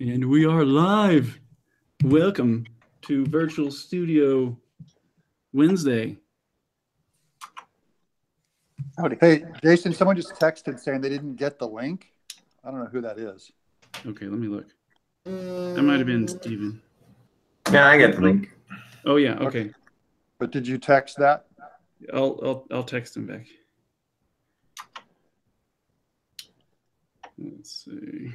And we are live. Welcome to Virtual Studio Wednesday. Hey, Jason, someone just texted saying they didn't get the link. I don't know who that is. Okay, let me look. That might have been Steven. Yeah, I get the link. Oh yeah, okay. But did you text that? I'll text him back. Let's see.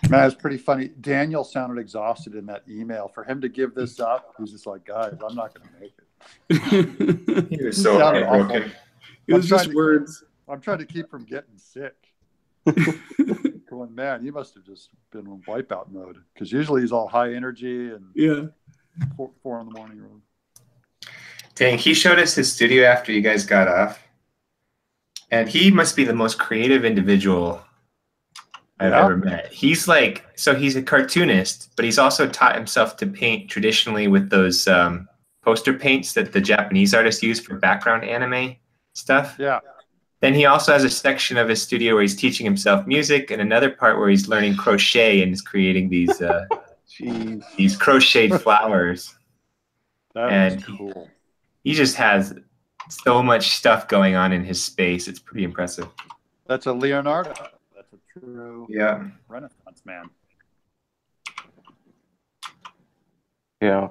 Man, it's pretty funny. Daniel sounded exhausted in that email. For him to give this up, he's just like, guys, I'm not going to make it. He was so heartbroken. It was just words. I'm trying to keep from getting sick. Going, man, you must have just been in wipeout mode. Because usually he's all high energy and 4 in the morning. Dang, he showed us his studio after you guys got off. And he must be the most creative individual I've ever met. He's like, so he's a cartoonist, but he's also taught himself to paint traditionally with those poster paints that the Japanese artists use for background anime stuff. Yeah. Then he also has a section of his studio where he's teaching himself music, and another part where he's learning crochet and is creating these these crocheted flowers. That is cool. He just has so much stuff going on in his space. It's pretty impressive. That's a Leonardo. That's a true Renaissance man. Yeah.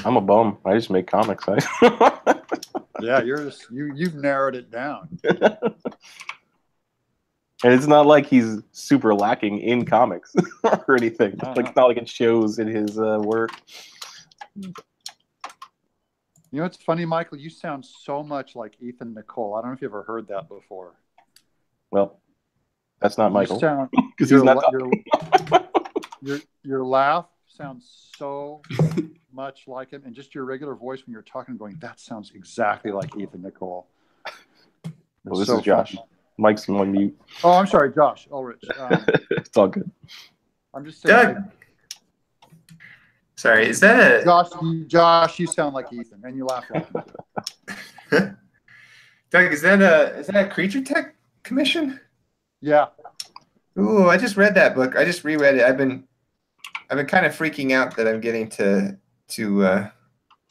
I'm a bum. I just make comics. Yeah, you've narrowed it down. And it's not like he's super lacking in comics or anything. Like, it's not like it shows in his work. You know what's funny, Michael? You sound so much like Ethan Nicole. I don't know if you ever heard that before. Well, that's not Michael. Because he's not your laugh sounds so much like him, and just your regular voice when you're talking, going, that sounds exactly like Ethan Nicole. Well, this is Josh. Funny. Mike's on mute. Oh, I'm sorry, Josh. Ulrich. It's all good. I'm just saying. Doug. Sorry, is that Josh, you sound like Ethan, and you laugh like him. Doug, is that a Creature Tech commission? Yeah. Ooh, I just read that book. I just reread it. I've been kind of freaking out that I'm getting to do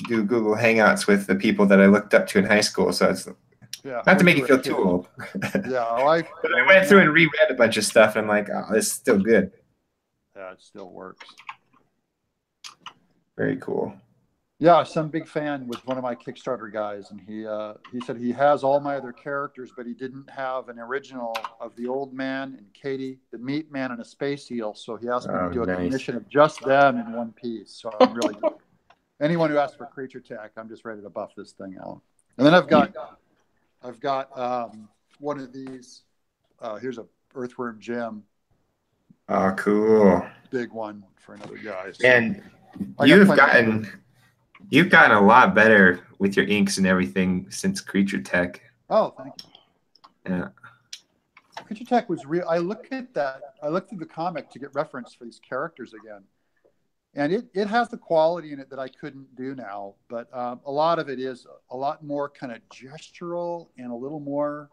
Google Hangouts with the people that I looked up to in high school. So it's not to make you feel too old. Yeah, but I went through and reread a bunch of stuff, and I'm like, oh, this is still good. Yeah, it still works. Very cool. Yeah, some big fan was one of my Kickstarter guys, and he said he has all my other characters, but he didn't have an original of the Old Man and Katie, the Meat Man, and a Space Eel. So he asked me to do a commission of just them in one piece. So I'm really good. Anyone who asks for Creature Tech, I'm just ready to buff this thing out. And then I've got one of these. Here's a Earthworm Jim. Oh, cool. Big one for another guy. So and you've gotten a lot better with your inks and everything since Creature Tech. Oh, thank you. Yeah. Creature Tech was real. I looked at that. I looked through the comic to get reference for these characters again. And it has the quality in it that I couldn't do now. But a lot of it is a lot more kind of gestural and a little more,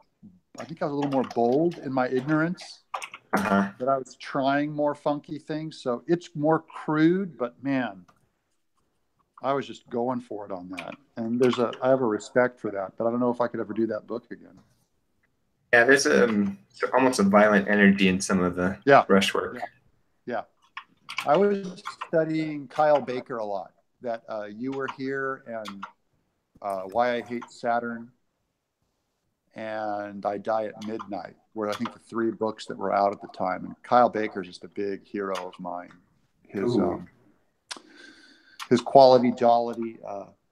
I think I was a little more bold in my ignorance. That I was trying more funky things. So it's more crude, but man, I was just going for it on that. And I have a respect for that, but I don't know if I could ever do that book again. Yeah, there's almost a violent energy in some of the brushwork. Yeah. I was studying Kyle Baker a lot. That You Were Here and Why I Hate Saturn and I Die at Midnight were, I think, the 3 books that were out at the time. And Kyle Baker is just a big hero of mine. His quality, jollity.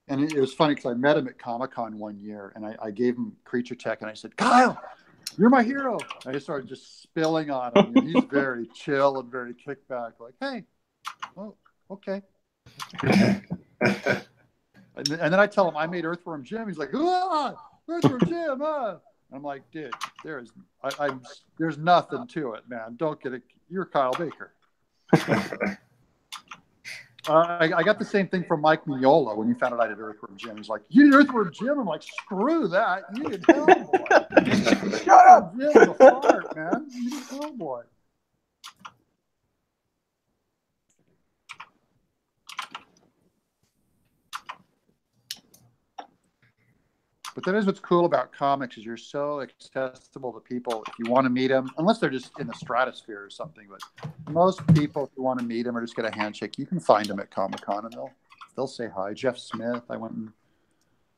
And it was funny because I met him at Comic-Con one year, and I gave him Creature Tech, and I said, Kyle, you're my hero. I just started just spilling on him. And he's very chill and very kickback, like, hey, oh, okay. And then I tell him I made Earthworm Jim. He's like, Earthworm Jim, I'm like, dude, there's nothing to it, man. Don't get it. You're Kyle Baker. I got the same thing from Mike Mignola when he found out I did Earthworm Jim. He's like, "You did Earthworm Jim?" I'm like, "Screw that! You did Hellboy." Shut up, Jim. The fart, man. You did Hellboy. But that is what's cool about comics is you're so accessible to people if you want to meet them, unless they're just in the stratosphere or something. But most people, if you want to meet them or just get a handshake, you can find them at Comic-Con and they'll say hi. Jeff Smith, I went and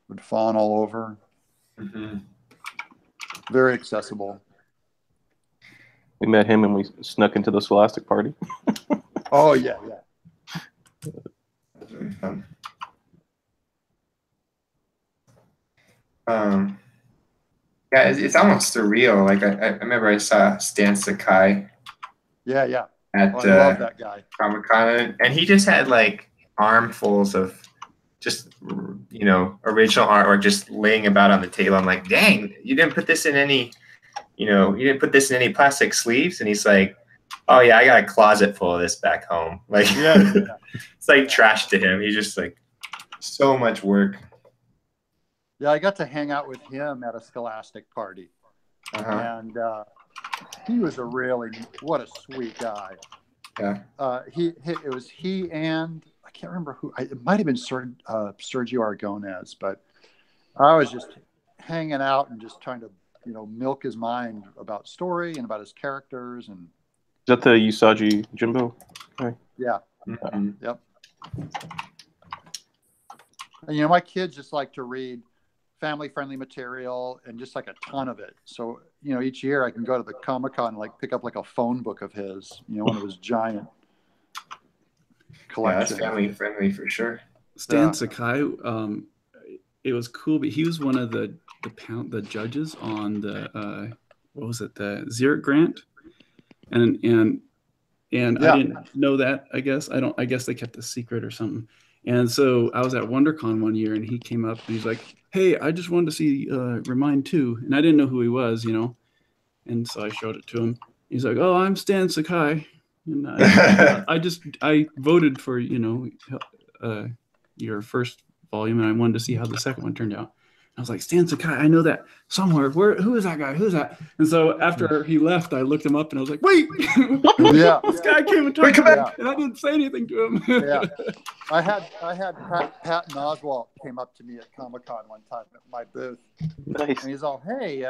would fawn all over. Mm-hmm. Very accessible. We met him and we snuck into the Scholastic party. Oh yeah, yeah. That's really fun. Yeah, it's almost surreal. Like I remember I saw Stan Sakai Yeah, yeah. at Oh, I love that guy. Comic-Con, and he just had like armfuls of just original artwork just laying about on the table. I'm like, dang, you didn't put this in any plastic sleeves. And he's like, oh yeah, I got a closet full of this back home. Like, Yeah. it's like trash to him. He's just like so much work. Yeah, I got to hang out with him at a Scholastic party, and he was what a sweet guy. Yeah. It was he and I can't remember who. It might have been Sergio Aragonés, but I was just hanging out and just trying to milk his mind about story and about his characters. And Is that the Usagi Jimbo? Right. Yeah. Mm-hmm. Yep. And my kids just like to read family-friendly material and just like a ton of it. So each year I can go to the Comic-Con and like pick up like a phone book of his, one of his giant collections. Yeah, that's family-friendly for sure. Stan Sakai, it was cool, but he was one of the judges on the the Zurich grant, and I didn't know that. I guess they kept the secret or something. And so I was at WonderCon one year, and he came up and he's like, "Hey, I just wanted to see Remind 2," and I didn't know who he was, and so I showed it to him. He's like, "Oh, I'm Stan Sakai," and I voted for your first volume, and I wanted to see how the second one turned out. I was like, Stan Sakai, I know that somewhere. Who is that guy? Who's that? And so after he left, I looked him up and I was like, wait, yeah, this guy came and talked to me, and I didn't say anything to him. Yeah, I had Patton Oswalt came up to me at Comic-Con one time at my booth. Nice. And he's all, "Hey,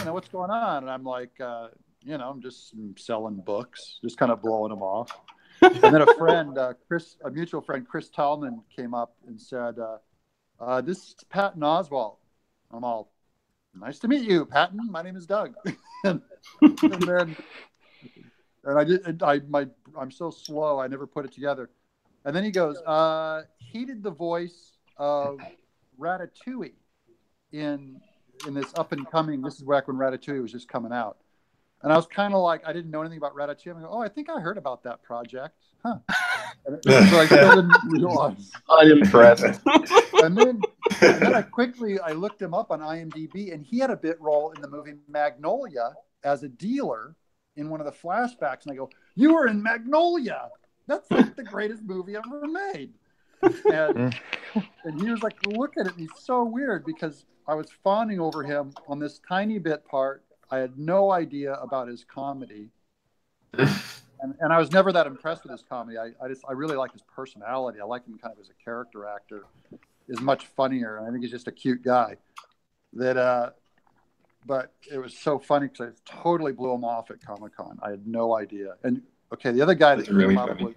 what's going on?" And I'm like, I'm just selling books, just kind of blowing him off. And then a mutual friend, Chris Tallman, came up and said, "This is Patton Oswalt." I'm all, "Nice to meet you, Patton. My name is Doug." and I'm so slow, I never put it together. And then he goes, he did the voice of Ratatouille in this up and coming. This is back when Ratatouille was just coming out. And I was kind of like, I didn't know anything about Ratatouille. I go, "Oh, I think I heard about that project." Huh. And so I still didn't realize. Unimpressed. And then I looked him up on IMDb, and he had a bit role in the movie Magnolia as a dealer in one of the flashbacks. And I go, "You were in Magnolia. That's like the greatest movie ever made." And he was like, "Look at it." And he's so weird because I was fawning over him on this tiny bit part. I had no idea about his comedy. And I was never that impressed with his comedy. I really like his personality. I like him kind of as a character actor. Is much funnier. And I think he's just a cute guy. But it was so funny because I totally blew him off at Comic-Con. I had no idea. And okay, the other guy that came up was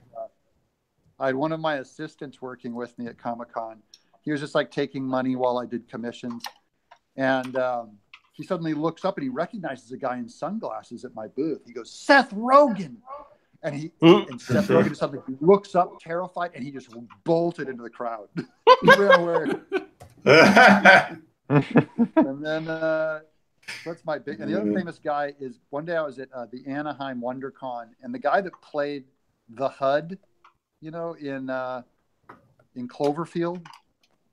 I had one of my assistants working with me at Comic-Con. He was just like taking money while I did commissions. And he suddenly looks up and he recognizes a guy in sunglasses at my booth. He goes, "Seth Rogen." And Seth Rogen suddenly looks up terrified and he just bolted into the crowd. He ran away. And then that's my big. And the other famous guy is one day I was at the Anaheim WonderCon, and the guy that played the HUD, in Cloverfield,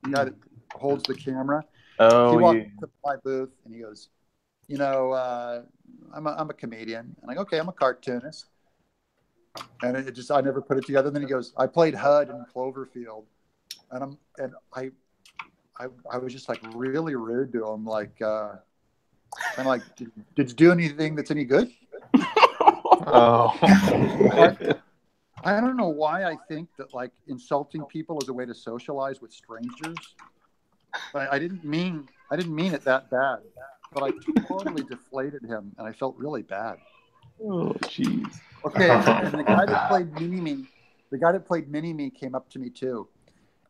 the guy that holds the camera. Oh, he walked to my booth and he goes, "I'm a comedian." And I go, "Okay, I'm a cartoonist." And it just, I never put it together. And then he goes, I played HUD in Cloverfield. And I was just like really rude to him. Like, kind of like, did you do anything that's any good? Oh. I don't know why I think that like insulting people is a way to socialize with strangers. I didn't mean it that bad, but I totally deflated him, and I felt really bad. Oh, jeez. Okay, and the guy that played Mini-Me came up to me too,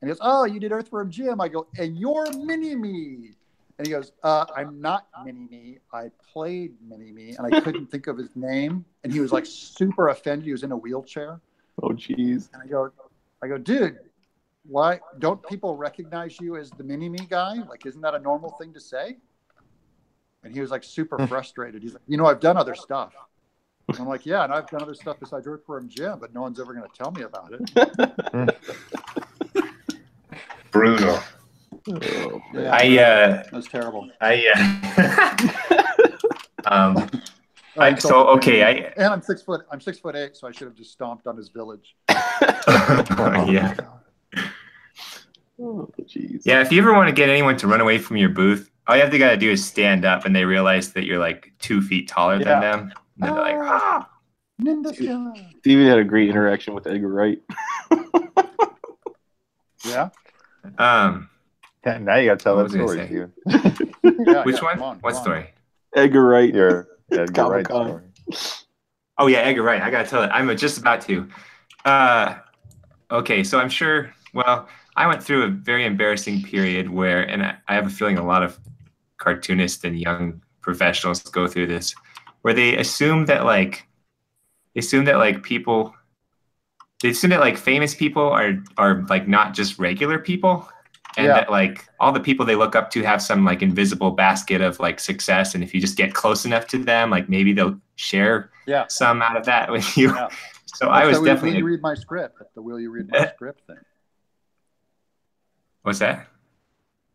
and he goes, "Oh, you did Earthworm Jim." I go, "And you're Mini-Me," and he goes, "I'm not Mini-Me. I played Mini-Me," and I couldn't think of his name, and he was like super offended. He was in a wheelchair. Oh, jeez. And I go, dude, why don't people recognize you as the Mini-Me guy? Like, isn't that a normal thing to say? And he was like super frustrated. He's like, I've done other stuff. And I'm like, yeah, and I've done other stuff besides Earthworm Jim, but no one's ever going to tell me about it. Brutal. Oh, Yeah, that was terrible. I'm 6'8", so I should have just stomped on his village. Yeah. Oh, jeez. Yeah, if you ever want to get anyone to run away from your booth, all you have to do is stand up, and they realize that you're like 2 feet taller than them. And they're like, ah! Stevie had a great interaction with Edgar Wright. Yeah. Now you got to tell What that was I story. gonna Which one? What story? Edgar Wright. Your Edgar Wright story. Oh yeah, Edgar Wright. I gotta tell it. I'm just about to. Okay, so I'm sure. Well, I went through a very embarrassing period where, and I have a feeling a lot of cartoonists and young professionals go through this, where they assume that people, they assume that like famous people are like not just regular people. And that like all the people they look up to have some like invisible basket of like success, and if you just get close enough to them, like maybe they'll share some out of that with you. Yeah. So I was definitely. Will you read my script? The will you read my script thing. What's that?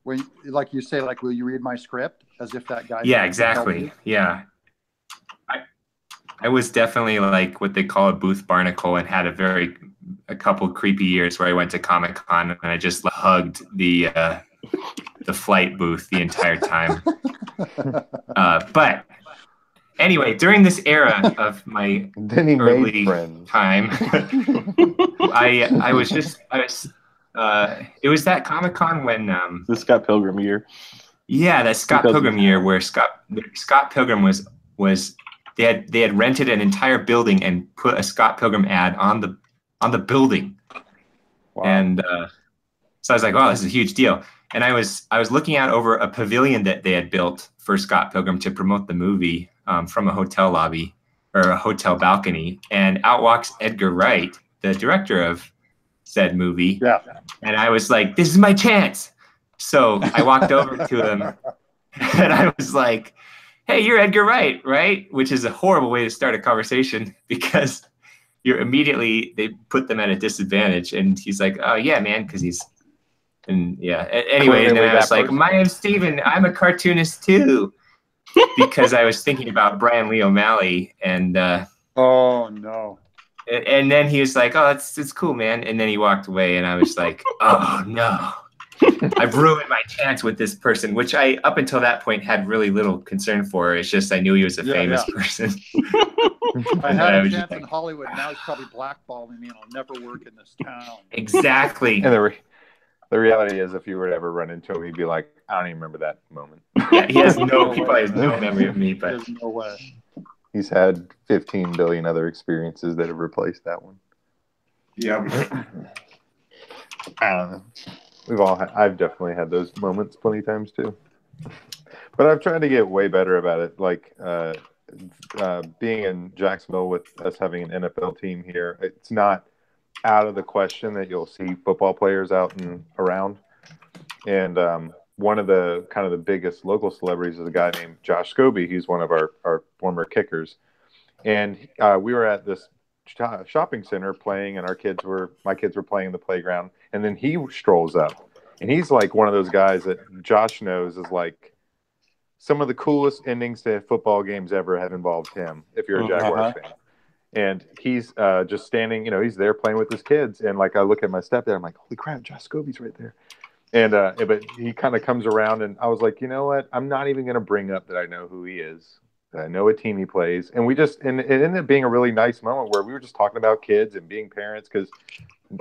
When like you say like will you read my script as if that guy. Yeah, exactly. Yeah. I was definitely like what they call a booth barnacle, and had a couple creepy years where I went to Comic-Con and I just hugged the flight booth the entire time. But anyway, during this era of my early time, it was that Comic-Con when the Scott Pilgrim year. Yeah, that Scott Pilgrim year where Scott Pilgrim was they had rented an entire building and put a Scott Pilgrim ad on the building. Wow. And so I was like, wow, this is a huge deal. And I was looking out over a pavilion that they had built for Scott Pilgrim to promote the movie from a hotel lobby or a hotel balcony. And out walks Edgar Wright, the director of said movie. Yeah. And I was like, this is my chance. So I walked over to him and I was like, hey, you're Edgar Wright, right? Which is a horrible way to start a conversation because they put them at a disadvantage. And he's like, oh yeah, man. Cause anyway, and then I was like, my name's Steven. I'm a cartoonist too. Because I was thinking about Brian Lee O'Malley and, oh no. And then he was like, oh, it's cool, man. And then he walked away and I was like, oh no. I've ruined my chance with this person, which I, up until that point, had really little concern for. It's just I knew he was a famous person. I had a chance in Hollywood. Now he's probably blackballing me, and I'll never work in this town. Exactly. And the reality is, if you were to ever run into him, he'd be like, I don't even remember that moment. Yeah, he has no memory of me. But there's no way. He's had 15 billion other experiences that have replaced that one. Yeah. I don't know. I've definitely had those moments plenty of times too. But I've tried to get way better about it. Like being in Jacksonville with us having an NFL team here, it's not out of the question that you'll see football players out and around. And one of the kind of the biggest local celebrities is a guy named Josh Scobie. He's one of our former kickers. And we were at this shopping center playing, and my kids were playing in the playground, and then he strolls up, and he's like one of those guys that Josh knows is like some of the coolest endings to football games ever have involved him, if you're a Jaguars fan. and he's just standing. He's there playing with his kids, and like I look at my stepdad, I'm like, holy crap, Josh Scobie's right there. And but he kind of comes around, and I was like, you know what? I'm not even going to bring up that I know who he is. That I know what team he plays, and and it ended up being a really nice moment where we were just talking about kids and being parents, because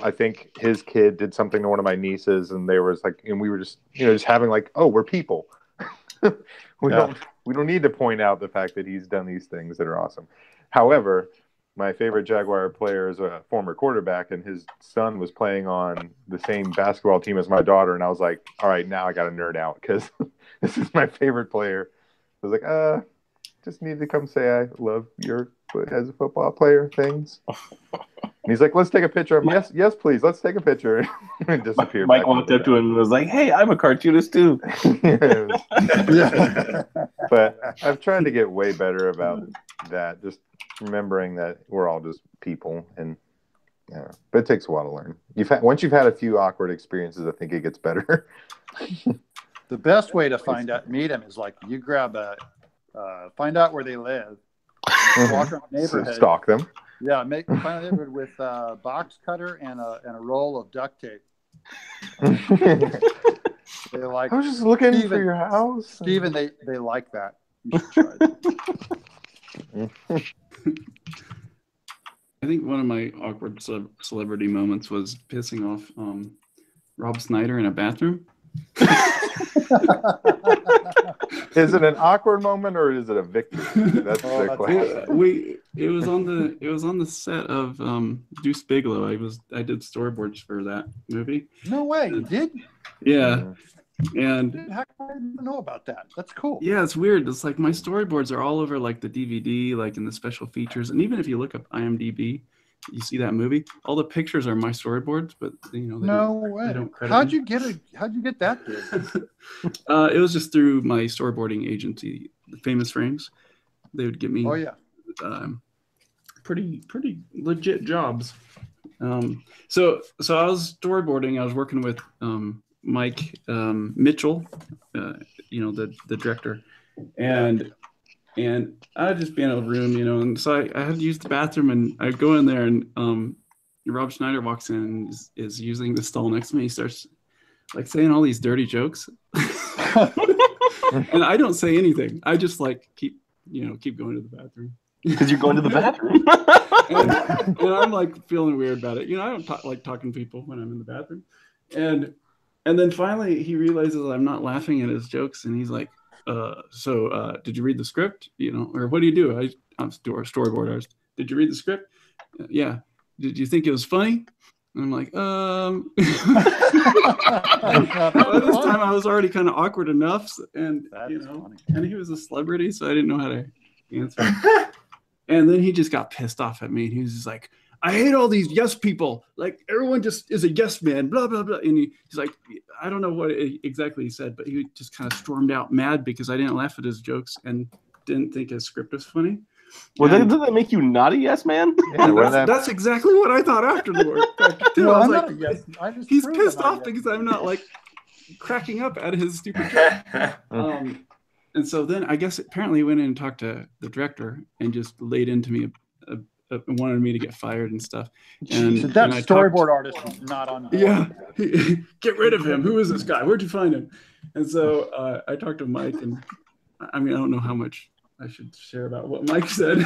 I think his kid did something to one of my nieces, and they was like, and we were just just having like, oh, we're people. we don't need to point out the fact that he's done these things that are awesome. However, my favorite Jaguar player is a former quarterback, and his son was playing on the same basketball team as my daughter. And I was like, all right, now I got to nerd out because this is my favorite player. I was like, just need to come say I love your as a football player things. And he's like, let's take a picture of him. Yes, please. Let's take a picture. And disappeared. Mike walked up to him and was like, hey, I'm a cartoonist too. Yeah. But I've tried to get way better about that. Just remembering that we're all just people, and but it takes a while to learn. Once you've had a few awkward experiences, I think it gets better. The best way to meet them is like you grab find out where they live, walk around the neighborhood, stalk them. Yeah, find a neighborhood with a box cutter and a roll of duct tape. They're like, I was just looking for your house, Steven. They like that. You should try it. I think one of my awkward celebrity moments was pissing off Rob Schneider in a bathroom. Is it an awkward moment or is it a victory? That's the question. It was on the set of Deuce Bigalow. I did storyboards for that movie. No way, you did? Yeah. And how can I even know about that? That's cool. Yeah, it's weird. It's like my storyboards are all over like the DVD, like in the special features, and even if you look up IMDb, you see that movie. All the pictures are my storyboards, but no way. They don't credit How'd me. you get that gig? It was just through my storyboarding agency, Famous Frames. They would give me pretty legit jobs. So I was storyboarding. I was working with Mike Mitchell, the director, and I'd just be in a room, and so I had to use the bathroom, and I'd go in there, and Rob Schneider walks in and is using the stall next to me. He starts like saying all these dirty jokes, and I don't say anything. I just like keep going to the bathroom. Because you're going to the bathroom. and I'm like feeling weird about it. I don't like talking to people when I'm in the bathroom, and then finally he realizes I'm not laughing at his jokes, and he's like, so did you read the script? Or what do you do? I'm a storyboard artist. Did you read the script? Yeah. Did you think it was funny? And I'm like, By this time I was already kind of awkward enough, and and he was a celebrity, so I didn't know how to answer. And then he just got pissed off at me. He was just like, I hate all these yes people. Like, everyone just is a yes man, blah, blah, blah. And he's like, I don't know what exactly he said, but he just kind of stormed out mad because I didn't laugh at his jokes and didn't think his script was funny. Well, does that make you not a yes man? Yeah, that's exactly what I thought afterward. I'm not a yes. He's pissed off because I'm not like cracking up at his stupid joke. And so then I guess apparently he went in and talked to the director and just laid into me, wanted me to get fired and stuff. And so that storyboard artist is not on board. Yeah, get rid of him. Who is this guy? Where'd you find him? And so I talked to Mike, and I don't know how much I should share about what Mike said,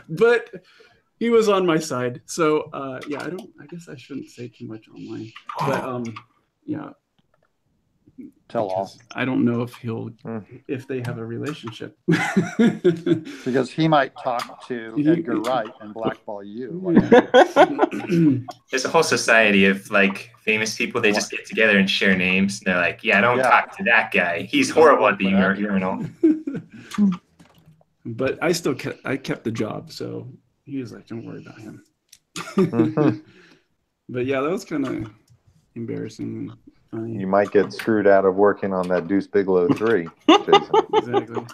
but he was on my side. So I guess I shouldn't say too much online, but tell all. I don't know if they have a relationship. Because he might talk to Edgar Wright and blackball you. There's a whole society of like famous people. They just get together and share names. And they're like, don't talk to that guy. He's horrible at the urinal. But I still kept the job. So he was like, don't worry about him. But yeah, that was kind of embarrassing. Funny. You might get screwed out of working on that Deuce Bigalow 3. Exactly.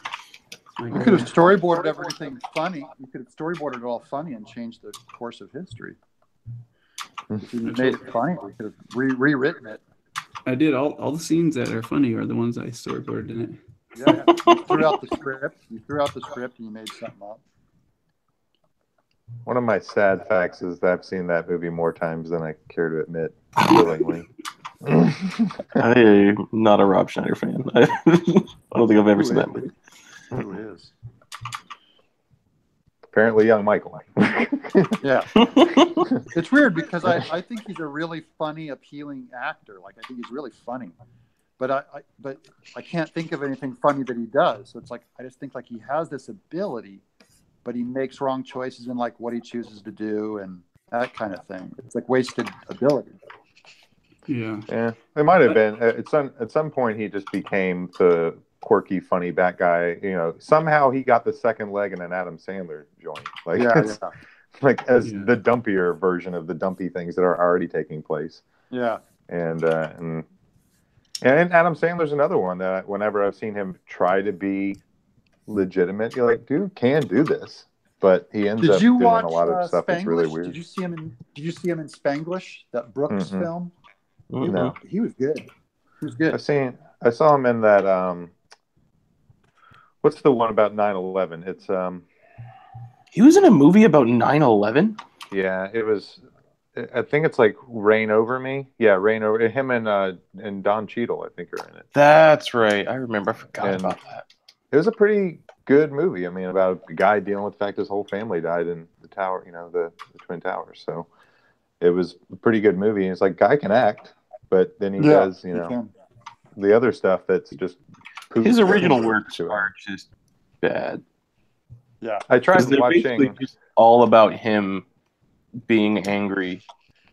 You could have storyboarded everything funny. You could have storyboarded it all funny and changed the course of history. If you made it funny, we could have rewritten it. I did. All the scenes that are funny are the ones I storyboarded in it. Yeah. You threw out the script and you made something up. One of my sad facts is that I've seen that movie more times than I care to admit willingly. I'm not a Rob Schneider fan. I don't think I've ever seen that movie. Who is? Apparently, young Michael. Yeah. It's weird because I think he's a really funny, appealing actor. Like, I think he's really funny. But I can't think of anything funny that he does. So it's like, I just think like he has this ability, but he makes wrong choices in like what he chooses to do and that kind of thing. It's like wasted ability. Yeah. Yeah, it might have been. At some point, he just became the quirky, funny bat guy. You know, somehow he got the second leg in an Adam Sandler joint. Like, like as the dumpier version of the dumpy things that are already taking place. Yeah. And Adam Sandler's another one that whenever I've seen him try to be legitimate, you're like, dude can do this, but he ends up doing a lot of stuff that's really weird. Did you see him in Spanglish, that Brooks film? No, he was good. He was good. I saw him in that. What's the one about 9/11? It's He was in a movie about 9/11. Yeah, it was. I think it's like Reign Over Me. Yeah, Reign Over him and Don Cheadle, I think, are in it. That's right. I remember. I forgot about that. It was a pretty good movie. I mean, about a guy dealing with the fact his whole family died in the tower. You know, the Twin Towers. So it was a pretty good movie. And it's like, guy can act, but then he does, you know, the other stuff that's just. His original works are just bad. Yeah, I tried watching. Just all about him being angry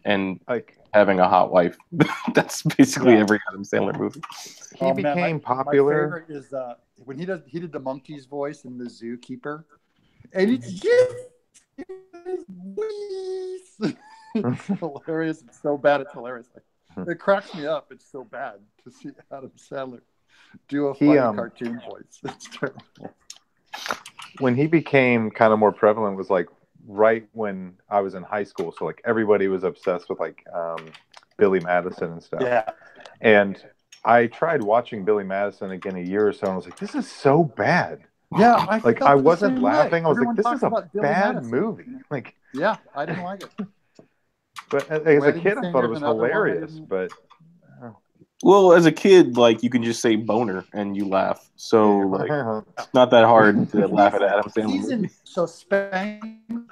and like having a hot wife. That's basically every Adam Sandler movie. He became popular. My favorite is when he did the monkey's voice in The Zookeeper, and it's hilarious. It's so bad. It's hilarious. It cracks me up. It's so bad to see Adam Sandler do a funny cartoon voice. It's terrible. When he became kind of more prevalent was like right when I was in high school. So like everybody was obsessed with like Billy Madison and stuff. Yeah. And I tried watching Billy Madison again a year or so, and I was like, this is so bad. Yeah. I wasn't laughing. I was Everyone like, this is a bad Madison. movie. Like, yeah, I didn't like it. But as a kid, I thought it was hilarious. But well, as a kid, like you can just say boner and you laugh. So like, it's not that hard to laugh at Adam Sandler. So Spain,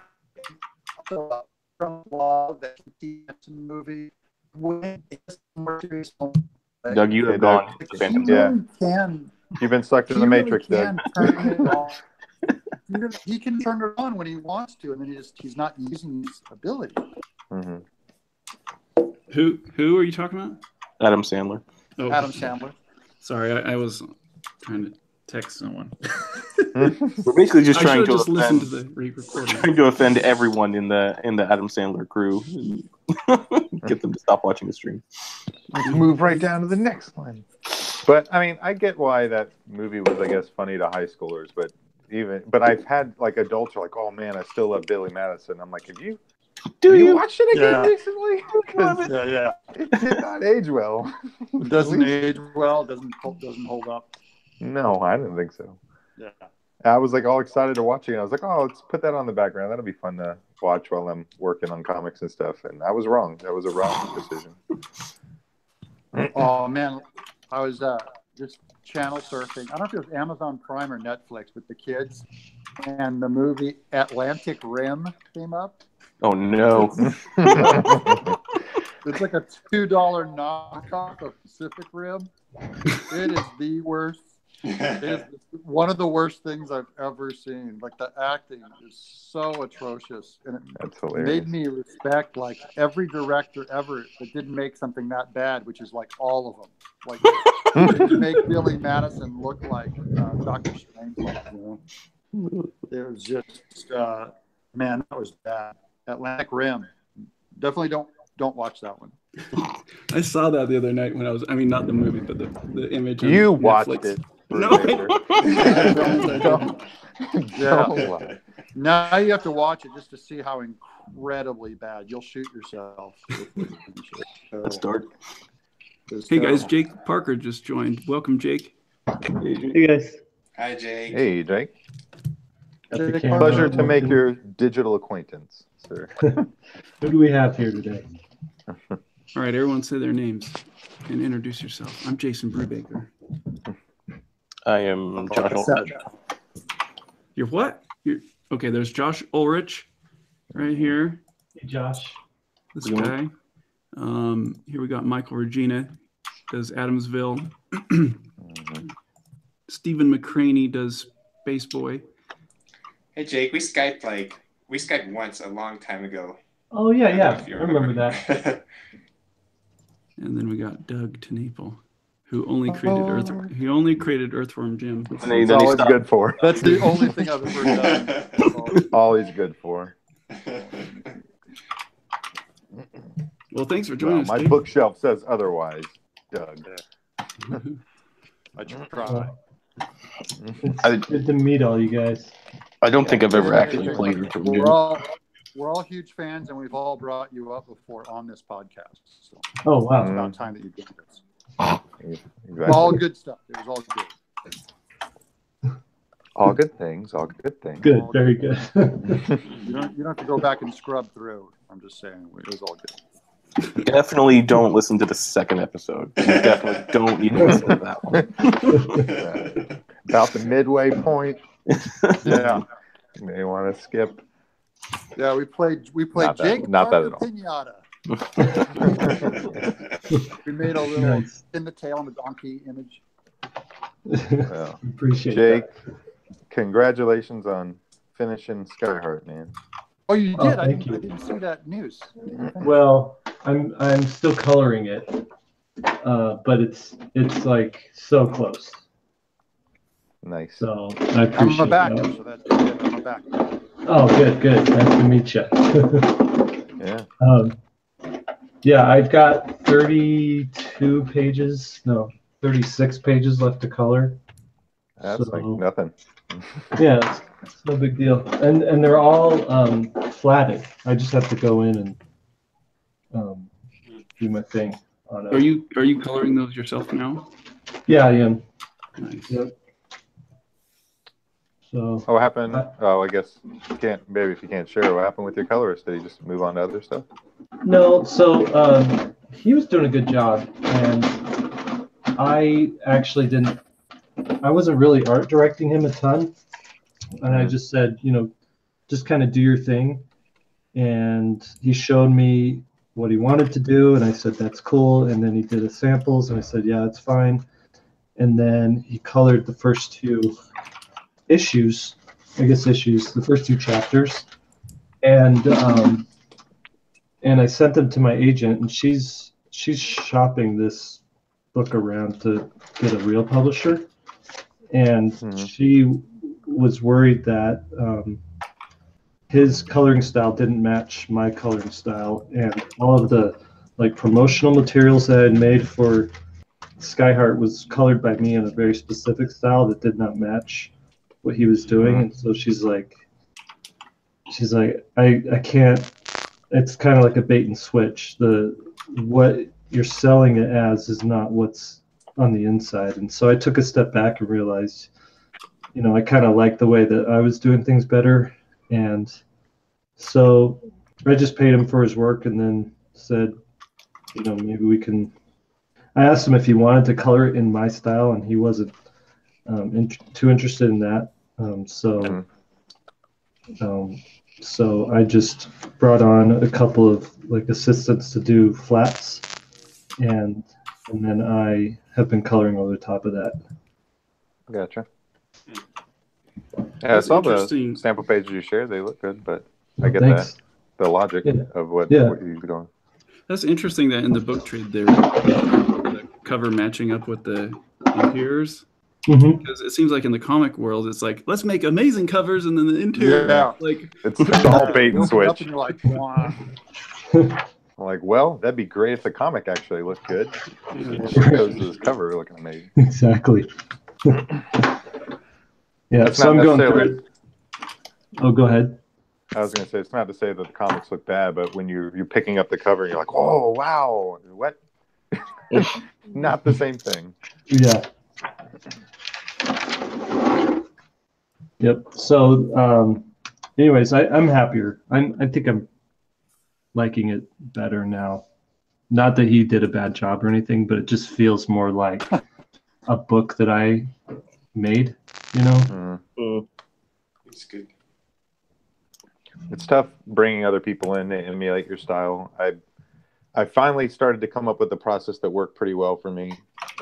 from that movie. Doug, you have gone. You've been sucked in the Matrix, Doug. He can turn it on when he wants to, and then he's not using his ability. Mm-hmm. Who are you talking about? Adam Sandler. Oh, Adam Sandler. Sorry, I was trying to text someone. We're basically just trying to listen to the recording. Trying to offend everyone in the Adam Sandler crew. Get them to stop watching the stream. Let's move right down to the next one. But I mean, I get why that movie was, I guess, funny to high schoolers. But I've had like adults are like, "Oh man, I still love Billy Madison." I'm like, "Have you watched it again recently?" Yeah. It did not age well. It doesn't age well. Doesn't hold up. No, I didn't think so. Yeah. I was like all excited to watch it. I was like, "Oh, let's put that on the background. That'll be fun to watch while I'm working on comics and stuff." And I was wrong. That was a wrong decision. Oh man, I was just channel surfing. I don't know if it was Amazon Prime or Netflix with the kids, and the movie Atlantic Rim came up. Oh no! It's like a $2 knockoff of Pacific Rim. It is the worst. It is one of the worst things I've ever seen. Like the acting is so atrocious, and it made me respect like every director ever that didn't make something that bad, which is like all of them. Like they make Billy Madison look like Dr. Strangelove. It was just man, that was bad. Atlantic Rim. Definitely don't watch that one. I saw that the other night when not the movie, but the image. You on watched Netflix. it. No, yeah. Now you have to watch it just to see how incredibly bad. You'll shoot yourself. That's dark. Hey guys, Jake Parker just joined. Welcome, Jake. Hey guys. Hi, Jake. Hey, Jake. Got the Jake, camera Pleasure to make working. your digital acquaintance, sir. Who do we have here today? All right, everyone say their names and introduce yourself. I'm Jason Brubaker. I am Josh Ulrich. You're what? Okay, there's Josh Ulrich right here. Hey, Josh. This guy. Here we got Michael Regina, does Adamsville. Stephen McCraney does Space Boy. Hey Jake, we Skyped once a long time ago. Oh yeah. I remember that. And then we got Doug TenNapel, who only created Earthworm Jim. That's all he's good for. That's the only thing I've ever done. All he's good for. Well, thanks for joining us. My bookshelf says otherwise, Doug. I try. It's good to meet all you guys. I don't think I've ever actually played Earthworm Jim. We're all huge fans, and we've all brought you up before on this podcast. So Oh wow! it's about time that you did this. Exactly. All good stuff. It was all good. All good things. All good things. Good, very good. You don't have to go back and scrub through. I'm just saying it was all good. Definitely don't listen to the second episode. You definitely don't need to listen to that one. About the midway point. Yeah. You may want to skip. Yeah, we played Not that- Jake not that Parker at all. Pinata. We made a little Nice. in the tail and the donkey image. Well, Appreciate Jake, that. congratulations on finishing Skyheart, man. Oh, you Oh, did? I thank you. didn't see that news. Well, I'm still coloring it, but it's like so close. Nice. So I appreciate I'm a backer, that. so that's good. I'm a backer. Oh, good. Nice to meet you. Yeah. Yeah, I've got 36 pages left to color. That's So- like nothing. Yeah, it's no big deal. And they're all flatted. I just have to go in and do my thing on it. Are you coloring those yourself now? Yeah, I am. Nice. Yep. So What happened? Oh, I guess maybe if you can't share, what happened with your colorist? Did he just move on to other stuff? no, so he was doing a good job, and I actually didn't. I wasn't really art directing him a ton, and I just said, just kind of do your thing. And he showed me what he wanted to do, and I said that's cool. And then he did the samples, and I said, yeah, it's fine. And then he colored the first two the first two chapters, and I sent them to my agent, and she's shopping this book around to get a real publisher, and she was worried that his coloring style didn't match my coloring style, and all of the promotional materials that I had made for Skyheart was colored by me in a very specific style that did not match what he was doing. And so she's like, I can't. It's kind of like a bait and switch. What you're selling it as is not what's on the inside. And so I took a step back and realized, I kind of like the way that I was doing things better. And so I just paid him for his work, and then said, maybe we can. I asked him if he wanted to color it in my style, and he wasn't too interested in that. So I just brought on a couple of assistants to do flats, and then I have been coloring over the top of that. Gotcha. Yeah, I saw the sample pages you shared. They look good, but I get Thanks. the logic of what you're doing. That's interesting that in the book trade the cover matching up with the interiors. Because it seems like in the comic world, it's like, let's make amazing covers, and then the interior, it's all bait and switch. And you're like, wow. I'm like, well, that'd be great if the comic actually looked good. It shows this cover looking amazing. Exactly. Yeah, That's so not I'm going necessarily- through it. Oh, go ahead. I was going to say, it's not to say that the comics look bad, but when you're picking up the cover and you're like, oh, wow, what? Not the same thing. Yeah. Yep. So, anyways, I'm happier. I think I'm liking it better now. Not that he did a bad job or anything, but it just feels more like a book that I made, you know? It's good. It's tough bringing other people in to emulate your style. I finally started to come up with a process that worked pretty well for me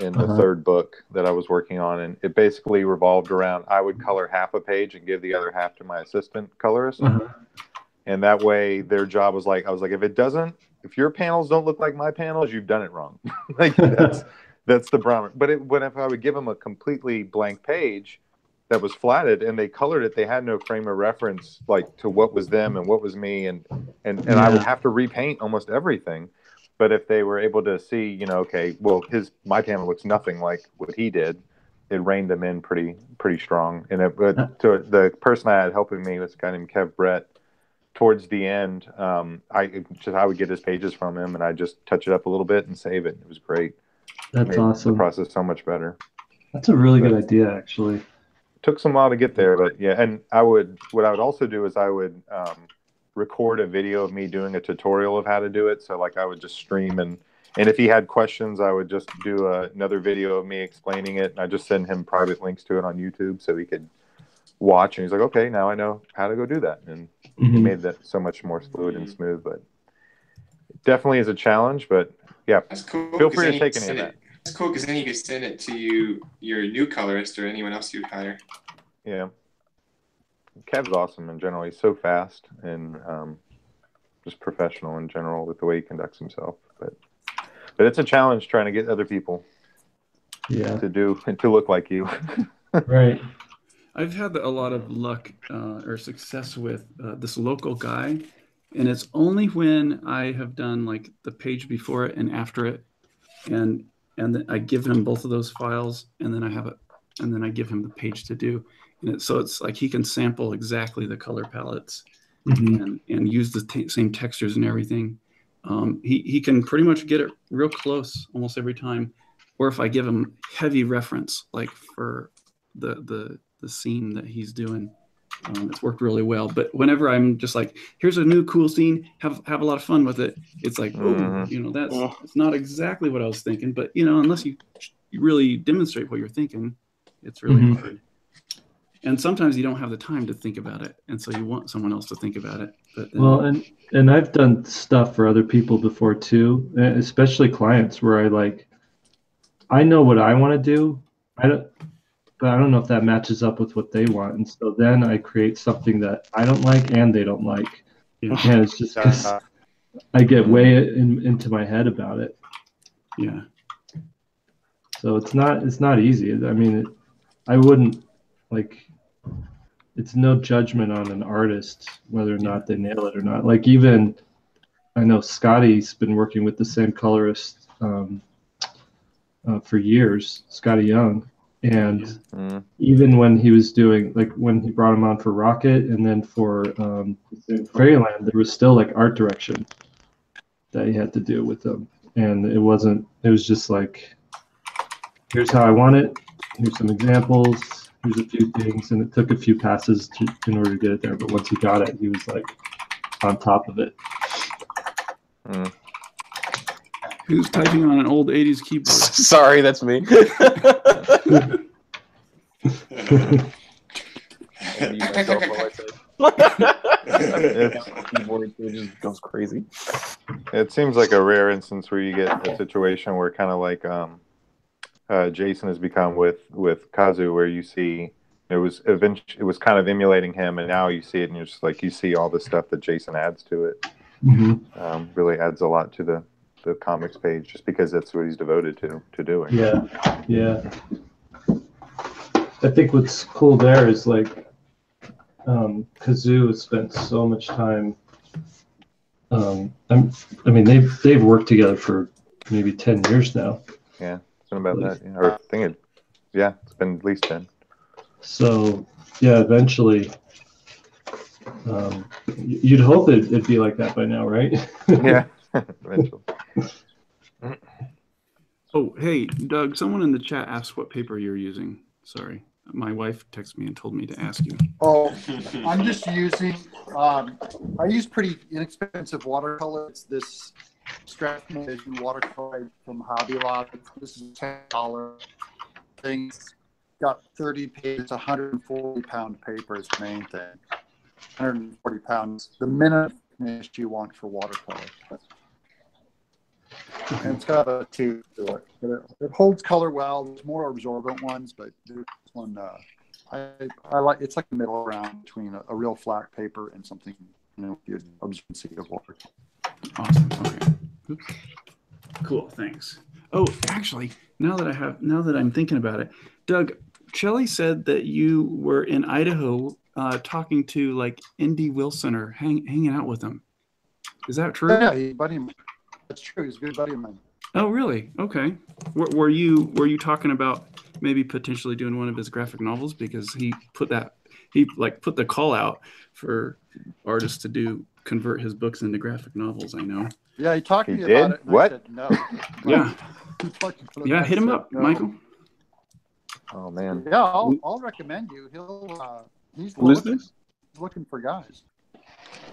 in the third book that I was working on, and it basically revolved around I would color half a page and give the other half to my assistant colorist, and that way their job was like, I was like, if your panels don't look like my panels, you've done it wrong. Like that's the problem. But if I would give them a completely blank page that was flatted and they colored it, they had no frame of reference like to what was them and what was me, and I would have to repaint almost everything. But if they were able to see, you know, okay, well, my panel looks nothing like what he did, it reined them in pretty strong. And to the person I had helping me was a guy named Kev Brett. Towards the end, I would get his pages from him, and I just touch it up a little bit and save it. It was great. That's awesome. The process so much better. That's a really good idea, actually. Took some while to get there, but yeah. And what I would also do is I would record a video of me doing a tutorial of how to do it. So like I would just stream, and if he had questions, I would just do another video of me explaining it. And I just send him private links to it on YouTube so he could watch. And he's like, okay, now I know how to go do that. And he made that so much more fluid and smooth. But it definitely is a challenge. But yeah, that's cool. Feel free to take any of that. That's cool because then you can send it to your new colorist or anyone else you hire. Yeah. Kev's awesome in general. He's so fast and just professional in general with the way he conducts himself. But it's a challenge trying to get other people to look like you. Right. I've had a lot of luck or success with this local guy, and it's only when I have done like the page before it and after it, and then I give him both of those files, and then I give him the page to do. So it's like he can sample exactly the color palettes and use the same textures and everything. He can pretty much get it real close almost every time. Or if I give him heavy reference, like for the scene that he's doing, it's worked really well. But whenever I'm just like, here's a new cool scene, have a lot of fun with it, it's like, it's not exactly what I was thinking. But unless you really demonstrate what you're thinking, it's really hard. And sometimes you don't have the time to think about it, and so you want someone else to think about it. But then, and I've done stuff for other people before too, especially clients where I know what I want to do, but I don't know if that matches up with what they want, and so then I create something that I don't like and they don't like, and it's just because I get way into my head about it. Yeah. So it's not easy. I mean, I wouldn't it's no judgment on an artist whether or not they nail it or not. Like even I know Scotty's been working with the same colorist for years, Scotty Young, and even when he was doing when he brought him on for Rocket and then for Fairyland, there was still art direction that he had to do with them, and it was just like, here's how I want it, here's some examples. There's a few things, and it took a few passes in order to get it there. But once he got it, he was on top of it. Who's typing on an old '80s keyboard? Sorry, that's me. Keyboard just goes crazy. It seems like a rare instance where you get a situation where kind of like Jason has become with Kazu, where you see it was kind of emulating him, and now you see it and you're just like, you see all the stuff that Jason adds to it. Really adds a lot to the comics page, just because that's what he's devoted to doing. Yeah. I think what's cool there is Kazoo has spent so much time. They've worked together for maybe 10 years now. Yeah. About that, or I think it's been at least 10. So eventually, you'd hope it'd be like that by now, right? Yeah, eventually. Oh, hey, Doug, someone in the chat asked what paper you're using. Sorry. my wife texted me and told me to ask you. Oh, I'm just using. I use pretty inexpensive watercolor. It's this Strathmore watercolor from Hobby Lobby. This is $10 thing. It's got 30 pages, 140-pound paper is the main thing. 140 pounds, the minimum finish you want for watercolor. And it's got a tube to it. It holds color well. There's more absorbent ones, but this one I like. It's like the middle ground between a real flat paper and something, good absorbency of water. Awesome. Okay. Oops. Cool. Thanks. Oh, actually, now that I'm thinking about it, Doug, Shelley said that you were in Idaho talking to like Indy Wilson or hanging out with him. Is that true? Yeah, he's a buddy of mine. That's true. He's a good buddy of mine. Oh, really? Okay. Were you talking about maybe potentially doing one of his graphic novels, because he put the call out for artists to convert his books into graphic novels? I know. Yeah, he talked to me about it. And what? I said no. Yeah. Hit him up, no. Michael. Oh man. Yeah, I'll recommend you. He's looking for guys.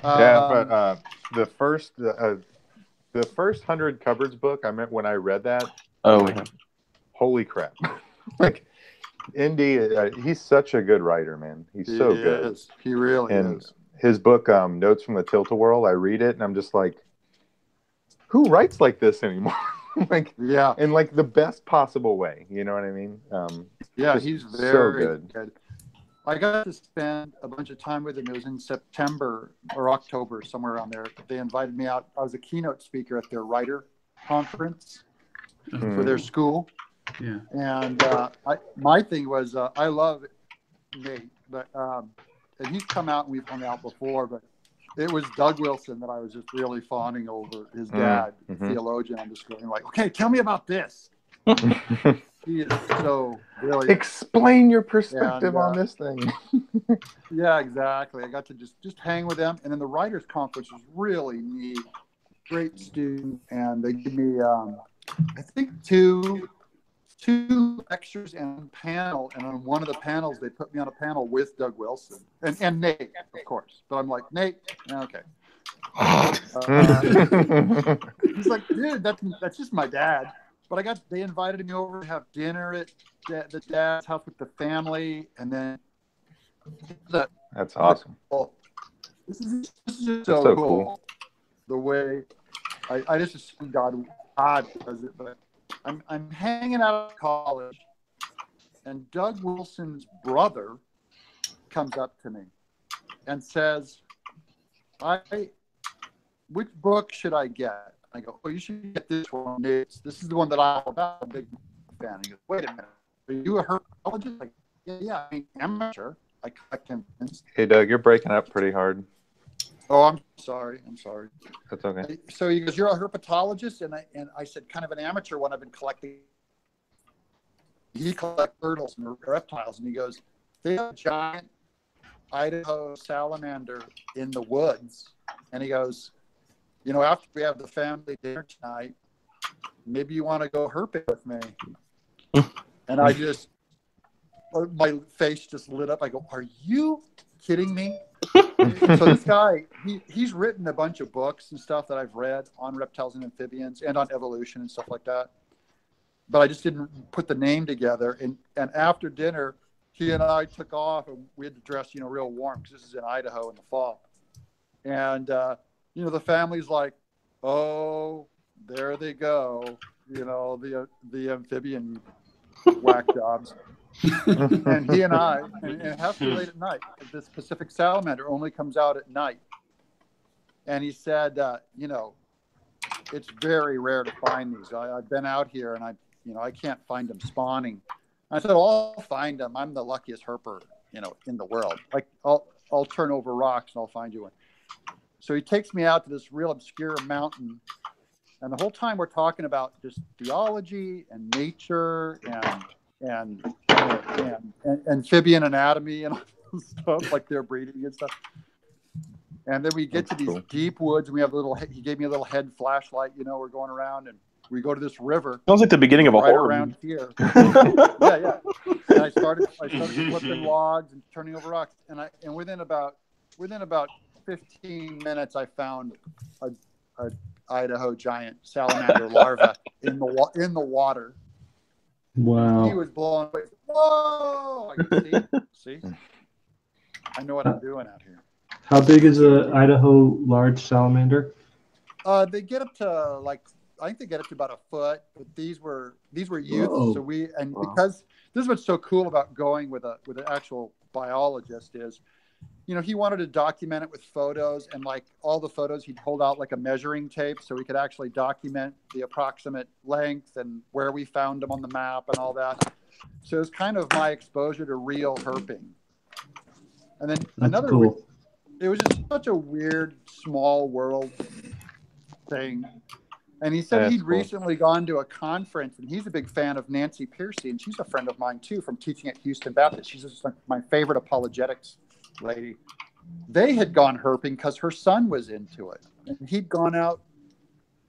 But the first 100 Cupboards book, I meant when I read that. Oh, yeah. Holy crap! Like Indy, he's such a good writer, man. He's so good. He really is. His book, Notes from the Tilt-A-Whirl, I read it and I'm just like, who writes like this anymore? Like, yeah, in like the best possible way. You know what I mean? Yeah, he's very so good. I got to spend a bunch of time with him. It was in September or October, somewhere around there. They invited me out. I was a keynote speaker at their writer conference for their school. Yeah. And my thing was, I love Nate, but and he's come out and we've hung out before, but it was Doug Wilson that I was just really fawning over. His dad, theologian. I'm just going like, okay, tell me about this. He is so brilliant. Explain your perspective on this thing. Yeah, exactly. I got to just hang with them, and then the writers' conference was really neat. Great student, and they gave me, I think, two lectures and a panel. And on one of the panels, they put me on a panel with Doug Wilson and Nate, of course. But I'm like, Nate, okay. He's like, dude, that's just my dad. But they invited me over to have dinner at the dad's house with the family, and then that's awesome. This is just so cool. The way I just assume God does it, but I'm hanging out at college, and Doug Wilson's brother comes up to me and says, which book should I get? I go, you should get this one. This is the one that I'm about. I'm a big fan. He goes, wait a minute. Are you a herpetologist? Like, yeah, I mean, amateur. I convinced. Hey, Doug, you're breaking up pretty hard. Oh, I'm sorry. That's okay. So he goes, you're a herpetologist? And I said, kind of an amateur one. I've been collecting. He collects turtles and reptiles. And he goes, they have a giant Idaho salamander in the woods. And he goes, after we have the family dinner tonight, maybe you want to go herping with me. And my face just lit up. I go, are you kidding me? So this guy, he's written a bunch of books and stuff that I've read on reptiles and amphibians and on evolution and stuff like that. But I just didn't put the name together. And after dinner, he and I took off, and we had to dress, real warm because this is in Idaho in the fall. And, the family's like, oh, there they go, the amphibian whack jobs. And he and I, and it has to be late at night. This Pacific salamander only comes out at night. And he said, it's very rare to find these. I've been out here, and I can't find them spawning. I said, I'll find them. I'm the luckiest herper, in the world. Like I'll turn over rocks and I'll find you one. So he takes me out to this real obscure mountain, and the whole time we're talking about just theology and nature and amphibian anatomy and all this stuff, like their breeding and stuff. And then we get to these deep woods, and he gave me a little head flashlight, we're going around, and we go to this river. Sounds like the beginning of a right horror around movie. here. Yeah. And I started flipping logs and turning over rocks. And within about 15 minutes, I found a Idaho giant salamander larva in the water. Wow. He was blown away. Whoa! See? I know what I'm doing out here. How big is a Idaho large salamander? They get up to I think they get up to about a foot, but these were youths. Whoa. So because this is what's so cool about going with an actual biologist is, he wanted to document it with photos, and all the photos he'd hold out like a measuring tape so we could actually document the approximate length and where we found them on the map and all that. So it was kind of my exposure to real herping. And then That's cool. It was just such a weird small world thing. And he said he'd recently gone to a conference, and he's a big fan of Nancy Piercy, and she's a friend of mine too from teaching at Houston Baptist. She's just my favorite apologetics lady. They had gone herping because her son was into it, and he'd gone out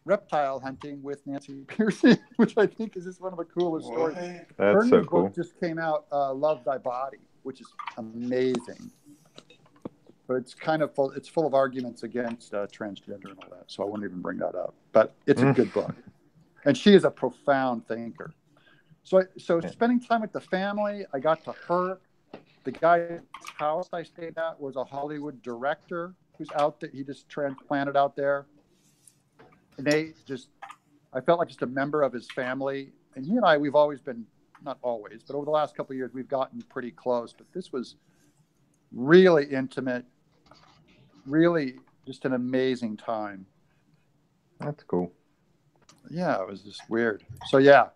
reptile hunting with Nancy Piercy, which I think is just one of the coolest stories. That's so cool. Her book just came out, Love Thy Body, which is amazing. But it's it's full of arguments against transgender and all that, so I won't even bring that up. But it's a good book, and she is a profound thinker. So spending time with the family, I got to herp. The guy's house I stayed at was a Hollywood director who's out there. He just transplanted out there, and I felt like just a member of his family. And he and I, we've always been, not always, but over the last couple of years, we've gotten pretty close. But this was really intimate, really just an amazing time. That's cool. Yeah, it was just weird. So yeah,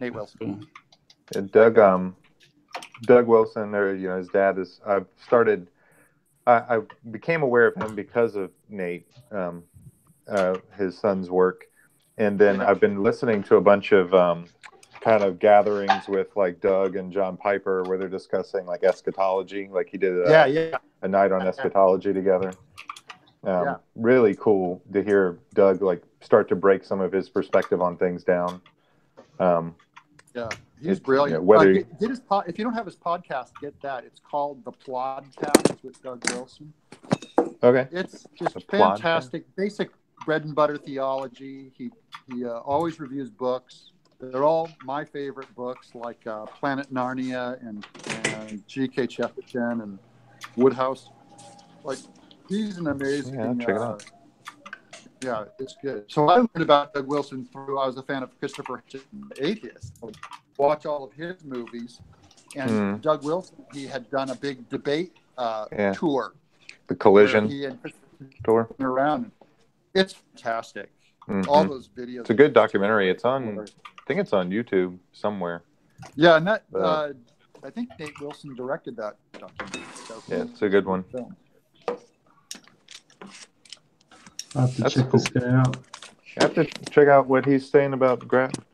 Nate Wilson. And Doug Wilson, or his dad is. I became aware of him because of Nate, his son's work, and then I've been listening to a bunch of kind of gatherings with Doug and John Piper where they're discussing eschatology. He did a night on eschatology together. Really cool to hear Doug start to break some of his perspective on things down. He's brilliant. If you don't have his podcast, get that. It's called The Plodcast with Doug Wilson. Okay. It's just fantastic. Basic bread and butter theology. He always reviews books. They're all my favorite books, like Planet Narnia and G.K. Chesterton and Woodhouse. He's an amazing. Yeah, check it out. Yeah, it's good. So I learned about Doug Wilson I was a fan of Christopher Hitchens, the atheist. I would watch all of his movies. And Doug Wilson, he had done a big debate tour. The Collision tour. Around. It's fantastic. All those videos. It's a good documentary. It's on, I think it's on YouTube somewhere. Yeah, and that I think Nate Wilson directed that documentary. So it's a good one. I'll have to check this guy out. I have to check out what he's saying about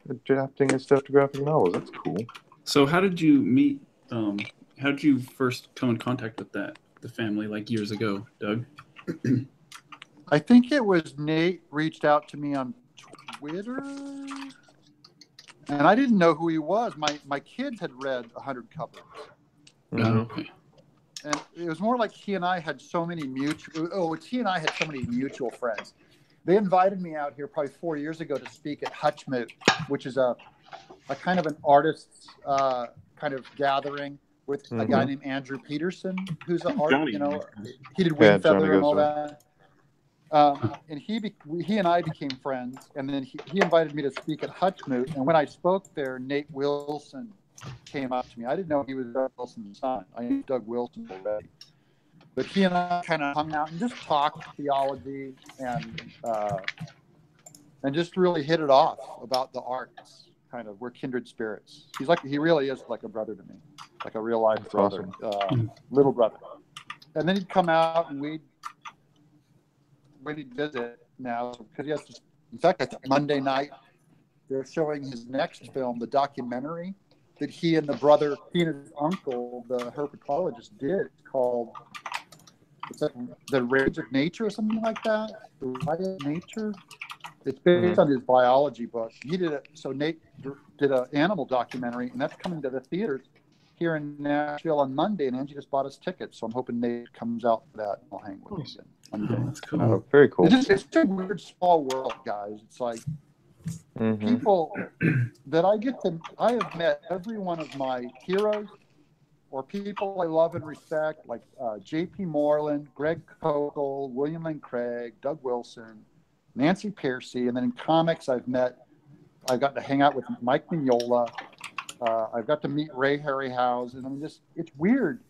adapting his stuff to graphic novels. That's cool. So how did you meet? How did you first come in contact with the family years ago, Doug? I think it was Nate reached out to me on Twitter, and I didn't know who he was. My kids had read 100 Covers. Okay. And it was more like he and I had so many mutual friends. They invited me out here probably 4 years ago to speak at Hutchmoot, which is a kind of an artist's kind of gathering with a guy named Andrew Peterson, who's an artist. He did Wind Feather and all that. And he and I became friends, and then he invited me to speak at Hutchmoot. And when I spoke there, Nate Wilson came up to me. I didn't know he was Doug Wilson's son. I knew Doug Wilson already. But he and I kind of hung out and just talked theology and just really hit it off about the arts. Kind of, we're kindred spirits. He really is like a brother to me, like a real life brother, little brother. And then he'd come out and we'd visit now because he has. In fact, I think Monday night they're showing his next film, the documentary that he and his uncle, the herpetologist, did. It's called The Rage of Nature or something like that. The Riot of Nature. It's based on his biology book. He did it. So Nate did an animal documentary, and that's coming to the theaters here in Nashville on Monday. And Angie just bought us tickets, so I'm hoping Nate comes out for that. And I'll hang with him again. That's cool. Oh, very cool. It's a weird small world, guys. It's like people that I have met every one of my heroes or people I love and respect, like J.P. Moreland, Greg Kokel, William Lane Craig, Doug Wilson, Nancy Piercy, and then in comics I've got to hang out with Mike Mignola. I've got to meet Ray Harryhausen. I mean, it's weird.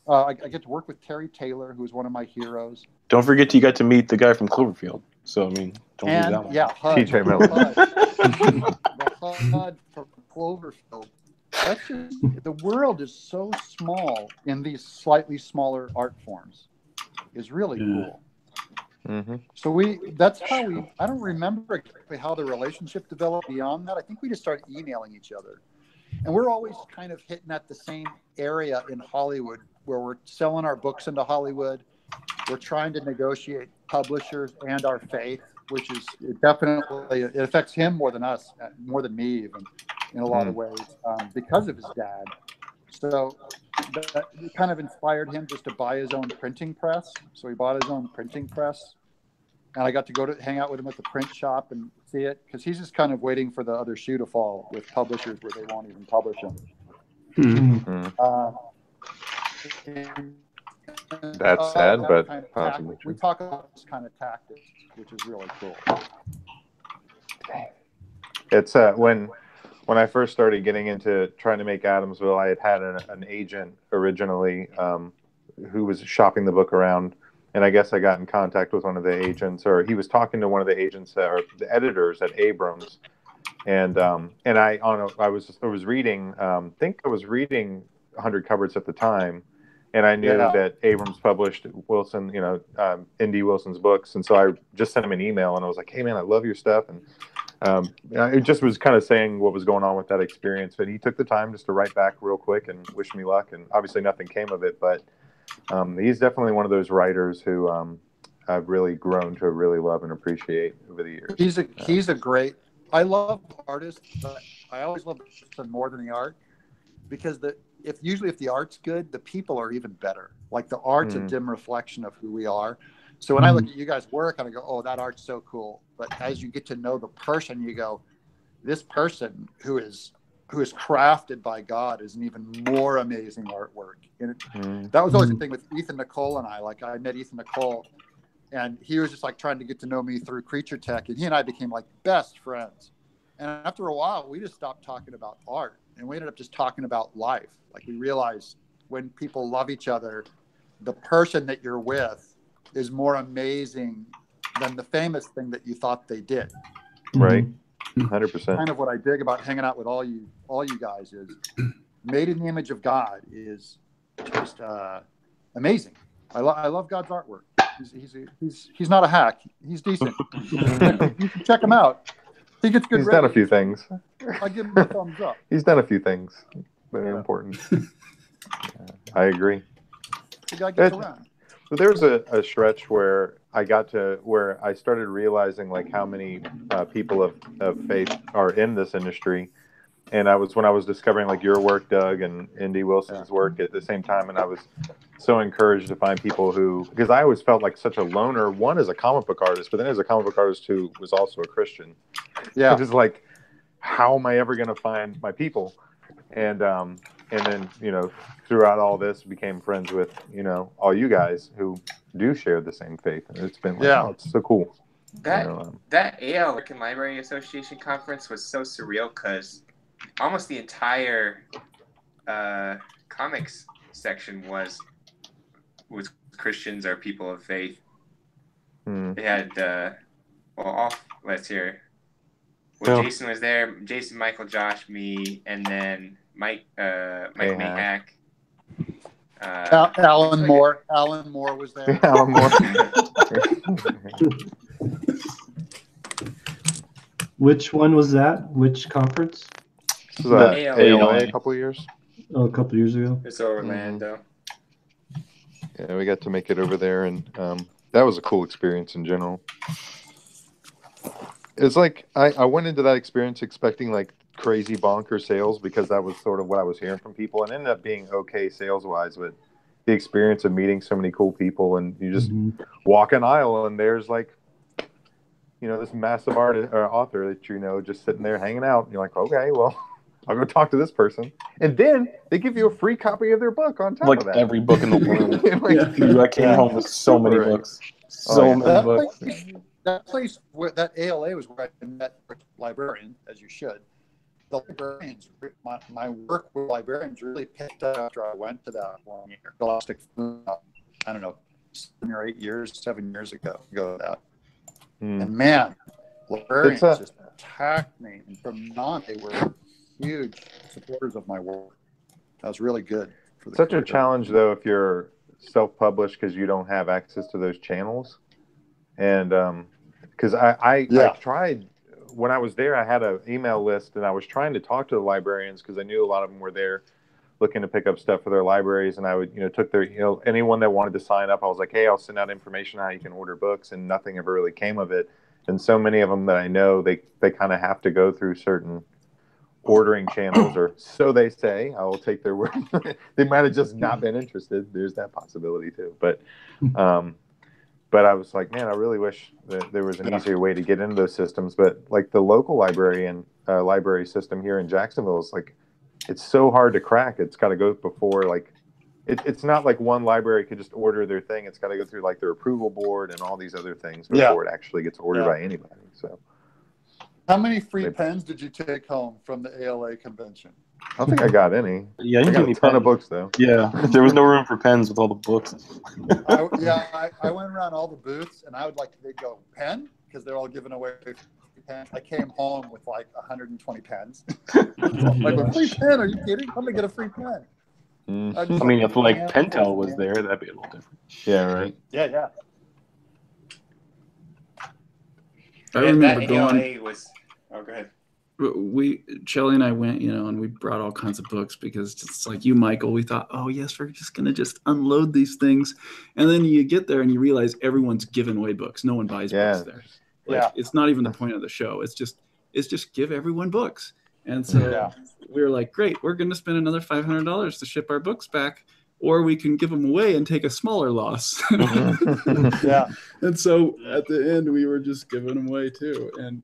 I get to work with Terry Taylor, who's one of my heroes. Don't forget you got to meet the guy from Cloverfield. So, I mean, don't leave that one. Yeah, HUD. TJ Miller. The HUD from Cloverfield. That's just, the world is so small in these slightly smaller art forms. Is really cool. So that's how I don't remember exactly how the relationship developed beyond that. I think we just started emailing each other. And we're always kind of hitting at the same area in Hollywood where we're selling our books into Hollywood. We're trying to negotiate publishers and our faith, which is it affects him more than us, more than me even, in a lot of ways, because of his dad. So that kind of inspired him just to buy his own printing press. So he bought his own printing press. And I got to go to hang out with him at the print shop and see it, because he's just kind of waiting for the other shoe to fall with publishers where they won't even publish him. That's sad, but possibly true. We talk about this kind of tactics, which is really cool. It's when I first started getting into trying to make Adamsville, I had an agent originally who was shopping the book around. And I guess I got in contact with one of the agents, or he was talking to one of the agents or the editors at Abrams, and I was reading, I think I was reading 100 Cupboards at the time, and I knew that Abrams published Wilson, Indy Wilson's books, and so I just sent him an email, and I was like, "Hey man, I love your stuff," and it just was kind of saying what was going on with that experience. But he took the time just to write back real quick and wish me luck, and obviously nothing came of it, but. He's definitely one of those writers who I've really grown to really love and appreciate over the years. He's a great. I love artists, but I always love them more than the art, because if the art's good, the people are even better. Like the art's a dim reflection of who we are. So when I look at you guys' work and I go, "Oh, that art's so cool," but as you get to know the person, you go, "This person who is crafted by God is an even more amazing artwork." And that was always the thing with Ethan Nicole and I. Like I met Ethan Nicole, and he was just like trying to get to know me through Creature Tech, and he and I became like best friends. And after a while, we just stopped talking about art, and we ended up just talking about life. Like we realized when people love each other, the person that you're with is more amazing than the famous thing that you thought they did. Right. 100%. Kind of what I dig about hanging out with all you guys is made in the image of God is just amazing. I love God's artwork. He's not a hack. He's decent. You can check him out. He gets good. He's done a few things. I give him a thumbs up. He's done a few things that are important. I agree. The guy gets around. So there was a stretch where I got to where I started realizing like how many people of faith are in this industry, and when I was discovering like your work, Doug, and Indy Wilson's work at the same time, and I was so encouraged to find people because I always felt like such a loner. One as a comic book artist, but then as a comic book artist who was also a Christian. Yeah, just like, how am I ever going to find my people? And then, throughout all this, became friends with, all you guys who do share the same faith. And it's been it's so cool. That AL American Library Association conference was so surreal because almost the entire comics section was Christians or people of faith. They had, let's hear. Well, Jason was there. Jason, Michael, Josh, me, and then Mike Mayhack. Alan Moore. Alan Moore was there. Alan Moore. Which one was that? Which conference? This was ALA a couple of years. Oh, a couple of years ago. It's Orlando. Yeah, we got to make it over there, and that was a cool experience in general. It's like I went into that experience expecting like crazy bonker sales because that was sort of what I was hearing from people, and ended up being okay sales wise. But the experience of meeting so many cool people, and you just walk an aisle, and there's like, this massive artist or author that just sitting there hanging out. And you're like, okay, well, I'll go talk to this person, and then they give you a free copy of their book on top of that. Every book in the world. Like, I came home with so many books. So many books. That place, that ALA was where I met librarian, as you should. The librarians, my work with librarians really picked up after I went to that one year. Elastic, I don't know, 7 or 8 years, 7 years ago. That. And man, librarians just attacked me. And from on, they were huge supporters of my work. That was really good. Such a challenge, though, if you're self-published because you don't have access to those channels. And because I tried when I was there, I had an email list, and I was trying to talk to the librarians because I knew a lot of them were there looking to pick up stuff for their libraries. And I would, took their, anyone that wanted to sign up, I was like, hey, I'll send out information on how you can order books, and nothing ever really came of it. And so many of them that I know, they kind of have to go through certain ordering channels, or so they say. I will take their word. They might have just not been interested. There's that possibility too. But I was like, man, I really wish that there was an easier way to get into those systems. But like the local library system here in Jacksonville is like, it's so hard to crack. It's got to go before it's not like one library could just order their thing. It's got to go through like their approval board and all these other things before it actually gets ordered by anybody. So, how many free pens did you take home from the ALA convention? I don't think I got any. Yeah, I got a ton of books though. Yeah, there was no room for pens with all the books. I went around all the booths, and I would they'd go, pen? Because they're all giving away free pens. I came home with like 120 pens. Like, a free pen? Are you kidding? I'm gonna get a free pen. I mean, if like Pentel was there, that'd be a little different. Yeah, right. Yeah. I remember going. Oh, go ahead. Shelly and I went, and we brought all kinds of books because it's like you, Michael, we thought, oh yes, we're just going to unload these things. And then you get there and you realize everyone's giving away books. No one buys books there. It's not even the point of the show. It's just give everyone books. And so we were like, great, we're going to spend another $500 to ship our books back, or we can give them away and take a smaller loss. And so at the end, we were just giving them away too. And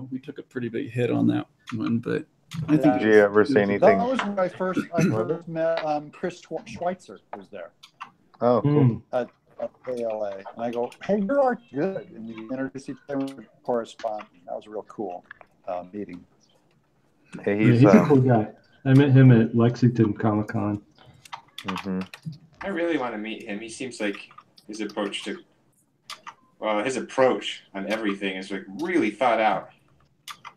we took a pretty big hit on that one, but I think. Did you ever say anything? That was when I first met Chris Schweitzer was there. Oh, cool. At ALA, and I go, "Hey, your art's good," and we introduced each other with corresponding. That was a real cool meeting. Hey, he's a cool guy. I met him at Lexington Comic-Con. I really want to meet him. He seems like his approach on everything is like really thought out.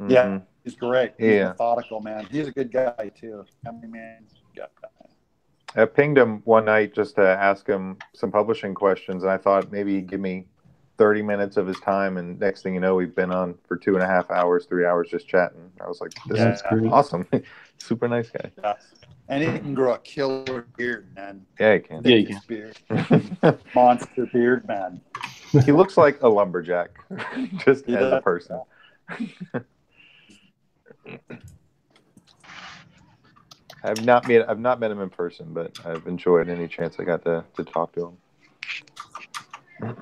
Yeah, he's great. He's methodical, man. He's a good guy too. I pinged him one night just to ask him some publishing questions, and I thought maybe he'd give me 30 minutes of his time, and next thing you know, we've been on for 2.5 hours, 3 hours just chatting. I was like, this is awesome. Super nice guy. Yeah. And he can grow a killer beard, man. Yeah, he can. Yeah, he can. Beard. Monster beard, man. He looks like a lumberjack, just as a person. I've not met him in person, but I've enjoyed any chance I got to talk to him.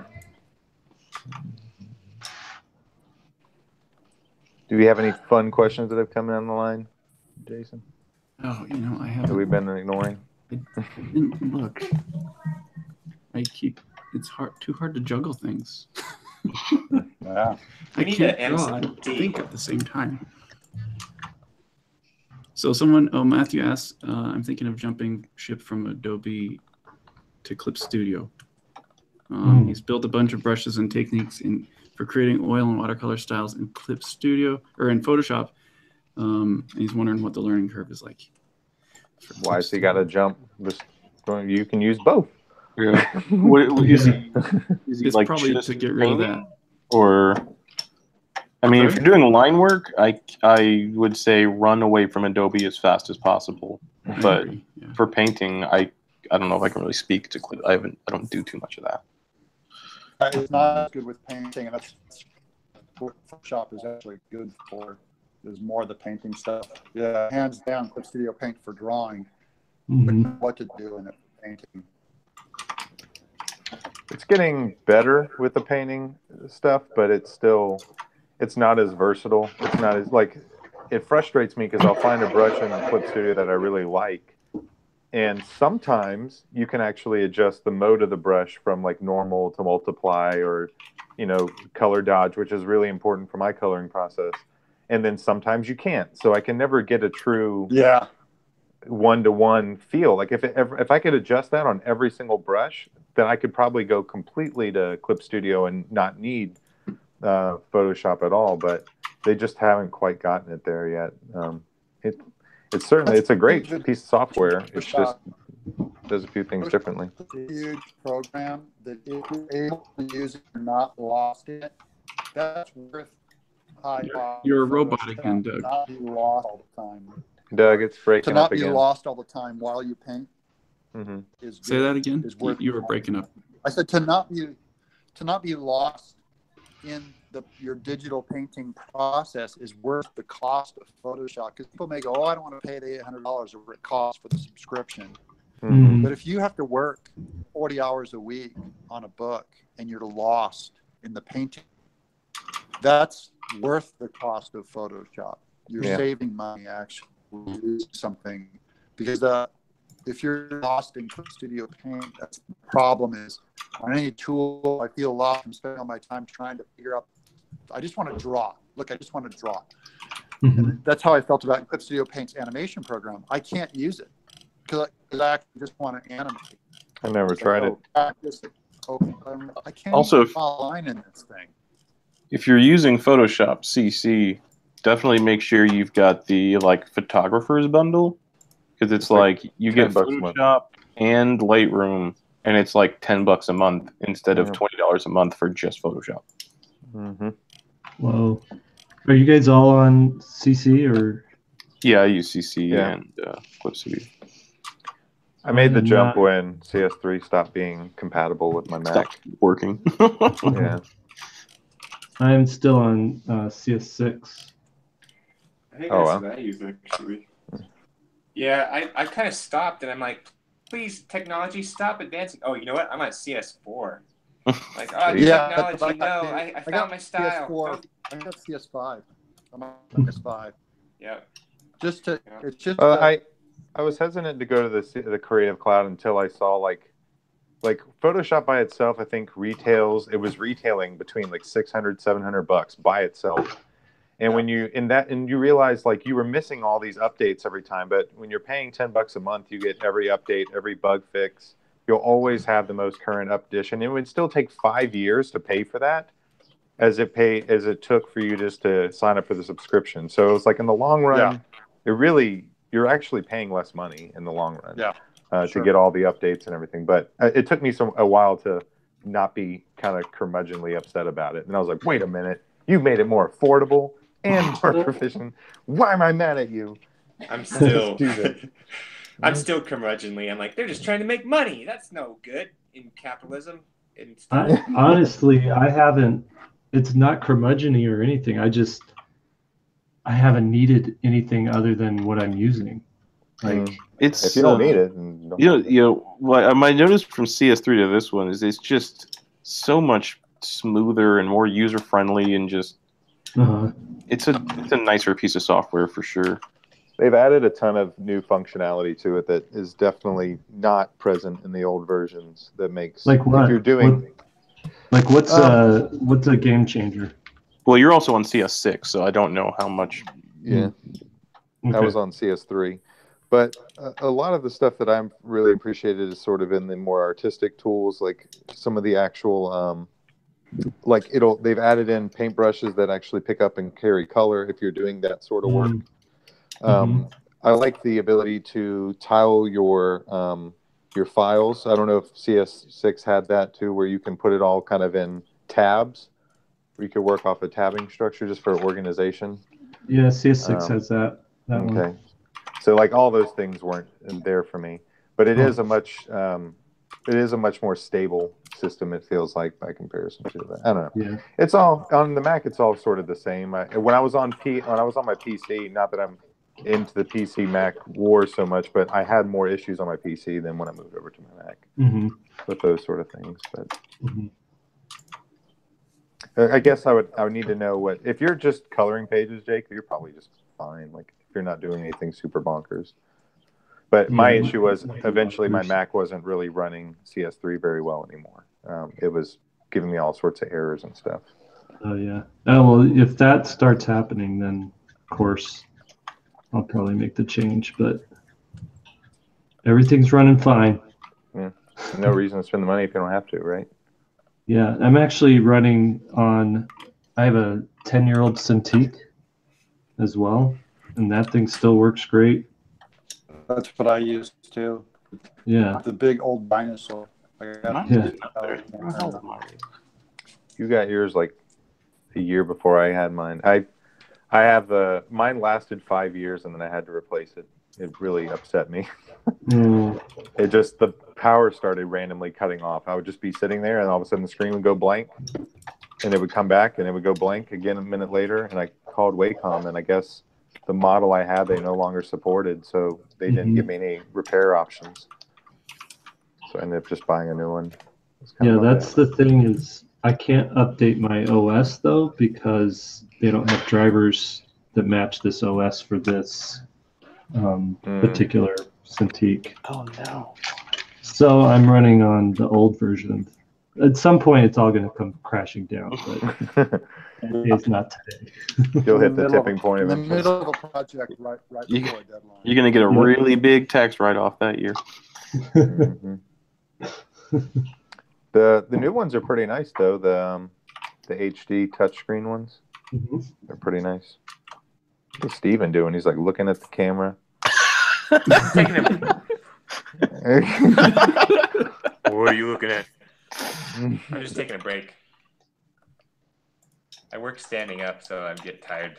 Do we have any fun questions that have come down the line, Jason? Oh, I haven't. Have we been ignoring? I didn't look. It's too hard to juggle things. Yeah. I can't draw and think at the same time. So Matthew asked, I'm thinking of jumping ship from Adobe to Clip Studio. He's built a bunch of brushes and techniques for creating oil and watercolor styles in Clip Studio or in Photoshop. And he's wondering what the learning curve is like. Why has he got to jump? You can use both. Yeah. What is he it's like probably to get rid of that. Or, I mean, if you're doing line work, I would say run away from Adobe as fast as possible. But for painting, I don't know if I can really speak to Clip. I don't do too much of that. It's not as good with painting, and what Photoshop is actually good for is more the painting stuff. Yeah, hands down, Clip Studio Paint for drawing. But what to do in it for painting. It's getting better with the painting stuff, but it's not as versatile. It's not as like, it frustrates me because I'll find a brush in Clip Studio that I really like. And sometimes you can actually adjust the mode of the brush from like normal to multiply or, color dodge, which is really important for my coloring process. And then sometimes you can't. So I can never get a true one-to-one feel. Like if I could adjust that on every single brush, then I could probably go completely to Clip Studio and not need Photoshop at all. But they just haven't quite gotten it there yet. It's a great piece of software. It's just does a few things differently. It's a huge program that if you're able to use it, you're not lost in it. That's worth high. You're a robot again, Doug. Not be lost all the time. Doug, it's breaking to up not again. be lost all the time while you paint. Is Say that again. Worth you were breaking up. I said to not be lost in your digital painting process is worth the cost of Photoshop, because people may go, I don't want to pay the $800 or it costs for the subscription. But if you have to work 40 hours a week on a book and you're lost in the painting, that's worth the cost of Photoshop. You're saving money actually something, because if you're lost in Studio Paint, that's the problem. Is on any tool I feel lost. I'm spending all my time trying to figure out. I just want to draw. Look, I just want to draw. And that's how I felt about Clip Studio Paint's animation program. I can't use it because I actually just want to animate. I never tried it. I can't Also, even draw a line in this thing. If you're using Photoshop CC, definitely make sure you've got the photographers bundle, because it's like you get Photoshop and Lightroom, and it's like $10 a month instead of $20 a month for just Photoshop. Whoa. Are you guys all on CC or? Yeah, I use CC and Clip Studio. I made the jump when CS3 stopped being compatible with my Mac. Stopped working. Yeah. I'm still on CS6. I think that's what I use actually. Yeah, I kind of stopped and I'm like, please, technology, stop advancing. Oh, you know what? I'm on CS4. Like, technology, no, I found my style. CS4. I got CS5. I'm on CS5. Yeah. It's just. I was hesitant to go to the Creative Cloud until I saw like Photoshop by itself. I think it was retailing between like $600-$700 by itself. And when you realize like you were missing all these updates every time, but when you're paying $10 a month, you get every update, every bug fix. You'll always have the most current edition. It would still take 5 years to pay for that, as it took for you just to sign up for the subscription. So it was like in the long run, you're actually paying less money in the long run to get all the updates and everything. But it took me a while to not be kind of curmudgeonly upset about it. And I was like, wait a minute, you made it more affordable and more proficient. Why am I mad at you? I'm still curmudgeonly. I'm like, they're just trying to make money. That's no good in capitalism. Honestly, I haven't. It's not curmudgeon-y or anything. I haven't needed anything other than what I'm using. Like, it's if you don't need it, what I noticed from CS3 to this one is it's just so much smoother and more user friendly, and just it's a nicer piece of software for sure. They've added a ton of new functionality to it that is definitely not present in the old versions. That makes like what if you're doing what's a game changer? Well, you're also on CS6, so I don't know how much. Yeah, I was on CS3, but a lot of the stuff that I'm really appreciated is sort of in the more artistic tools, like some of the actual, they've added in paintbrushes that actually pick up and carry color if you're doing that sort of work. I like the ability to tile your files. I don't know if CS6 had that too, where you can put it all kind of in tabs. We could work off a tabbing structure just for organization. Yeah, CS6 has that okay. one. So like all those things weren't there for me, but it is a much more stable system. It feels like by comparison to that. I don't know. Yeah. It's all on the Mac. It's all sort of the same. When I was on my PC, not that I'm into the PC Mac war so much, but I had more issues on my PC than when I moved over to my Mac with those sort of things. But I guess I would need to know what if you're just coloring pages, Jake. You're probably just fine. Like if you're not doing anything super bonkers. But my issue was eventually my Mac wasn't really running CS3 very well anymore. It was giving me all sorts of errors and stuff. Oh yeah. Oh well, if that starts happening, then of course I'll probably make the change. But everything's running fine. Yeah. No reason to spend the money if you don't have to, right? Yeah, I'm actually running on. I have a 10-year-old Cintiq as well, and that thing still works great. That's what I use too. Yeah. The big old dinosaur. Yeah. You got yours like a year before I had mine. I have mine lasted 5 years and then I had to replace it. It really upset me. It just the power started randomly cutting off. I would just be sitting there and all of a sudden the screen would go blank and it would come back and it would go blank again a minute later, and I called Wacom and I guess the model I had they no longer supported, so they didn't give me any repair options. So I ended up just buying a new one. Yeah, that's the thing is I can't update my OS though because they don't have drivers that match this OS for this particular Cintiq. Oh no. So I'm running on the old version. At some point, it's all going to come crashing down, but it's not today. You'll hit the tipping point in the eventually. middle of a project right before a deadline. You're going to get a really big tax write-off that year. The new ones are pretty nice though. The HD touchscreen ones, they're pretty nice. What's Steven doing? He's like looking at the camera. What are you looking at? I'm just taking a break. I work standing up, so I get tired.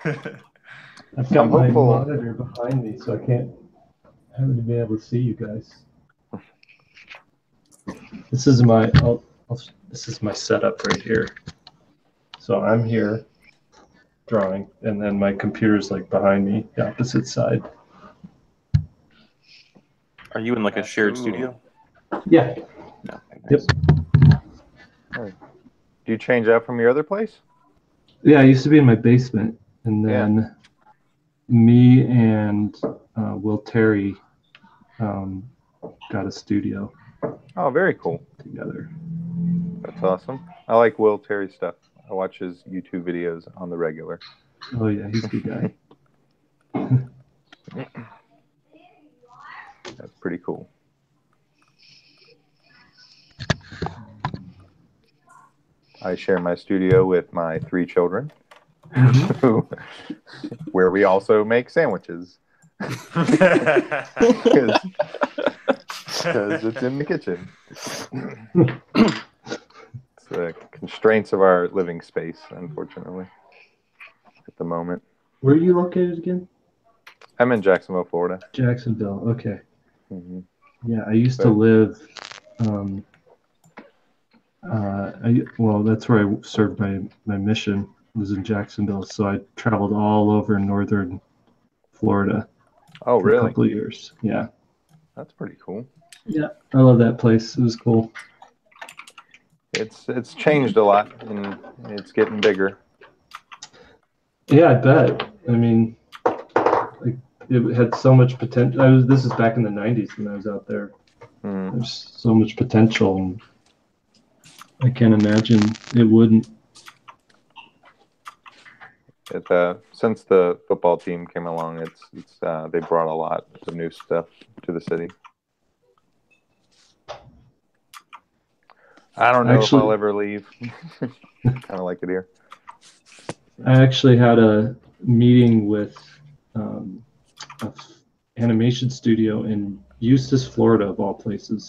I've got my monitor behind me, so I can't be able to see you guys. This is my this is my setup right here. So I'm here drawing, and then my computer's like behind me, the opposite side. Are you in like a shared studio? Yeah. No. Yep. Do you change that from your other place? Yeah, I used to be in my basement, and then me and Will Terry got a studio. Oh, very cool. Together. That's awesome. I like Will Terry stuff. I watch his YouTube videos on the regular. Oh yeah, he's a good guy. That's pretty cool. I share my studio with my 3 children, where we also make sandwiches. Because it's in the kitchen. It's the constraints of our living space, unfortunately, at the moment. Where are you located again? I'm in Jacksonville, Florida. Jacksonville, okay. Yeah, I used to live. Well, that's where I served my mission. Was in Jacksonville, so I traveled all over northern Florida. Oh, really? For a couple of years. Yeah. That's pretty cool. Yeah, I love that place. It was cool. It's changed a lot, and it's getting bigger. Yeah, I bet. I mean, like, it had so much potential. This is back in the 90s when I was out there. There's so much potential, and I can't imagine it wouldn't. Since the football team came along, they brought a lot of new stuff to the city. I don't know if I'll ever leave. Kind of like it here. I actually had a meeting with an animation studio in Eustis, Florida, of all places,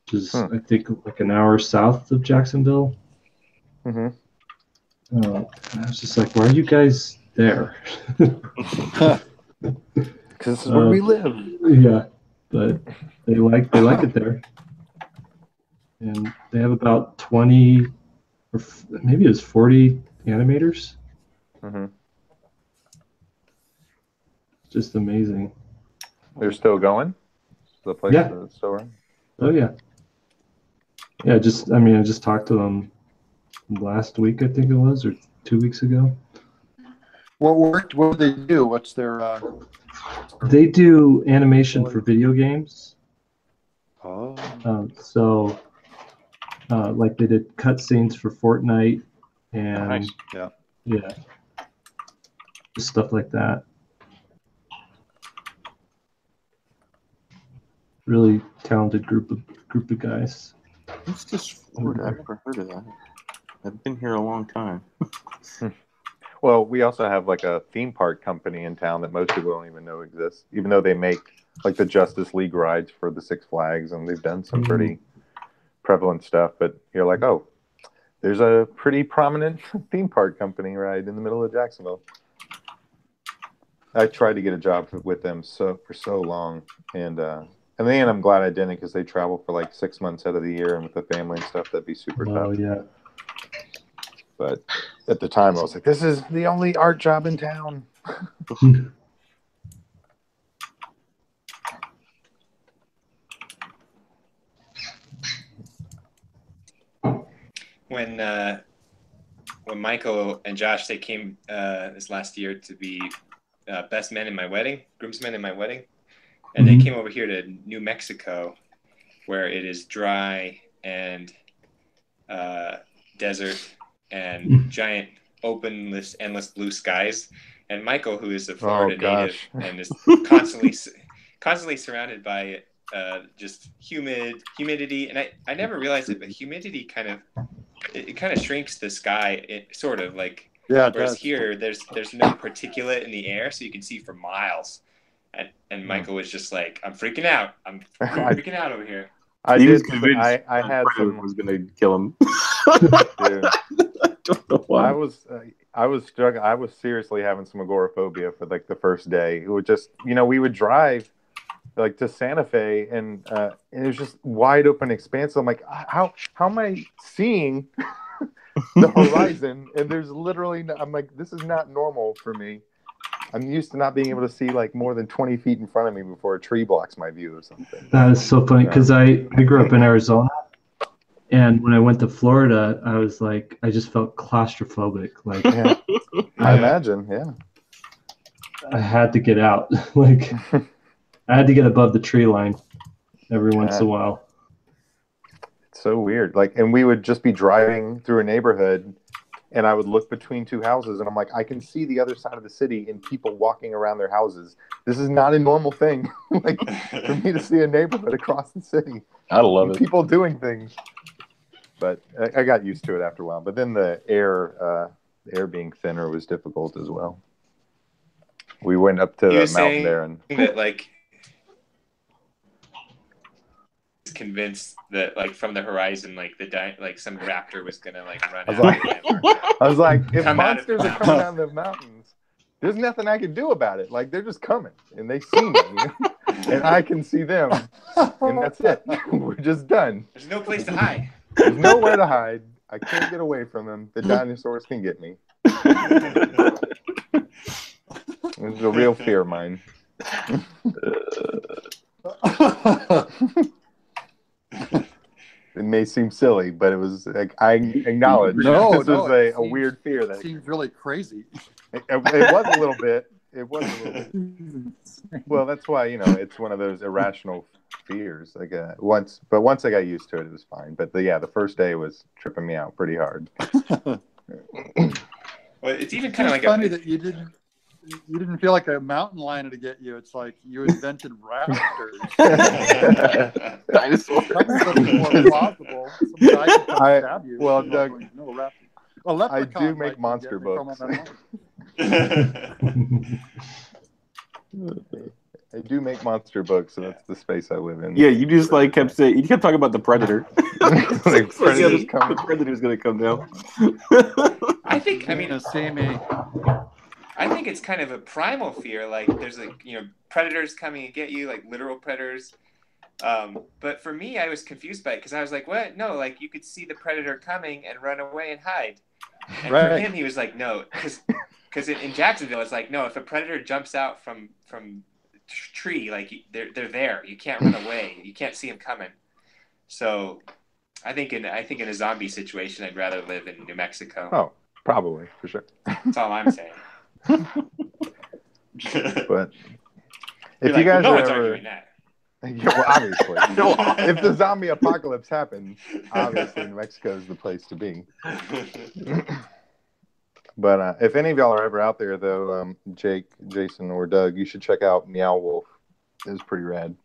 which is, I think, like an hour south of Jacksonville. I was just like, why are you guys there? Because this is where we live. Yeah, but they like it there. and they have about 20 or maybe it was 40 animators. Mm-hmm. Just amazing. They're still going? The place that's still running? Oh yeah. Yeah, I just talked to them last week, I think it was, or 2 weeks ago. What do they do? What's their They do animation for video games. Oh. Like they did cutscenes for Fortnite and Nice. yeah, just stuff like that. Really talented group of guys. What's this Florida? I've never heard of that. I've been here a long time. Well, we also have like a theme park company in town that most people don't even know exists, even though they make like the Justice League rides for the Six Flags, and they've done some pretty prevalent stuff. But you're like, oh, there's a pretty prominent theme park company right in the middle of Jacksonville. I tried to get a job with them for so long, and in the end, I'm glad I didn't, because they travel for like 6 months out of the year, and with the family and stuff, that'd be super tough. Oh yeah. But at the time, I was like, this is the only art job in town. When Michael and Josh, they came this last year to be best men in my wedding, groomsmen in my wedding, and they came over here to New Mexico, where it is dry and desert and giant open, endless blue skies. And Michael, who is a Florida native and is constantly surrounded by just humidity, and I never realized it, but humidity kind of shrinks the sky, sort of like. Yeah. Whereas here, there's no particulate in the air, so you can see for miles. And Michael was just like, I'm freaking out. I'm freaking out over here. I was going to kill him. Dude. I don't know why. I was struggling. I was seriously having some agoraphobia for like the first day. It would just, we would drive like to Santa Fe, and it was just wide open expanse. I'm like, how am I seeing the horizon? And there's literally, I'm like, this is not normal for me. I'm used to not being able to see like more than 20 feet in front of me before a tree blocks my view or something. That is so funny, because I grew up in Arizona, and when I went to Florida, I was like, I just felt claustrophobic. Like, I imagine, I had to get out. Like, I had to get above the tree line every once in a while. It's so weird. Like, and we would just be driving through a neighborhood, and I would look between two houses, and I'm like, I can see the other side of the city and people walking around their houses. This is not a normal thing. Like, for me to see a neighborhood across the city. I love it. People doing things. But I got used to it after a while. But then the air being thinner was difficult as well. We went up to the mountain there, and that like convinced that like from the horizon, like some raptor was gonna like run out. I was like, if monsters are coming out of the mountains, there's nothing I can do about it. Like, they're just coming, and they see me, and I can see them, and that's it. We're just done. There's no place to hide. There's nowhere to hide. I can't get away from them. The dinosaurs can get me. It's a real fear of mine. It may seem silly, but it was like, I acknowledge this was a weird fear. That seems really crazy. It was a little bit. It was a little bit. Well, that's why, it's one of those irrational fears. Like once I got used to it, it was fine. But the first day was tripping me out pretty hard. Well, it's even kind of like funny that you didn't feel like a mountain lion to get you. It's like you invented raptors. Dinosaurs. Something more plausible. Some guy can come stab you. Well, Doug, like, no raptor. I do make monster books. I do make monster books, so that's the space I live in. Yeah, you just like kept talking about the Predator. Like, the Predator's gonna come down. I think it's kind of a primal fear. Like, there's like, predators coming and get you, like literal predators. But for me, I was confused by it because I was like, what? No, like you could see the predator coming and run away and hide. And for him, he was like, no, because in Jacksonville, it's like, no, if a predator jumps out from tree, like they're there. You can't run away. You can't see him coming. So I think in a zombie situation, I'd rather live in New Mexico. Oh, probably, for sure. That's all I'm saying. But if you guys no are one's ever... arguing that. Yeah, well, obviously. If the zombie apocalypse happens, obviously New Mexico is the place to be. But if any of y'all are ever out there, though, Jake, Jason, or Doug, you should check out Meow Wolf. It's pretty rad.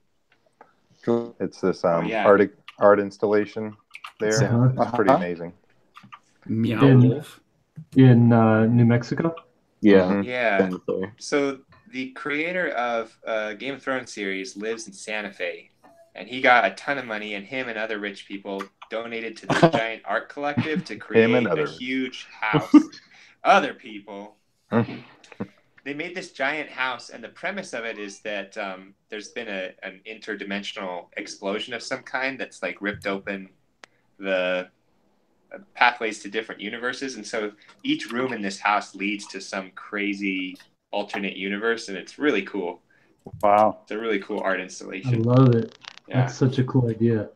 It's this art installation there. It's pretty amazing. Meow Wolf? In New Mexico? Yeah. Mm-hmm. Yeah. So the creator of Game of Thrones series lives in Santa Fe, and he got a ton of money, and him and other rich people donated to this giant art collective to create a huge house. Other people. They made this giant house, and the premise of it is that there's been an interdimensional explosion of some kind that's like ripped open the pathways to different universes, and so each room in this house leads to some crazy alternate universe, and it's really cool. Wow. It's a really cool art installation. I love it. Yeah. That's such a cool idea.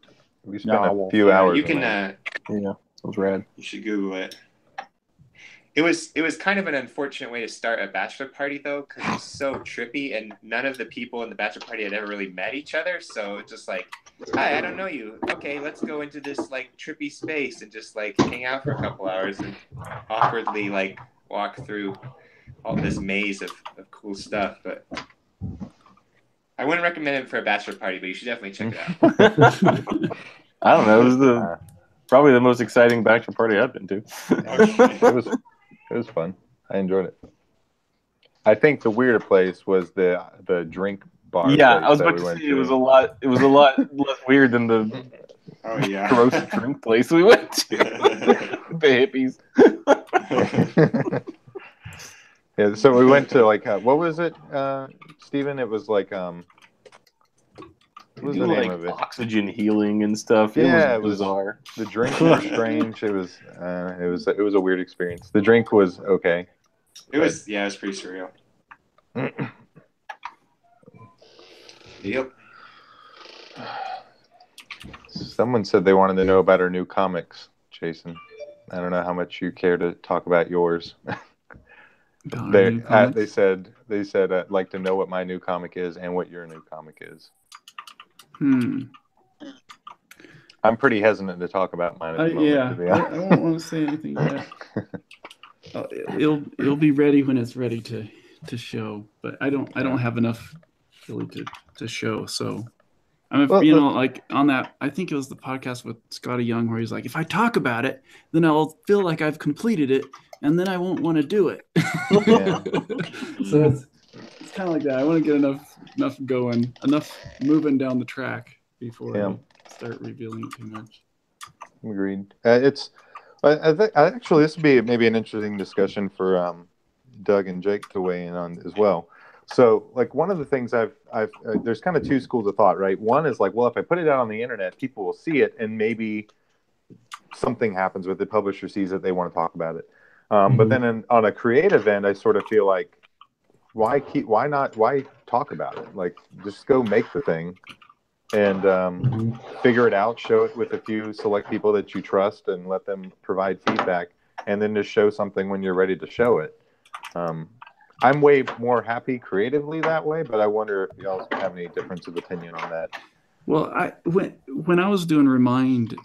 We spent a few hours. You can yeah, it was rad. You should Google it. It was kind of an unfortunate way to start a bachelor party, though, because it was so trippy, and none of the people in the bachelor party had ever really met each other. So it's just like, hi, I don't know you. Okay, let's go into this like trippy space and just like hang out for a couple hours and awkwardly like walk through all this maze of cool stuff. But I wouldn't recommend it for a bachelor party, but you should definitely check it out. I don't know. It was probably the most exciting bachelor party I've been to. It was fun. I enjoyed it. I think the weirder place was the drink bar. Yeah, I was about to say it was a lot less weird than the gross drink place we went to. The hippies. Yeah, so we went to like what was it, Steven? It was like what was the name of it? Oxygen healing and stuff. It was bizarre. The drinks were strange. It was a weird experience. The drink was okay. It was pretty surreal. Yep. Someone said they wanted to know about our new comics, Jason. I don't know how much you care to talk about yours. They said I'd like to know what my new comic is and what your new comic is. I'm pretty hesitant to talk about mine at the moment. Yeah, I don't want to say anything yet. It'll be ready when it's ready to show, but I don't have enough really to show. So I'm like on that. I think it was the podcast with Scotty Young where he's like, if I talk about it, then I'll feel like I've completed it, and then I won't want to do it. Yeah. So it's kind of like that. I want to get enough going, enough moving down the track before I start revealing too much. Agreed. I think actually this would be maybe an interesting discussion for Doug and Jake to weigh in on as well. So, like, one of the things I've there's kind of two schools of thought, right? One is like, well, if I put it out on the internet, people will see it, and maybe something happens with it. Publisher sees it, they want to talk about it. But then on a creative end, I sort of feel like, why talk about it? Like, just go make the thing and figure it out, show it with a few select people that you trust, and let them provide feedback, and then just show something when you're ready to show it. I'm way more happy creatively that way, but I wonder if y'all have any difference of opinion on that. Well, when I was doing Remind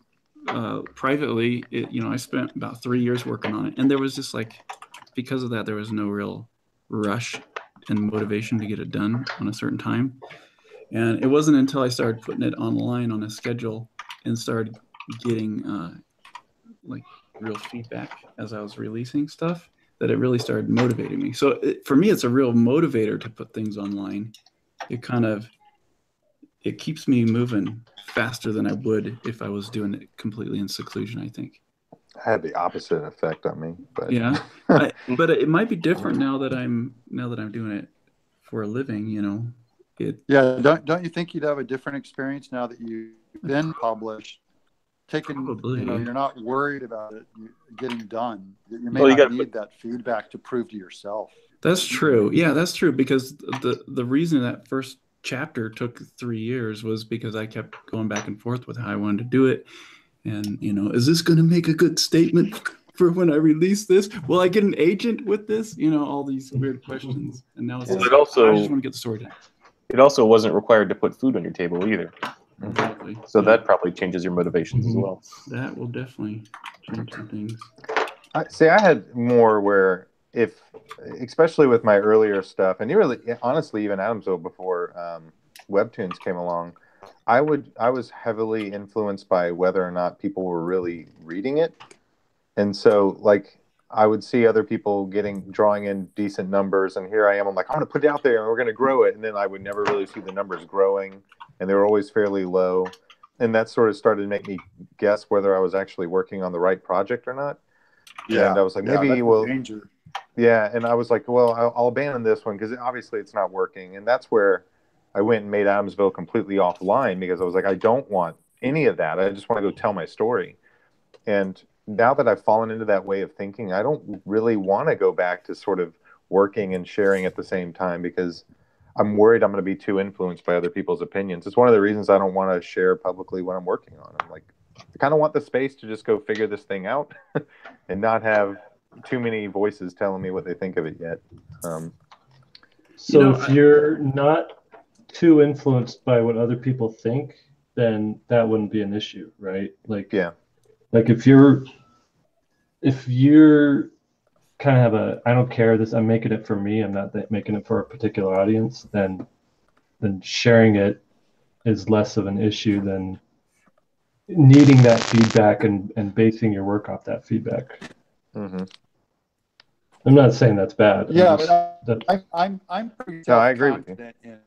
privately, I spent about 3 years working on it, and there was just like, because of that, there was no real rush and motivation to get it done on a certain time. And it wasn't until I started putting it online on a schedule and started getting like real feedback as I was releasing stuff that it really started motivating me. So for me, it's a real motivator to put things online. It keeps me moving faster than I would if I was doing it completely in seclusion, I think. It had the opposite effect on me, but yeah. But it might be different now that I'm doing it for a living, Yeah, don't you think you'd have a different experience now that you've been published? Probably. You're not worried about it getting done. You may not need that feedback to prove to yourself. That's true. Yeah, that's true, because the reason that first chapter took 3 years was because I kept going back and forth with how I wanted to do it. And, is this going to make a good statement for when I release this? Will I get an agent with this? All these weird questions. And now it's I just want to get the story done. It also wasn't required to put food on your table either. Exactly. So that probably changes your motivations as well. That will definitely change some things. I had more where especially with my earlier stuff, and honestly, even Adamsville before Webtoons came along, I was heavily influenced by whether or not people were really reading it. And so like I would see other people drawing in decent numbers, and here I am, I'm like, I'm going to put it out there and we're going to grow it. And then I would never really see the numbers growing, and they were always fairly low. And that sort of started to make me guess whether I was actually working on the right project or not. Yeah. And I was like, maybe danger. Yeah. And I was like, well, I'll abandon this one because obviously it's not working. And that's where I went and made Adamsville completely offline, because I was like, I don't want any of that. I just want to go tell my story. And now that I've fallen into that way of thinking, I don't really want to go back to sort of working and sharing at the same time, because I'm worried I'm going to be too influenced by other people's opinions. It's one of the reasons I don't want to share publicly what I'm working on. I'm like, I kind of want the space to just go figure this thing out and not have too many voices telling me what they think of it yet. So if you're not too influenced by what other people think, then that wouldn't be an issue, right? Like, yeah. Like if you're kind of have I don't care, I'm making it for me, I'm not making it for a particular audience, then sharing it is less of an issue than needing that feedback and basing your work off that feedback. Mm-hmm. I'm not saying that's bad. Yeah, I'm pretty I agree with you.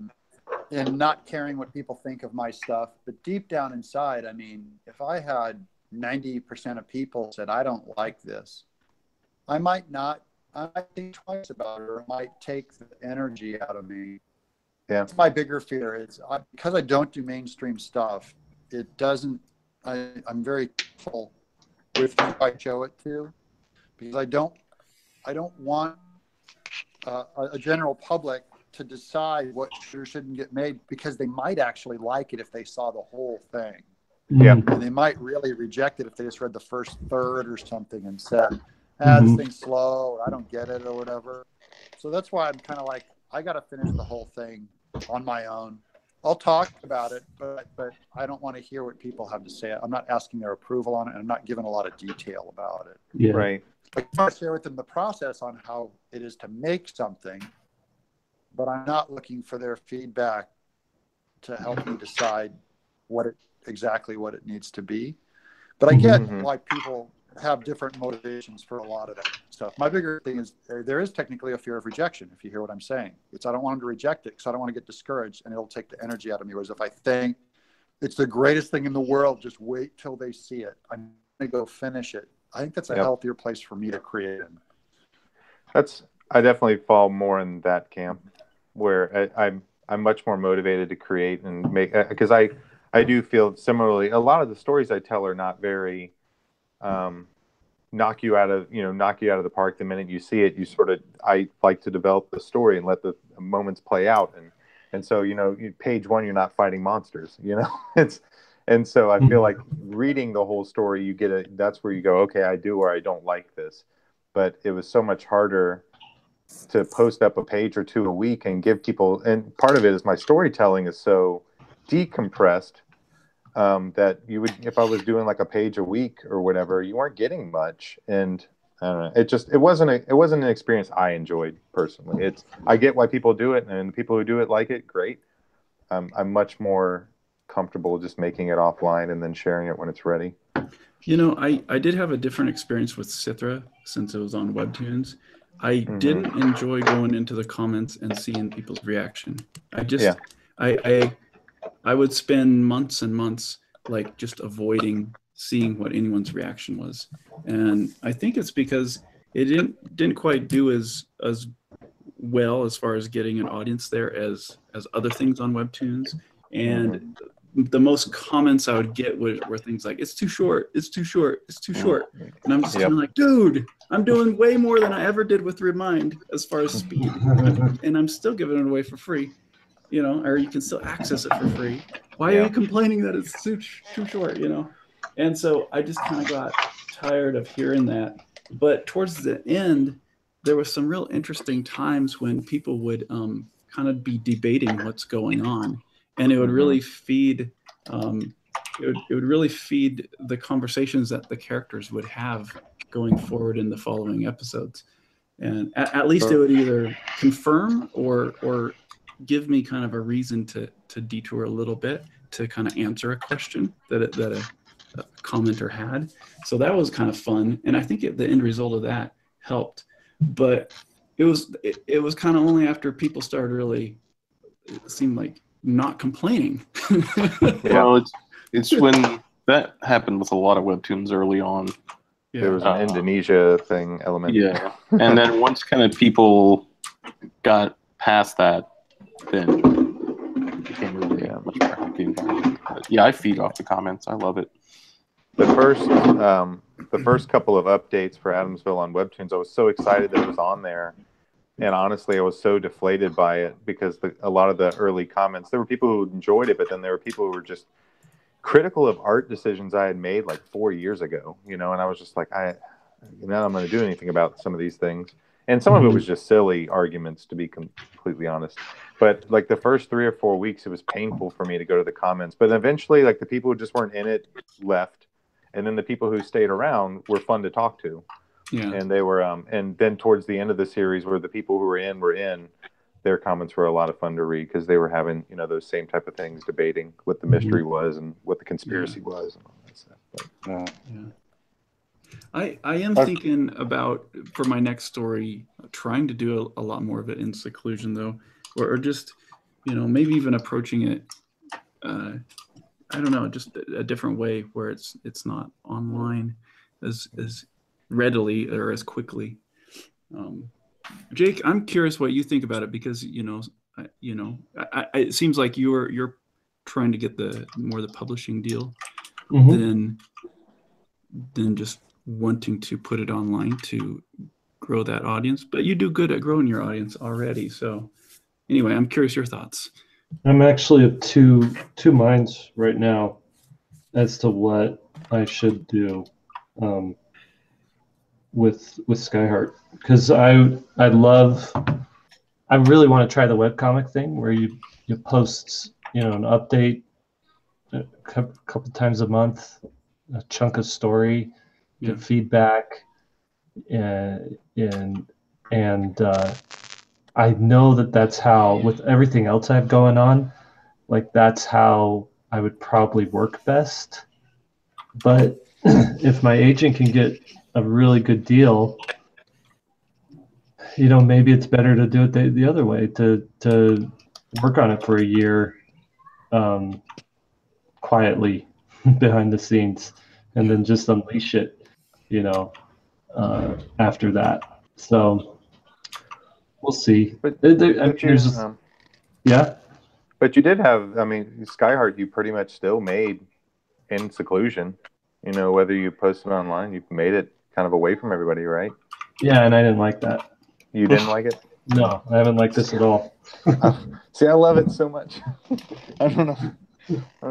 in not caring what people think of my stuff, but deep down inside, I mean, if I had 90% of people said, I don't like this, I might think twice about it, or it might take the energy out of me. Yeah. That's my bigger fear is because I don't do mainstream stuff, I'm very careful with who I show it to, because I don't want a general public to decide what should or shouldn't get made, because they might actually like it if they saw the whole thing. Yeah. And they might really reject it if they just read the first third or something and said, this thing's slow, I don't get it, or whatever. So that's why I'm kind of like, I got to finish the whole thing on my own. I'll talk about it, but I don't want to hear what people have to say. I'm not asking their approval on it, and I'm not giving a lot of detail about it. Yeah. Right. I can share with them the process on how it is to make something, but I'm not looking for their feedback to help me decide exactly what it needs to be. But I get why people have different motivations for a lot of that stuff. My bigger thing is there is technically a fear of rejection, if you hear what I'm saying. I don't want them to reject it because I don't want to get discouraged, and it'll take the energy out of me. Whereas if I think it's the greatest thing in the world, just wait till they see it. I'm going to go finish it. I think that's a healthier place for me to create in. I definitely fall more in that camp, where I'm much more motivated to create and make, because I do feel similarly. A lot of the stories I tell are not very knock you out of the park the minute you see it. I like to develop the story and let the moments play out, and so page 1 you're not fighting monsters, and so I feel like reading the whole story, that's where you go, okay, I do or I don't like this. But it was so much harder to post up a page or two a week and give people, and part of it is my storytelling is so decompressed that if I was doing like a page a week or whatever, you weren't getting much. And I don't know, it wasn't an experience I enjoyed personally. I get why people do it, and the people who do it like it, great. I'm much more comfortable just making it offline and then sharing it when it's ready. I did have a different experience with Cithra since it was on Webtoons. I didn't enjoy going into the comments and seeing people's reaction. I would spend months and months like just avoiding seeing what anyone's reaction was. And I think it's because it didn't quite do as well as far as getting an audience there as other things on Webtoons. And the most comments I would get were things like, it's too short, it's too short, it's too short. And I'm just kind of like, dude, I'm doing way more than I ever did with Remind as far as speed. And I'm still giving it away for free, you know, or you can still access it for free. Why are you complaining that it's too short, you know? And so I just kind of got tired of hearing that. But towards the end, there was some real interesting times when people would kind of be debating what's going on. And it would really feed it would really feed the conversations that the characters would have going forward in the following episodes. And at least it would either confirm or give me kind of a reason to detour a little bit to kind of answer a question that a commenter had. So that was kind of fun. And I think the end result of that helped. But it was kind of only after people started really, it seemed like, not complaining. Well, it's when that happened with a lot of Webtoons early on. Yeah. There was an Indonesia thing element. Yeah. And then once kind of people got past that, then it became really much more happy environment. But yeah, I feed off the comments. I love it. The first couple of updates for Adamsville on Webtoons, I was so excited that it was on there. And honestly, I was so deflated by it because a lot of the early comments, there were people who enjoyed it, but then there were people who were just critical of art decisions I had made like 4 years ago, you know, and I was just like, I'm going to do anything about some of these things. And some of it was just silly arguments, to be completely honest. But like the first 3 or 4 weeks, it was painful for me to go to the comments. But eventually, like the people who just weren't in it left. And then the people who stayed around were fun to talk to. Yeah. And they were, and then towards the end of the series, where the people who were in, their comments were a lot of fun to read because they were having, you know, those same type of things, debating what the mystery was and what the conspiracy was and all that stuff. But, I am thinking about, for my next story, trying to do a lot more of it in seclusion, though, or just, you know, maybe even approaching it, I don't know, just a different way where it's not online as readily or as quickly. Jake, I'm curious what you think about it because it seems like you're trying to get the publishing deal than just wanting to put it online to grow that audience. But you do good at growing your audience already. So anyway, I'm curious your thoughts. I'm actually of two minds right now as to what I should do with Skyheart, because I really want to try the webcomic thing where you post, you know, an update a couple times a month, a chunk of story, get feedback, and I know that's how, with everything else I have going on, like that's how I would probably work best. But if my agent can get a really good deal, you know, maybe it's better to do it the other way, to work on it for a year quietly behind the scenes and then just unleash it, you know, after that. So we'll see. But you did have, I mean, Skyheart, you pretty much still made in seclusion. You know, whether you posted online, you've made it kind of away from everybody, right? Yeah, and I didn't like that. You didn't like it? No, I haven't liked this at all. See, I love it so much. I don't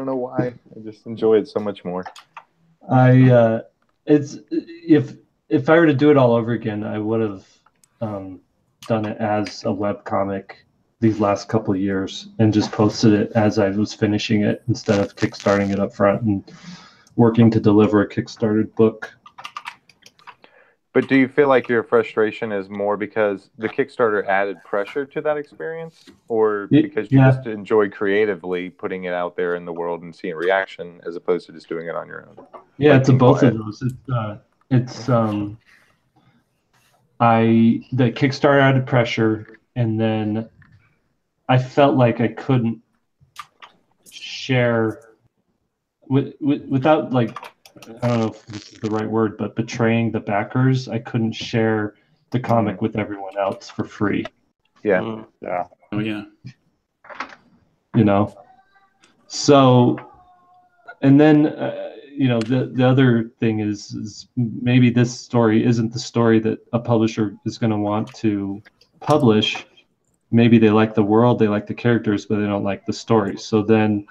know why. I just enjoy it so much more. It's if I were to do it all over again, I would have done it as a webcomic these last couple of years and just posted it as I was finishing it instead of kickstarting it up front and working to deliver a kickstarted book. But do you feel like your frustration is more because the Kickstarter added pressure to that experience, or because you just enjoy creatively putting it out there in the world and seeing reaction as opposed to just doing it on your own? Yeah, like, it's a both of those. The Kickstarter added pressure, and then I felt like I couldn't share without, like, I don't know if this is the right word, but betraying the backers. I couldn't share the comic with everyone else for free. Yeah. Yeah. Oh yeah. You know, so, and then you know, the other thing is maybe this story isn't the story that a publisher is going to want to publish. Maybe they like the world, they like the characters, but they don't like the story. So then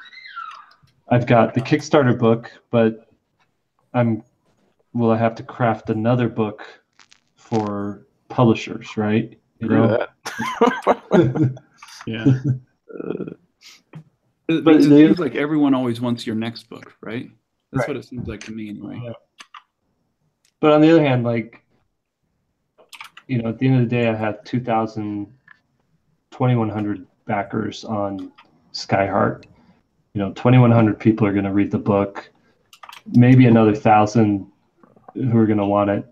I've got the Kickstarter book, but will I have to craft another book for publishers, right? You know? Yeah. But it seems like everyone always wants your next book, right? That's what it seems like to me anyway. Yeah. But on the other hand, like, you know, at the end of the day, I had 2,100 backers on Skyheart. You know, 2,100 people are going to read the book. Maybe another 1,000 who are going to want it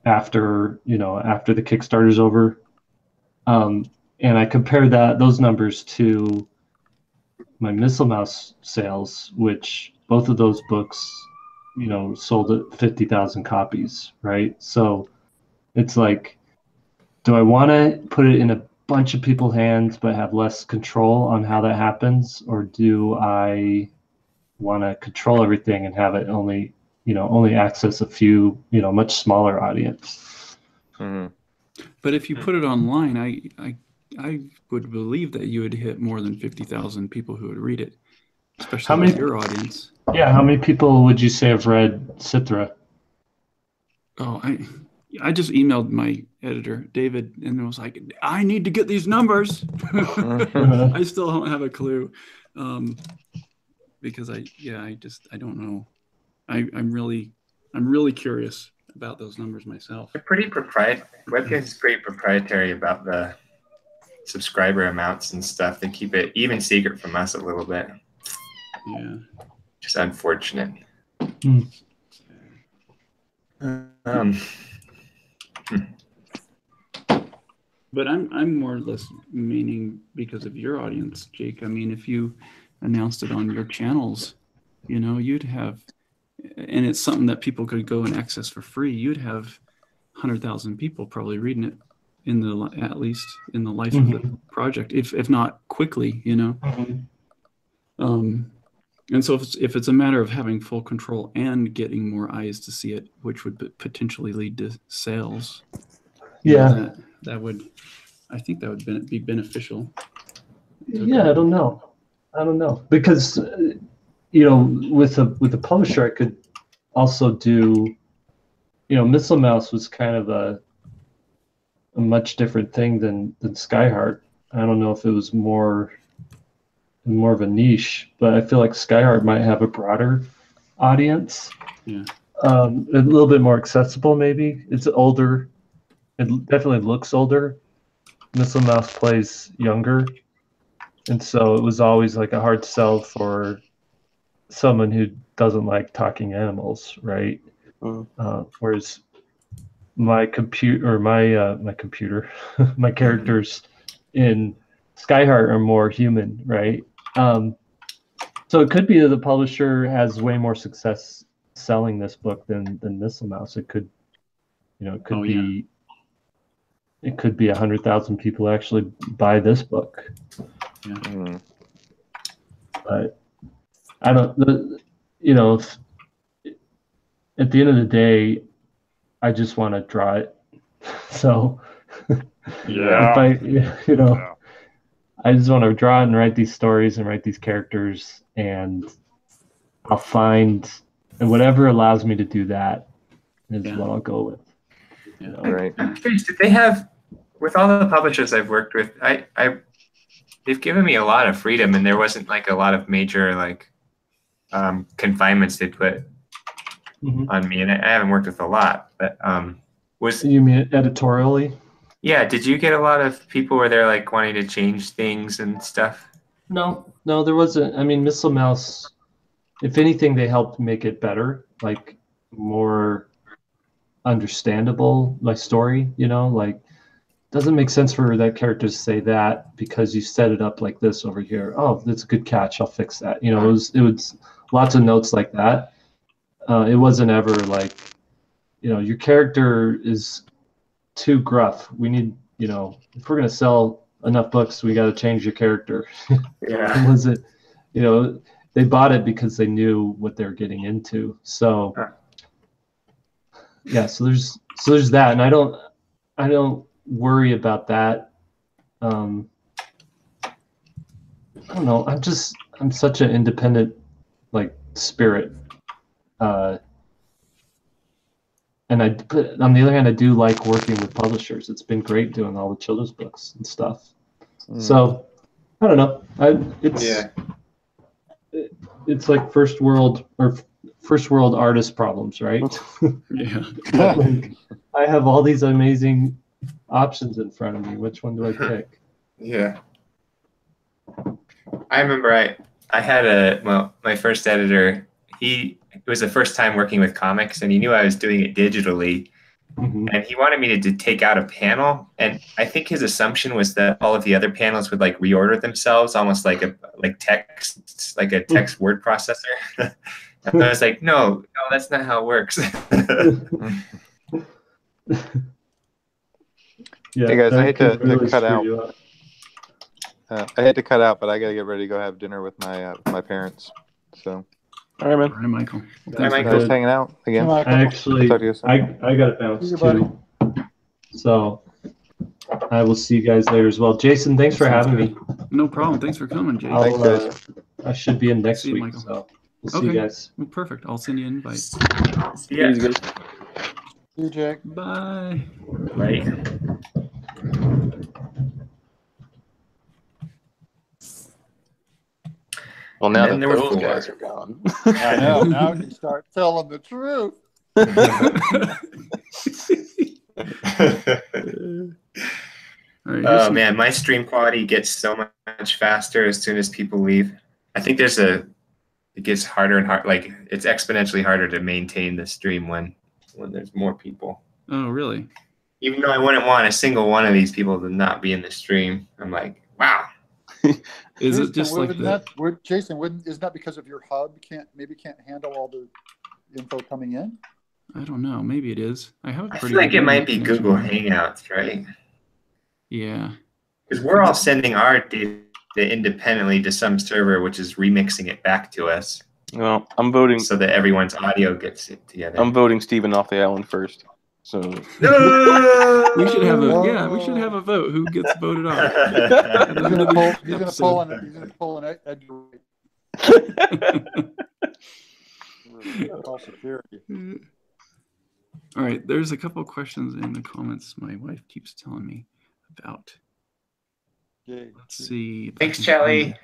after the Kickstarter's over. And I compared those numbers to my Missile Mouse sales, which both of those books, you know, sold at 50,000 copies, right? So it's like, do I want to put it in a bunch of people's hands but have less control on how that happens, or do I want to control everything and have it only access a few, you know, much smaller audience? Mm-hmm. But if you put it online, I would believe that you would hit more than 50,000 people who would read it, especially with your audience. Yeah, how many people would you say have read Citra? Oh, I just emailed my editor, David, and it was like, I need to get these numbers. I still don't have a clue, because I don't know. I'm really curious about those numbers myself. They're pretty proprietary. Webkit is pretty proprietary about the subscriber amounts and stuff. They keep it even secret from us a little bit. Yeah, just unfortunate. But I'm more or less meaning because of your audience, Jake. I mean, if you announced it on your channels, you know, you'd have, and it's something that people could go and access for free. You'd have 100,000 people probably reading it at least in the life of the project, if not quickly, you know. And so if it's a matter of having full control and getting more eyes to see it, which would potentially lead to sales, I think that would be beneficial. Yeah, I don't know because you know, with a publisher, I could also do, you know, Missile Mouse was kind of a much different thing than Skyheart. I don't know if it was more of a niche, but I feel like Skyheart might have a broader audience. Yeah. A little bit more accessible, maybe. It's older. It definitely looks older. Missile Mouse plays younger. And so it was always like a hard sell for someone who doesn't like talking animals, right? Whereas my characters in Skyheart are more human, right? So it could be that the publisher has way more success selling this book than Missile Mouse. It could, you know, it could be 100,000 people actually buy this book. Yeah. But I don't, you know, at the end of the day, I just want to draw it. So Yeah. I just want to draw and write these stories and write these characters, and I'll find, and whatever allows me to do that is what I'll go with. Yeah. Right. I'm curious, did they have, with all the publishers I've worked with, they've given me a lot of freedom, and there wasn't like a lot of major like confinements they put on me, and I haven't worked with a lot, but you mean editorially? Yeah, did you get a lot of people where they're like wanting to change things and stuff? No, there wasn't. I mean, Missile Mouse, if anything, they helped make it better, like more understandable, like story, you know, like doesn't make sense for that character to say that because you set it up like this over here. Oh, that's a good catch. I'll fix that. You know, it was lots of notes like that. It wasn't ever like, you know, your character is too gruff. We need, you know, if we're going to sell enough books. We got to change your character. Yeah. Was it, they bought it because they knew what they were getting into. So yeah, so there's that, and I don't worry about that. I don't know. I'm such an independent spirit. But on the other hand, I do like working with publishers. It's been great doing all the children's books and stuff. So I don't know. It's like first world artist problems, right? Yeah. I have all these amazing options in front of me. Which one do I pick? Yeah. I remember I had my first editor, it was the first time working with comics, and he knew I was doing it digitally. Mm-hmm. And he wanted me to take out a panel, and I think his assumption was that all of the other panels would reorder themselves, almost like a text word processor. And I was like, no, that's not how it works. Yeah, hey guys, I hate to cut out. I hate to cut out, but I gotta get ready to go have dinner with my parents. So. All right, man. All right, Michael. Hi, Michael. Thanks hanging out again. I actually, I got to bounce too. So I will see you guys later as well. Jason, thanks for having me. No problem. Thanks for coming, Jason. Thanks, guys. I should be in next week, Michael. so we'll see you guys. Well, perfect. I'll send you an invite. See ya. See you, Jake. Bye. Right. Well, now And that then there were those four. guys are gone. I know. Now I can start telling the truth. All right, Oh man, my stream quality gets so much faster as soon as people leave. I think it gets harder and harder. It's exponentially harder to maintain the stream when there's more people. Oh, really? Even though I wouldn't want a single one of these people to not be in the stream, I'm like, wow. Is it just like that? Jason, isn't that because of your hub can't handle all the info coming in? I don't know. Maybe it is. I have a I pretty feel like good it might be connection. Google Hangouts, right? Yeah. Because we're all sending our data independently to some server, which is remixing it back to us. Well, I'm voting so that everyone's audio gets it together. I'm voting Steven off the island first. So we should have a vote. Who gets voted off? He's gonna pull an edge. Call security. All right, there's a couple of questions in the comments my wife keeps telling me about. Let's see. Thanks, Charlie.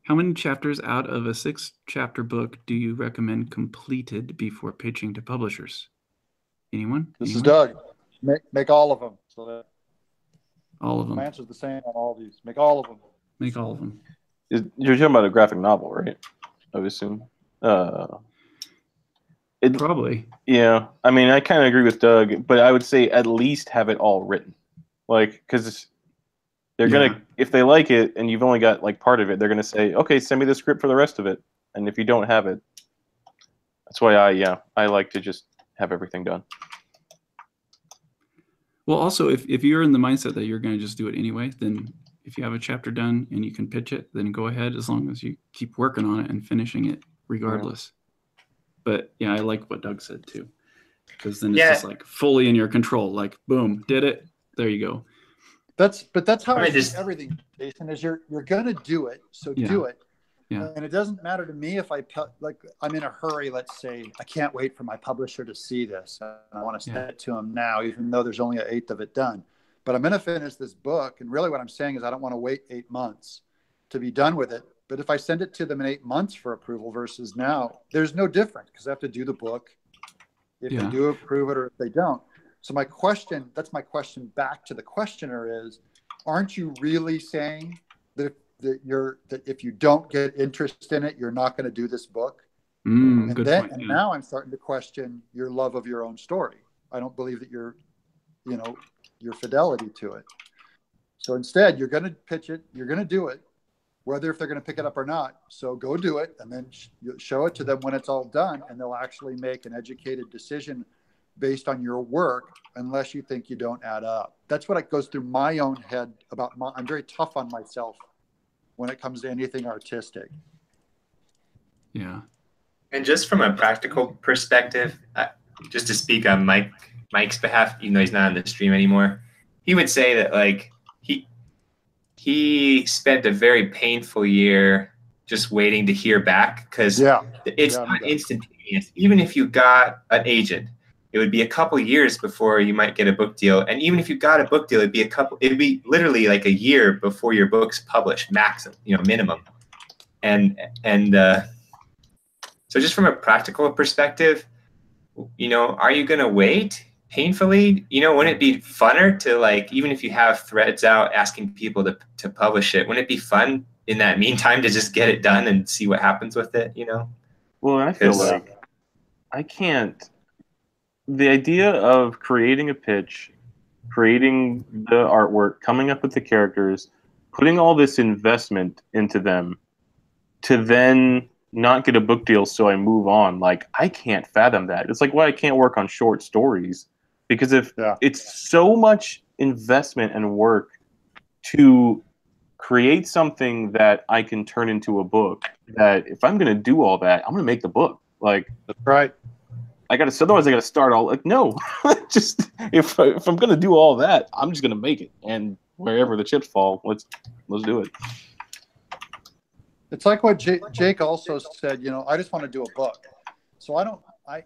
How many chapters out of a 6-chapter book do you recommend completed before pitching to publishers? Anyone? This is Doug. Make all of them. So that all of them. My answer's the same on all these. Make all of them. Make all of them. You're talking about a graphic novel, right? I would assume. Probably. Yeah. I mean, I kind of agree with Doug, but I would say at least have it all written. Because they're going to, if they like it and you've only got part of it, they're going to say, okay, send me the script for the rest of it. And if you don't have it, that's why I like to just have everything done. Well, also, if you're in the mindset that you're going to just do it anyway, then if you have a chapter done and you can pitch it, then go ahead as long as you keep working on it and finishing it regardless. Yeah. But yeah, I like what Doug said too, because then it's just fully in your control. Boom, did it. There you go. That's how I see everything, Jason, is you're going to do it. So do it. Yeah. And it doesn't matter to me if I'm in a hurry, let's say, I can't wait for my publisher to see this. I want to send it to them now, even though there's only an eighth of it done. But I'm going to finish this book. And really what I'm saying is I don't want to wait 8 months to be done with it. But if I send it to them in 8 months for approval versus now, there's no difference because I have to do the book. If they do approve it or if they don't. So that's my question back to the questioner is, aren't you really saying that if you don't get interest in it, you're not going to do this book? And now I'm starting to question your love of your own story. I don't believe that your fidelity to it. So instead, you're going to pitch it. You're going to do it, whether if they're going to pick it up or not. So go do it and then show it to them when it's all done, and they'll actually make an educated decision based on your work unless you think you don't add up. That's what it goes through my own head about I'm very tough on myself when it comes to anything artistic. Yeah. And just from a practical perspective, just to speak on Mike's behalf, even though he's not on the stream anymore, he would say that like he spent a very painful year just waiting to hear back, because it's not instantaneous. Even if you got an agent, it would be a couple years before you might get a book deal. And even if you got a book deal, it'd be literally like a year before your book's published, maximum, minimum. And so just from a practical perspective, are you going to wait painfully? Wouldn't it be funner to, like, even if you have threads out asking people to publish it, wouldn't it be fun in that meantime to just get it done and see what happens with it, Well, I feel like I can't. The idea of creating a pitch, creating the artwork, coming up with the characters, putting all this investment into them, to then not get a book deal so I move on, like, I can't fathom that. It's like why I can't work on short stories, because it's so much investment and work to create something that I can turn into a book, that if I'm going to do all that, I'm going to make the book. Like, that's right. Otherwise I got to start all, like, no, just, if I'm going to do all that, I'm just going to make it. And wherever the chips fall, let's do it. It's like what Jake also said, I just want to do a book. So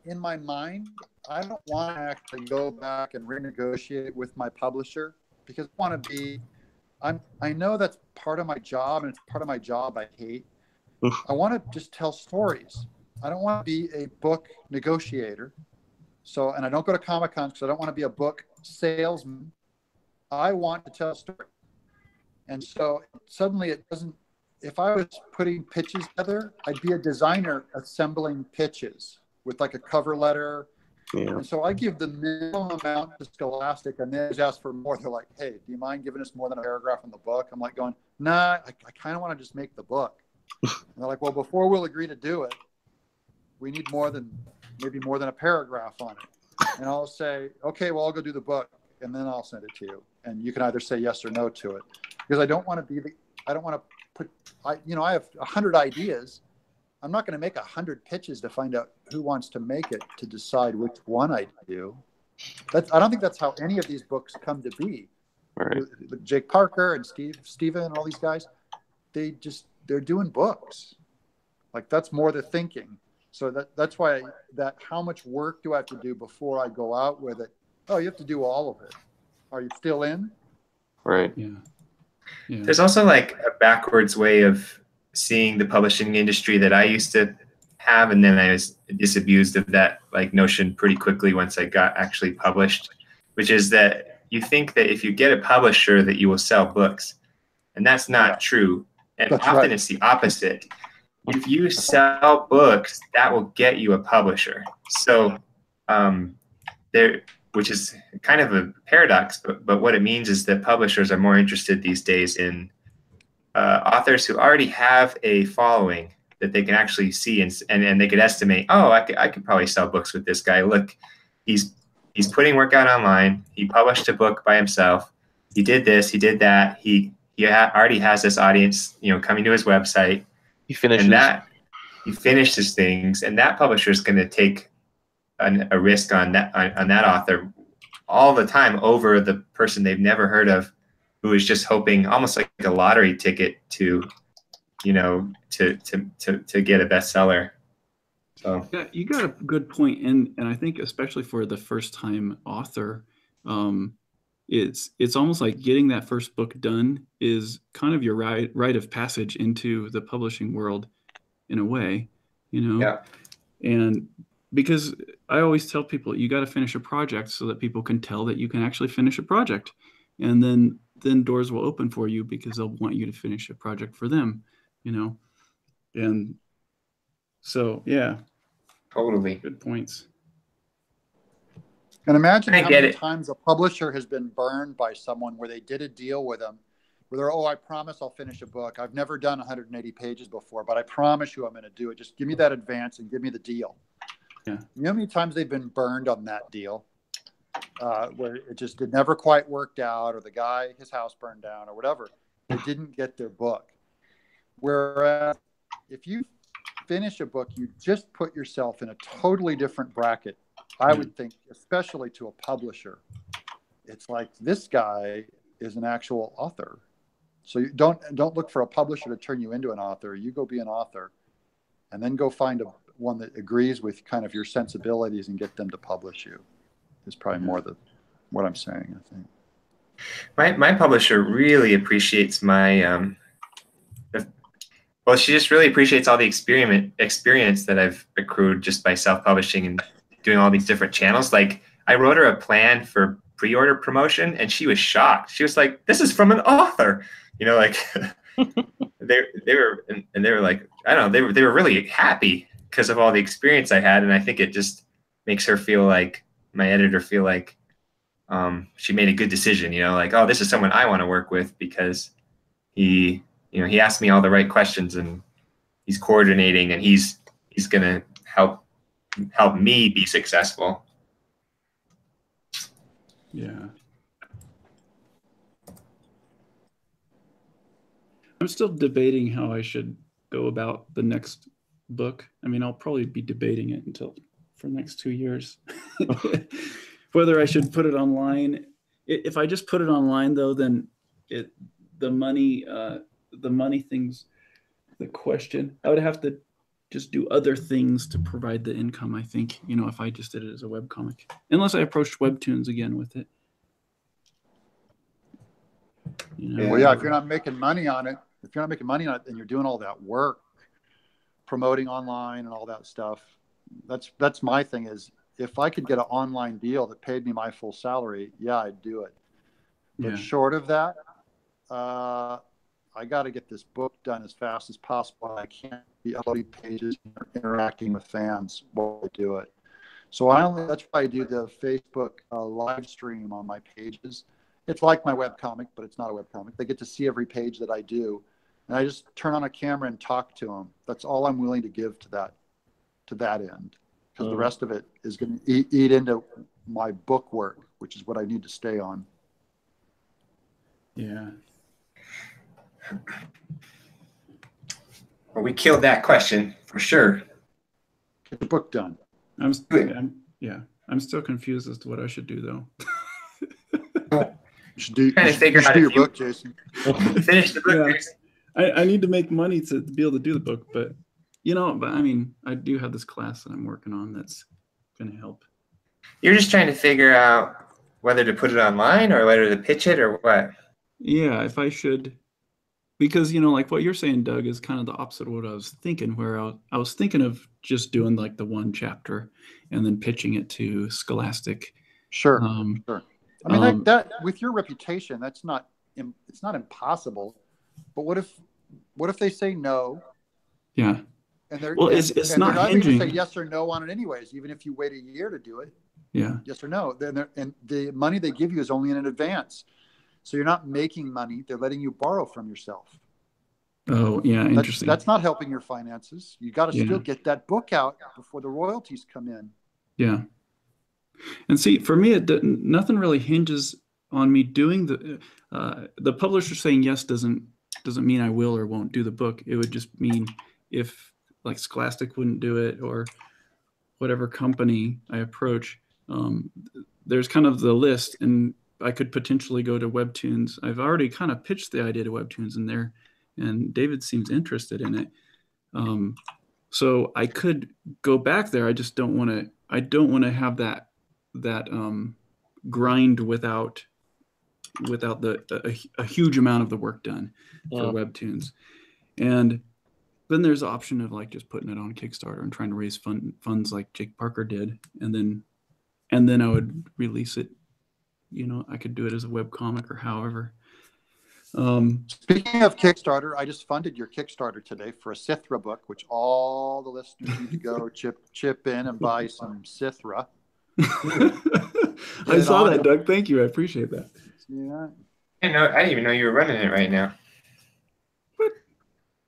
in my mind, I don't want to actually go back and renegotiate with my publisher, because I know that's part of my job, and it's part of my job I hate. I want to just tell stories. I don't want to be a book negotiator. And I don't go to Comic-Cons because I don't want to be a book salesman. I want to tell a story. And so suddenly it doesn't, if I was putting pitches together, I'd be a designer assembling pitches with like a cover letter. Yeah. And so I give the minimum amount to Scholastic, and they just ask for more. They're like, hey, do you mind giving us more than a paragraph in the book? I'm like going, nah, I kind of want to just make the book. And they're like, well, before we'll agree to do it, we need maybe more than a paragraph on it. And I'll say, okay, well, I'll go do the book, and then I'll send it to you. And you can either say yes or no to it. Because I don't want to I have 100 ideas. I'm not going to make 100 pitches to find out who wants to make it, to decide which one I do. I don't think that's how any of these books come to be. Right. Jake Parker and Steven and all these guys, they're doing books. Like, that's more the thinking. So that's why how much work do I have to do before I go out with it? Oh, you have to do all of it. Are you still in? Right. Yeah. There's also like a backwards way of seeing the publishing industry that I used to have, and then I was disabused of that like notion pretty quickly once I got actually published, which is that you think that if you get a publisher that you will sell books, and that's not true. And that's often it's the opposite. If you sell books, that will get you a publisher. So which is kind of a paradox, but what it means is that publishers are more interested these days in authors who already have a following that they can actually see, and they could estimate, oh, I could probably sell books with this guy. Look, he's putting work out online. He published a book by himself. He did this. He did that. He already has this audience, coming to his website. He finishes things, and that publisher is going to take a risk on that author all the time over the person they've never heard of, who is just hoping, almost like a lottery ticket, to get a bestseller. So yeah, you got a good point, and I think especially for the first time author, it's almost like getting that first book done is kind of your rite of passage into the publishing world, in a way, Yeah. And because I always tell people, you got to finish a project so that people can tell that you can actually finish a project, and then doors will open for you because they'll want you to finish a project for them, and so yeah, totally good points. And imagine how many times a publisher has been burned by someone where they did a deal with them, where they're, oh, I promise I'll finish a book. I've never done 180 pages before, but I promise you I'm going to do it. Just give me that advance and give me the deal. You know how many times they've been burned on that deal, where it never quite worked out, or the guy, his house burned down, or whatever. They didn't get their book. Whereas if you finish a book, you just put yourself in a totally different bracket. I would think, especially to a publisher. It's like, this guy is an actual author. So you don't look for a publisher to turn you into an author. You go be an author, and then go find one that agrees with kind of your sensibilities and get them to publish you. Is probably more what I'm saying, I think. My publisher really appreciates my well, she just really appreciates all the experience that I've accrued just by self-publishing and doing all these different channels. Like, I wrote her a plan for pre-order promotion, and she was shocked. She was like, "This is from an author," you know, like they were like, I don't know, they were really happy because of all the experience I had, and I think it just makes her feel like, my editor feel like she made a good decision, you know, like, oh, this is someone I want to work with because he asked me all the right questions, and he's coordinating, and he's gonna help me be successful. Yeah. I'm still debating how I should go about the next book. I mean, I'll probably be debating it for the next 2 years. Whether I should put it online. If I just put it online, though, then the money thing's the question. I would have to just do other things to provide the income, I think, you know, if I just did it as a webcomic. Unless I approached Webtoons again with it. You know? Well, yeah, if you're not making money on it, and you're doing all that work, promoting online and all that stuff, that's my thing is, if I could get an online deal that paid me my full salary, yeah, I'd do it. But short of that, I got to get this book done as fast as possible. I can't be uploading pages or interacting with fans while I do it. So that's why I do the Facebook live stream on my pages. It's like my webcomic, but it's not a webcomic. They get to see every page that I do. And I just turn on a camera and talk to them. That's all I'm willing to give to that end. Because the rest of it is going to eat into my book work, which is what I need to stay on. Yeah. Well, we killed that question for sure. Get the book done. I'm still confused as to what I should do, though. You should do your book, Jason. Finish the book, Jason. I need to make money to be able to do the book, but I mean, I do have this class that I'm working on that's going to help. You're just trying to figure out whether to put it online or whether to pitch it or what? Yeah, if I should, because, you know, like what you're saying, Doug, is kind of the opposite of what I was thinking, where I was thinking of just doing like the one chapter and then pitching it to Scholastic. Sure. Sure. I mean, like that, with your reputation, it's not impossible. But what if they say no? Yeah. And they're it's not going hinging. to say yes or no on it anyways, even if you wait a year to do it. Yeah. Yes or no. And the money they give you is only in advance. So you're not making money. They're letting you borrow from yourself. Oh, yeah. Interesting. That's not helping your finances. You got to still get that book out before the royalties come in. Yeah. And see, for me, nothing really hinges on me doing the publisher saying yes doesn't mean I will or won't do the book. It would just mean if like Scholastic wouldn't do it or whatever company I approach, there's kind of the list, and I could potentially go to Webtoons. I've already kind of pitched the idea to Webtoons in there, and David seems interested in it. So I could go back there. I just don't want to. I don't want to have that grind without a huge amount of the work done for Webtoons. And then there's the option of like just putting it on Kickstarter and trying to raise funds like Jake Parker did, and then I would release it. You know, I could do it as a webcomic or however. Speaking of Kickstarter, I just funded your Kickstarter today for a Sithra book, which all the listeners need to go chip in and buy some Sithra. I saw that, Doug. Thank you. I appreciate that. Yeah. I didn't even know you were running it right now.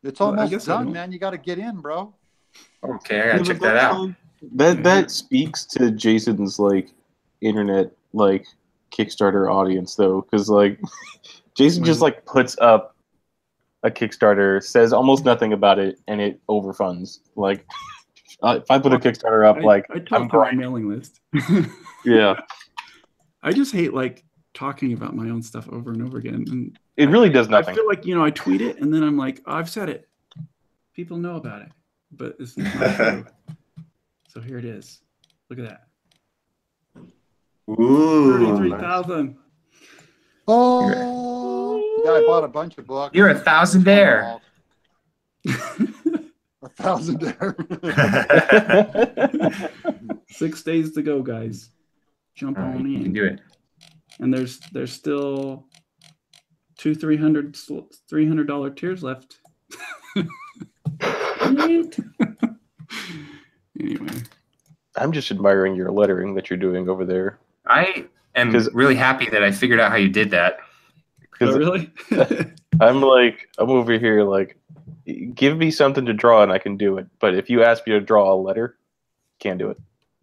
It's almost done, man. You got to get in, bro. Okay, I gotta check that out. That speaks to Jason's like internet like Kickstarter audience though, because like Jason just like puts up a Kickstarter, says almost nothing about it, and it overfunds. Like if I put a Kickstarter up, I talk to my mailing list. Yeah, I just hate like talking about my own stuff over and over again. And it really does nothing. I feel like I tweet it and then I'm like, oh, I've said it. People know about it, but it's not true. So here it is. Look at that. Ooh, 33,000. Oh, yeah, I bought a bunch of books. You're 1,000 there. 1,000 there. 6 days to go, guys. Jump on in. You can do it. And there's still two $300 tiers left. Anyway, I'm just admiring your lettering that you're doing over there. I am really happy that I figured out how you did that. Oh, really? I'm over here like, give me something to draw and I can do it. But if you ask me to draw a letter, can't do it.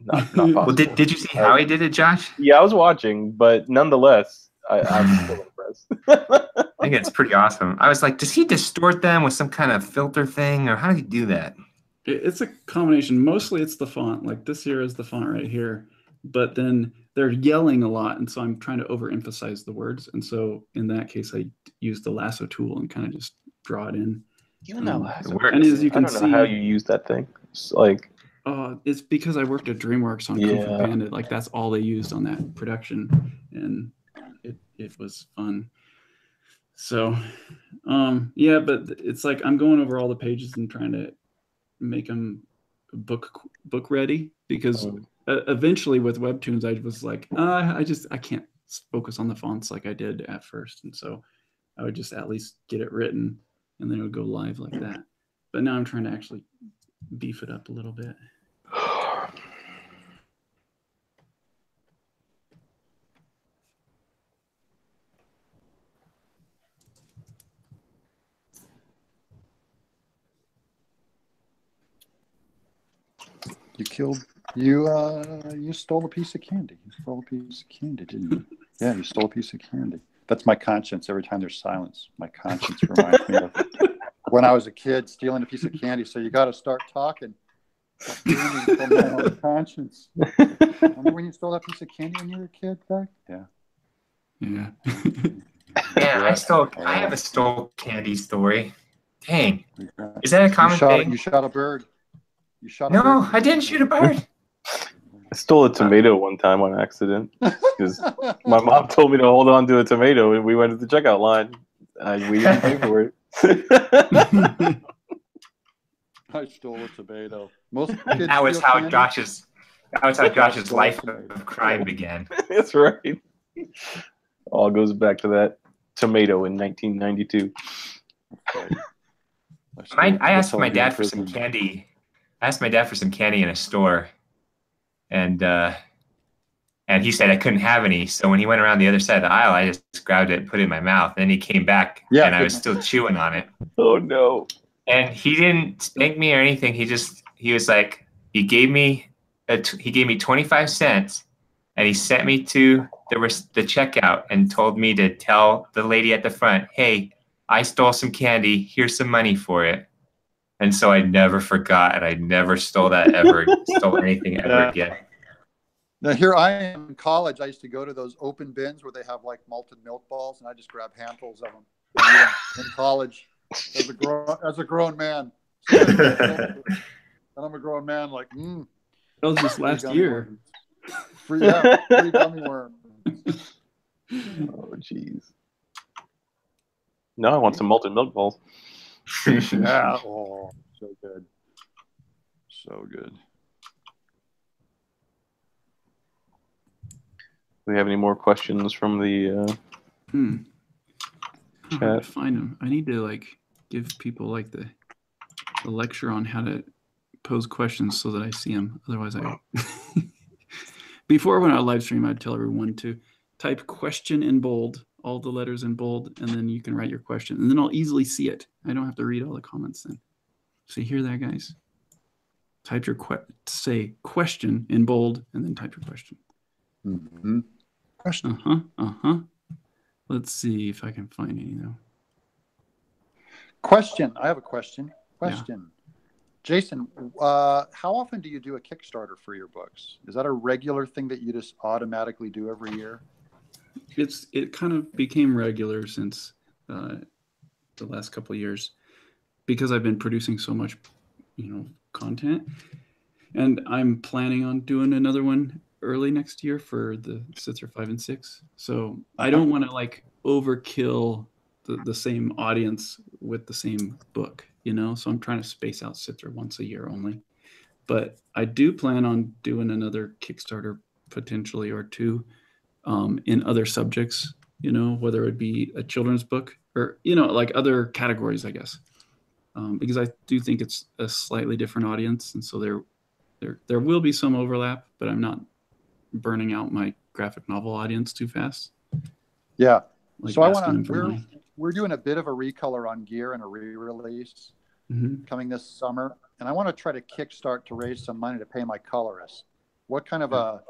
Not possible. Well, did you see how he did it, Josh? Yeah, I was watching, but nonetheless, I'm still impressed. I think it's pretty awesome. I was like, does he distort them with some kind of filter thing, or how did he do that? It's a combination. Mostly it's the font. Like this here is the font right here. But then they're yelling a lot, and so I'm trying to overemphasize the words. And so in that case, I use the lasso tool and kind of just draw it in. Even that lasso. And as you can see, I don't know how you use that thing. It's like... it's because I worked at DreamWorks on Kung Fu Panda. Like that's all they used on that production, and it was fun. So, yeah, but it's like I'm going over all the pages and trying to make them book ready because eventually with Webtoons I was like, I can't focus on the fonts like I did at first, and so I would just at least get it written and then it would go live like that. But now I'm trying to actually beef it up a little bit. You stole a piece of candy. You stole a piece of candy, didn't you? Yeah, you stole a piece of candy. That's my conscience. Every time there's silence, my conscience reminds me of when I was a kid stealing a piece of candy. So you got to start talking. From my own conscience. Remember when you stole that piece of candy when you were a kid, Doug? Yeah. Yeah. Yeah, I have a stole candy story. Dang. Is that a common thing? You shot a bird. No, I didn't shoot a bird. I stole a tomato one time on accident because my mom told me to hold on to a tomato, and we went to the checkout line. We didn't pay for it. I stole a tomato. Most kids that was how candy. Josh's life of crime began. That's right. All goes back to that tomato in 1992. I asked my dad for some candy. I asked my dad for some candy in a store, and he said I couldn't have any. So when he went around the other side of the aisle, I just grabbed it and put it in my mouth. And then he came back, and I was still chewing on it. Oh no! And he didn't spank me or anything. He was like, he gave me 25 cents, and he sent me to the checkout and told me to tell the lady at the front, hey, I stole some candy. Here's some money for it. And so I never forgot, and I never stole anything ever again. Now here I am in college. I used to go to those open bins where they have like malted milk balls, and I just grab handfuls of them in college as a grown man. And I'm a grown man, like, that was just last year. Free gummy worms. Oh, jeez. No, I want some malted milk balls. Yeah. Oh, so good. So good. Do we have any more questions from the chat? How to find them? I need to give people the lecture on how to pose questions so that I see them. Otherwise, before when I live stream, I'd tell everyone to type question in bold, all the letters in bold, and then you can write your question, and then I'll easily see it. I don't have to read all the comments then. So you hear that, guys? type your say question in bold, and then type your question. Mm-hmm. Question. Let's see if I can find any though. Question. I have a question. Question. Yeah. Jason, how often do you do a Kickstarter for your books? Is that a regular thing that you just automatically do every year? It kind of became regular since the last couple of years, because I've been producing so much, content, and I'm planning on doing another one early next year for the Sitzer 5 and 6. So I don't want to like overkill the same audience with the same book, so I'm trying to space out Sitzer once a year only. But I do plan on doing another Kickstarter potentially or two in other subjects, whether it be a children's book or, like other categories, I guess, because I do think it's a slightly different audience. And so there will be some overlap, but I'm not burning out my graphic novel audience too fast. Yeah. Like, so we're doing a bit of a recolor on Gear and a re-release coming this summer. And I want to try to kickstart to raise some money to pay my colorist. What kind of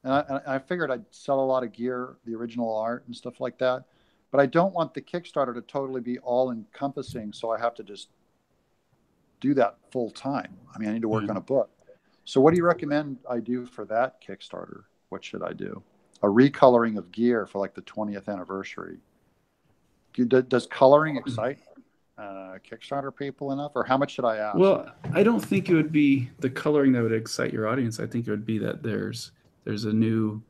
and I figured I'd sell a lot of Gear, the original art and stuff like that. But I don't want the Kickstarter to totally be all encompassing. So I have to just do that full time. I mean, I need to work on a book. So what do you recommend I do for that Kickstarter? What should I do? A recoloring of Gear for like the 20th anniversary. Does coloring excite Kickstarter people enough, or how much should I ask? Well, I don't think it would be the coloring that would excite your audience. I think it would be that there's a new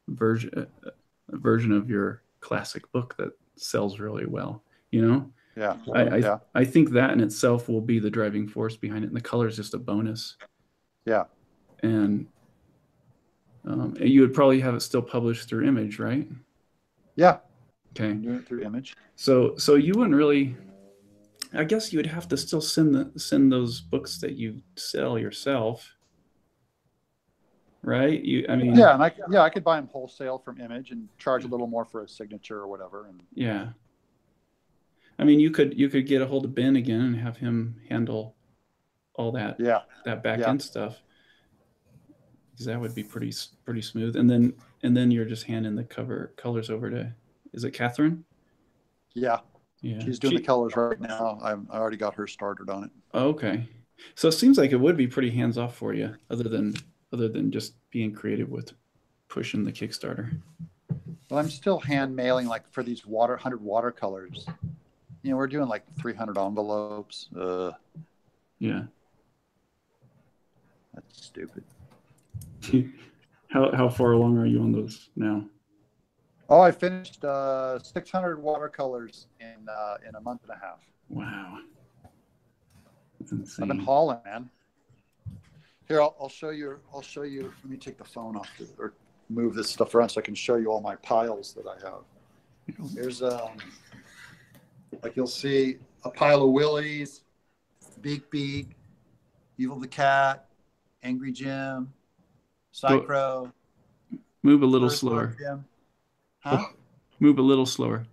version of your classic book that sells really well. Yeah. I think that in itself will be the driving force behind it, and the color is just a bonus. Yeah. And you would probably have it still published through Image, right? Yeah. Okay. I'm doing it through Image. So you wouldn't really. I guess you would have to still send those books that you sell yourself, right? Yeah, and I could buy them wholesale from Image and charge a little more for a signature or whatever. And yeah. I mean, you could get a hold of Ben again and have him handle all that back end stuff, because that would be pretty smooth. And then you're just handing the colors over to, is it Catherine? Yeah, she's doing the colors right now. I already got her started on it. Okay, so it seems like it would be pretty hands off for you, other than just being creative with pushing the Kickstarter. Well, I'm still hand mailing like for these 100 watercolors. We're doing like 300 envelopes. Yeah. That's stupid. How far along are you on those now? Oh, I finished 600 watercolors in a month and a half. Wow. That's insane. I've been hauling, man. Here, I'll show you. Let me take the phone off or move this stuff around so I can show you all my piles that I have. Here's like you'll see a pile of Willies, Beak, Evil the Cat, Angry Jim, Psychro. Move a little slower. Huh? Move a little slower,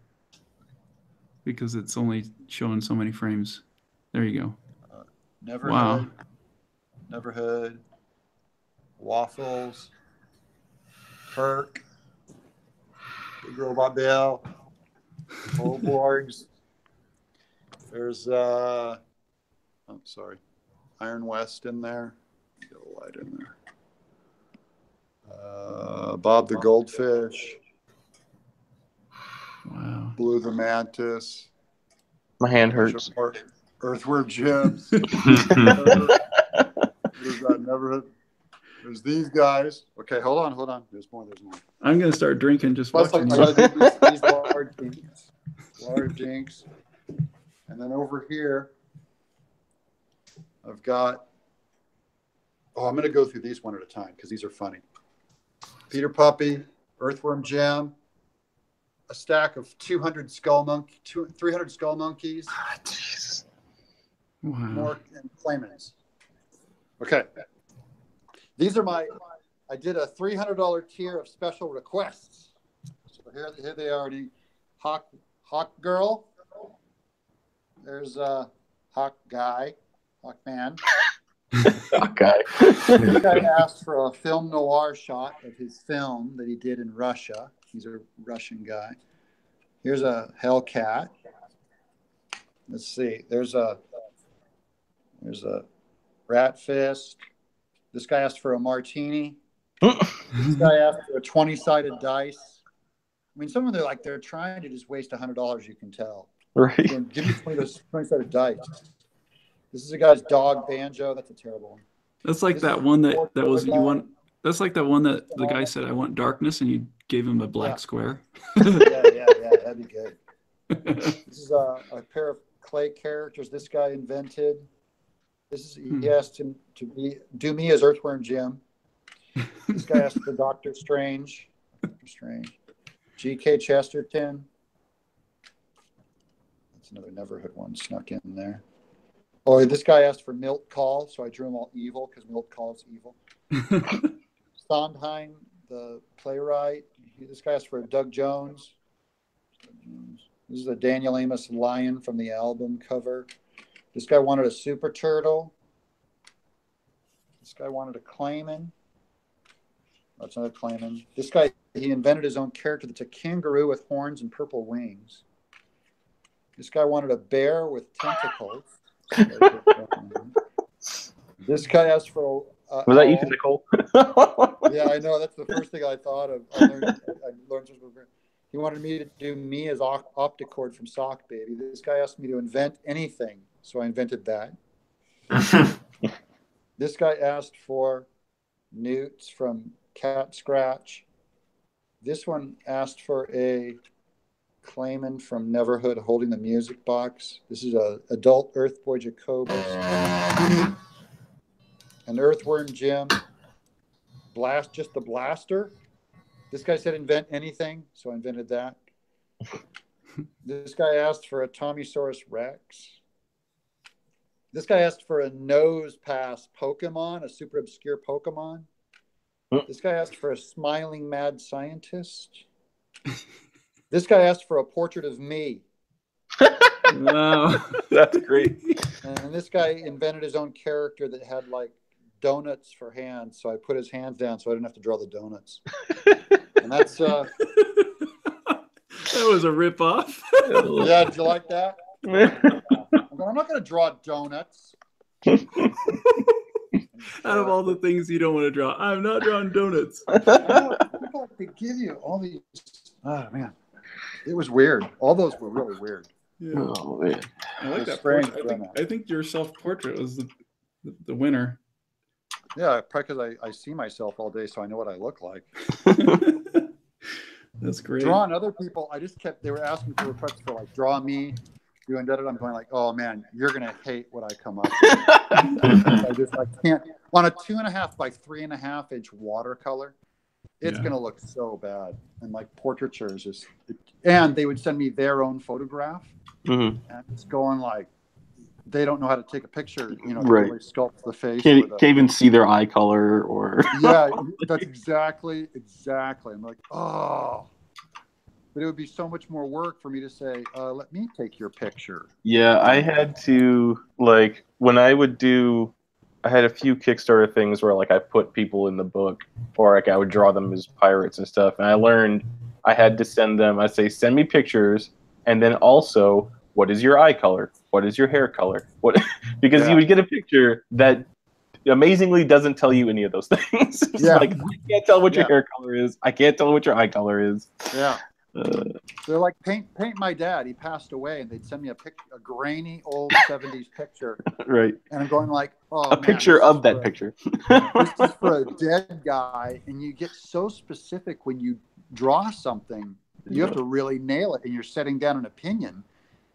because it's only showing so many frames. There you go. Neverhood, Waffles, Kirk, Big Robot Bill, Oborgs. There's Iron West in there. Get a light in there. Bob the Goldfish. Wow. Blue the Mantis. My hand hurts. Earthworm Jim's. There's these guys. Okay, hold on. There's more. I'm gonna start drinking just watching. These large dinks. And then over here, I've got. Oh, I'm gonna go through these one at a time because these are funny. Peter Puppy, Earthworm Jim, a stack of 300 skull monkeys. Ah, jeez. Wow. More and claimants. Okay. These are I did a $300 tier of special requests. So here they are. Hawk Girl. There's Hawk Guy, Hawk Man, Okay. This guy asked for a film noir shot of his film that he did in Russia. He's a Russian guy. Here's a Hellcat. Let's see. There's a rat fist. This guy asked for a martini. This guy asked for a 20-sided dice. I mean, some of them they're trying to just waste $100. You can tell. Right. So give me 20-sided dice. This is a guy's dog banjo. That's a terrible one. That's like that one that was you want. That's like that one that the guy said, "I want darkness," and you gave him a black square. yeah. That'd be good. This is a pair of clay characters this guy invented. He asked him to do me as Earthworm Jim. This guy asked for Doctor Strange. G.K. Chesterton. That's another Neverhood one snuck in there. Oh, this guy asked for Milt Kahl, so I drew them all evil because Milt Kahl's evil. Sondheim, the playwright. This guy asked for Doug Jones. This is a Daniel Amos lion from the album cover. This guy wanted a super turtle. This guy wanted a Clayman. That's another Clayman. This guy, he invented his own character that's a kangaroo with horns and purple wings. This guy wanted a bear with tentacles. This guy asked for... Was that Ethan Nicole? Yeah, I know. That's the first thing I thought of. I learned he wanted me to do me as Opticord from Sock Baby. This guy asked me to invent anything, so I invented that. This guy asked for Newts from Cat Scratch. This one asked for a Clayman from Neverhood holding the music box. This is a adult Earthboy Jacobus. An Earthworm Jim. Just the blaster. This guy said invent anything, so I invented that. This guy asked for a Tommysaurus Rex. This guy asked for a nose pass Pokemon, a super obscure Pokemon. This guy asked for a smiling mad scientist. This guy asked for a portrait of me. Wow, that's great. And this guy invented his own character that had donuts for hands, so I put his hands down so I didn't have to draw the donuts. And that's that was a rip-off. Yeah, did you like that? I'm not going to draw donuts. Out of all the things you don't want to draw, I'm not drawing donuts. People they give you all these. Oh man, it was weird. All those were really weird. Yeah. Oh man, I like that portrait. I think your self-portrait was the winner. Yeah, probably because I see myself all day, so I know what I look like. That's great. Drawing other people, they were asking for requests for draw me, doing that. I'm going oh man, you're gonna hate what I come up with. I can't. On a 2.5 by 3.5 inch watercolor, it's gonna look so bad. And portraiture is just. And they would send me their own photograph, and it's going they don't know how to take a picture, to really sculpt the face. Can't even see their eye color or. Yeah, that's exactly. I'm oh. But it would be so much more work for me to say, let me take your picture. Yeah, I had to, when I would I had a few Kickstarter things where, I put people in the book, or, I would draw them as pirates and stuff, and I learned I had to send them, I'd say, send me pictures, and then also, what is your eye color? What is your hair color? Because you would get a picture that amazingly doesn't tell you any of those things. It's I can't tell what your hair color is. I can't tell what your eye color is. Yeah. They're paint my dad. He passed away, and they'd send me a grainy old 70s picture. Right. And I'm going a picture of that picture. This is for a dead guy, and you get so specific when you draw something. You have to really nail it, and you're setting down an opinion.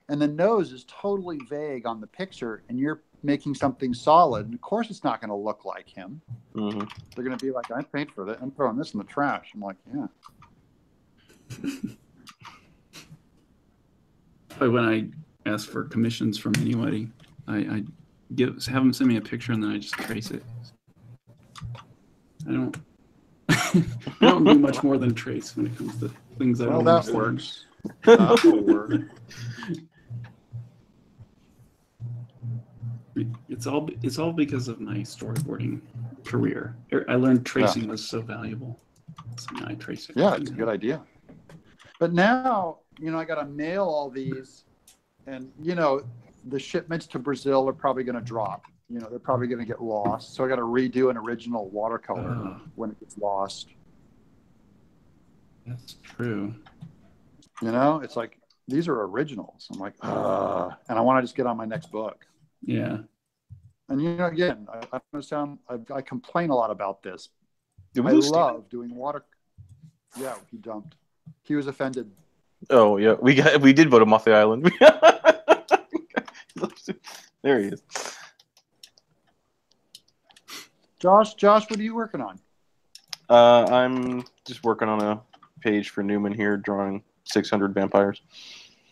And the nose is totally vague on the picture, and you're making something solid. And of course, it's not going to look like him. Mm-hmm. They're going to be I paid for that. I'm throwing this in the trash. I'm yeah. When I ask for commissions from anybody, I have them send me a picture and then I just trace it. I don't do much more than trace when it comes to things I don't understand. Works. That will work. It's all because of my storyboarding career. I learned tracing was so valuable. So now I trace it. Yeah, it's a good idea. But now, I got to mail all these, and the shipments to Brazil are probably going to drop. They're probably going to get lost. So I got to redo an original watercolor when it gets lost. That's true. It's like, these are originals. I'm like, and I want to just get on my next book. Yeah. And again, I complain a lot about this. I love doing water. Yeah, he dumped. He was offended. Oh yeah, we did vote him off the island. There he is. Josh, what are you working on? I'm just working on a page for Newman here, drawing 600 vampires.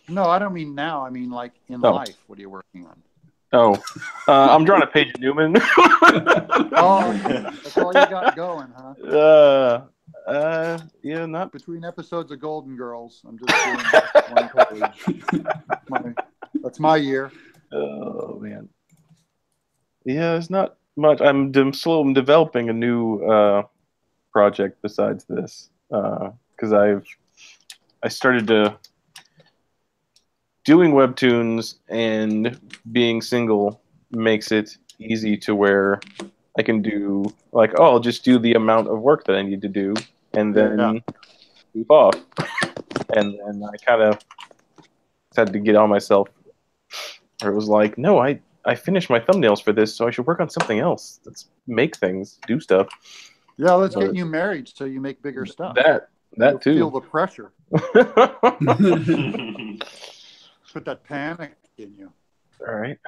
No, I don't mean now. I mean like in life. What are you working on? Oh, I'm drawing a page of Newman. Oh, that's all you got going, huh? Yeah, not between episodes of Golden Girls. I'm just doing one page. That's my year. Oh man. Yeah, it's not much. I'm developing a new project besides this because I started doing webtoons, and being single makes it easy to where I can do I'll just do the amount of work that I need to do and then move off. And then I kind of had to get on myself. Or it was like, no, I finished my thumbnails for this, so I should work on something else. Let's make things, do stuff. Yeah, let's get you married so you make bigger stuff. That You'll too. Feel the pressure. Put that panic in you. All right.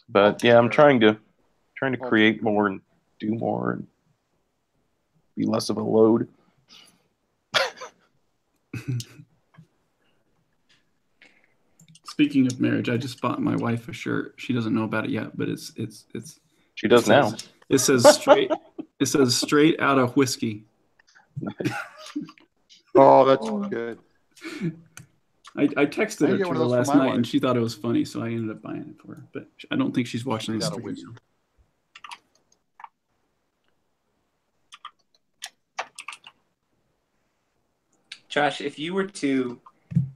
But yeah, I'm trying to create more and do more and be less of a load. Speaking of marriage, I just bought my wife a shirt. She doesn't know about it yet, but it's she does now. It says straight it says straight out of whiskey. Oh, that's good. I texted her to her last night and she thought it was funny, so I ended up buying it for her. But I don't think she's watching this stream. Josh, if you were to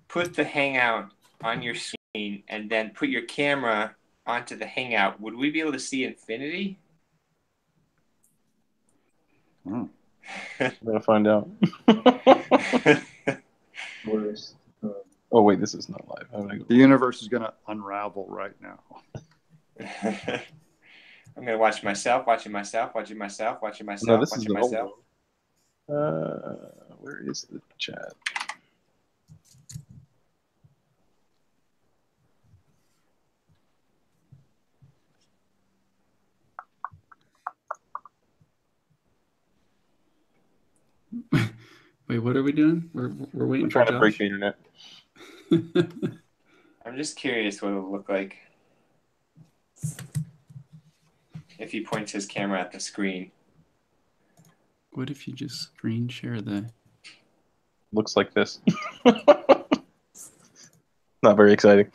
put the Hangout on your screen and then put your camera onto the Hangout, would we be able to see infinity? I'm gonna find out. Oh wait, this is not live. The universe is gonna unravel right now. I'm gonna watch myself, watching myself. No, this is the where is the chat? Wait, what are we doing? We're waiting for Josh. To break the internet. I'm just curious what it'll look like if he points his camera at the screen. What if you just screen share the... Looks like this. Not very exciting.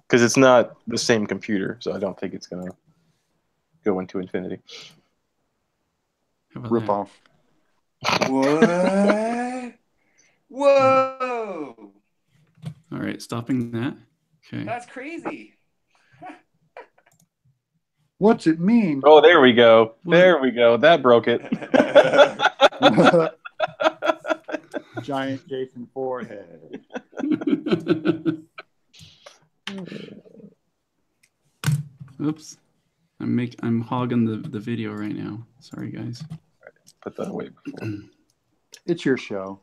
Because it's not the same computer, so I don't think it's going to go into infinity. Rip off. What? Whoa! All right, stopping that. Okay. That's crazy. What's it mean? Oh, there we go. What? There we go. That broke it. Giant Jason forehead. Oops. I'm hogging the video right now. Sorry, guys. Put that away before. It's your show.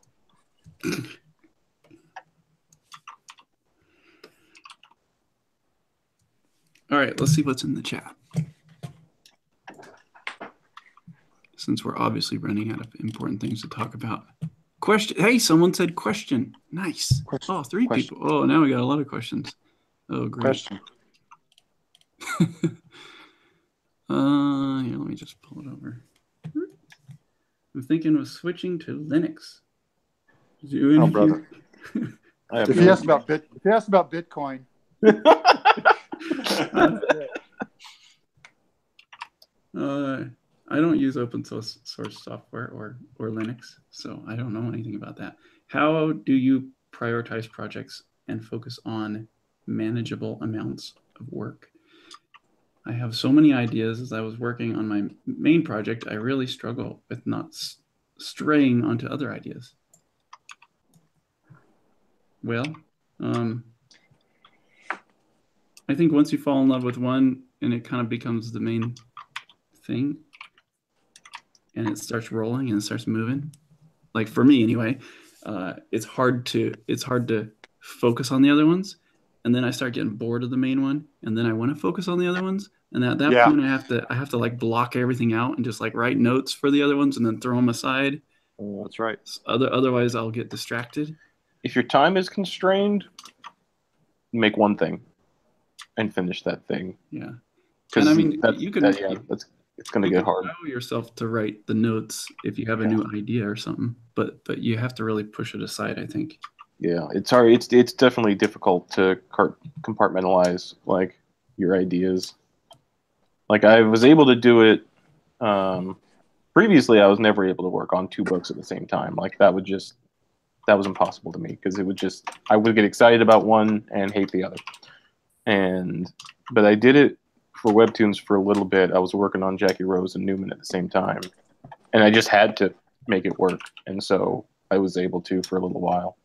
All right, let's see what's in the chat. Since we're obviously running out of important things to talk about. Question. Hey, someone said question. Nice. Question. Oh, three people. Oh, now we got a lot of questions. Oh, great. Question. Here, let me just pull it over. I'm thinking of switching to Linux. Brother. If you ask about Bitcoin, I don't use open source software or Linux, so I don't know anything about that. How do you prioritize projects and focus on manageable amounts of work? I have so many ideas. As I was working on my main project, I really struggle with not straying onto other ideas. Well, I think once you fall in love with one and it kind of becomes the main thing and it starts rolling and it starts moving, like for me anyway, it's hard to focus on the other ones. And then I start getting bored of the main one, and then I want to focus on the other ones. And at that point, I have to like block everything out and just like write notes for the other ones and then throw them aside. That's right. Otherwise, I'll get distracted. If your time is constrained, make one thing and finish that thing. Yeah. Because I mean, you can. it's going to get hard. Allow yourself to write the notes if you have a new idea or something, but you have to really push it aside, I think. Yeah, it's hard. It's definitely difficult to compartmentalize like your ideas. Like I was able to do it previously. I was never able to work on 2 books at the same time. Like that was impossible to me because I would get excited about one and hate the other. But I did it for Webtoons for a little bit. I was working on Jackie Rose and Newman at the same time, and I just had to make it work. And so I was able to for a little while.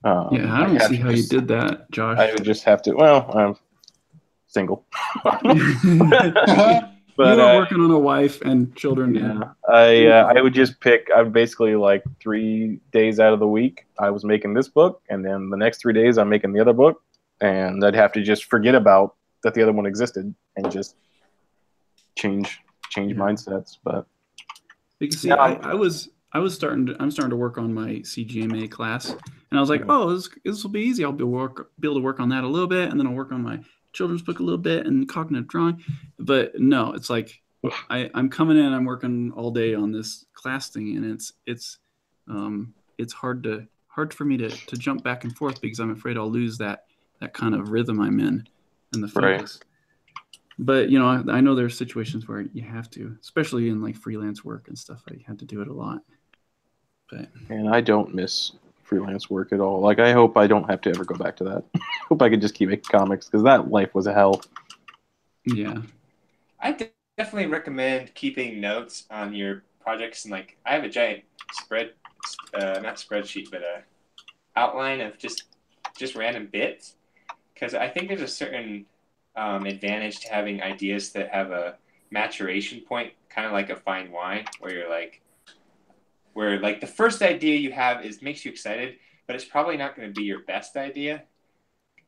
I don't see how you did that, Josh. I would just have to. Well, I'm single. But you were working on a wife and children. Yeah, I would just pick. I would basically like 3 days out of the week I was making this book, and then the next 3 days I'm making the other book, and I'd have to just forget about that the other one existed and just change mindsets. But because see, I'm starting to work on my CGMA class, and I was like, oh, this will be easy. I'll be able to work on that a little bit, and then I'll work on my children's book a little bit and cognitive drawing. But no, it's like I'm coming in, I'm working all day on this class thing, and it's hard for me to jump back and forth because I'm afraid I'll lose that kind of rhythm I'm in and the focus. Right. But I know there's situations where you have to, especially in like freelance work and stuff. I had to do it a lot. And I don't miss freelance work at all. Like I hope I don't have to ever go back to that. Hope I could just keep making comics because that life was a hell. Yeah. I definitely recommend keeping notes on your projects, and like I have a giant not spreadsheet, but a outline of just random bits, because I think there's a certain advantage to having ideas that have a maturation point, kind of like a fine wine, where the first idea you have makes you excited, but it's probably not going to be your best idea.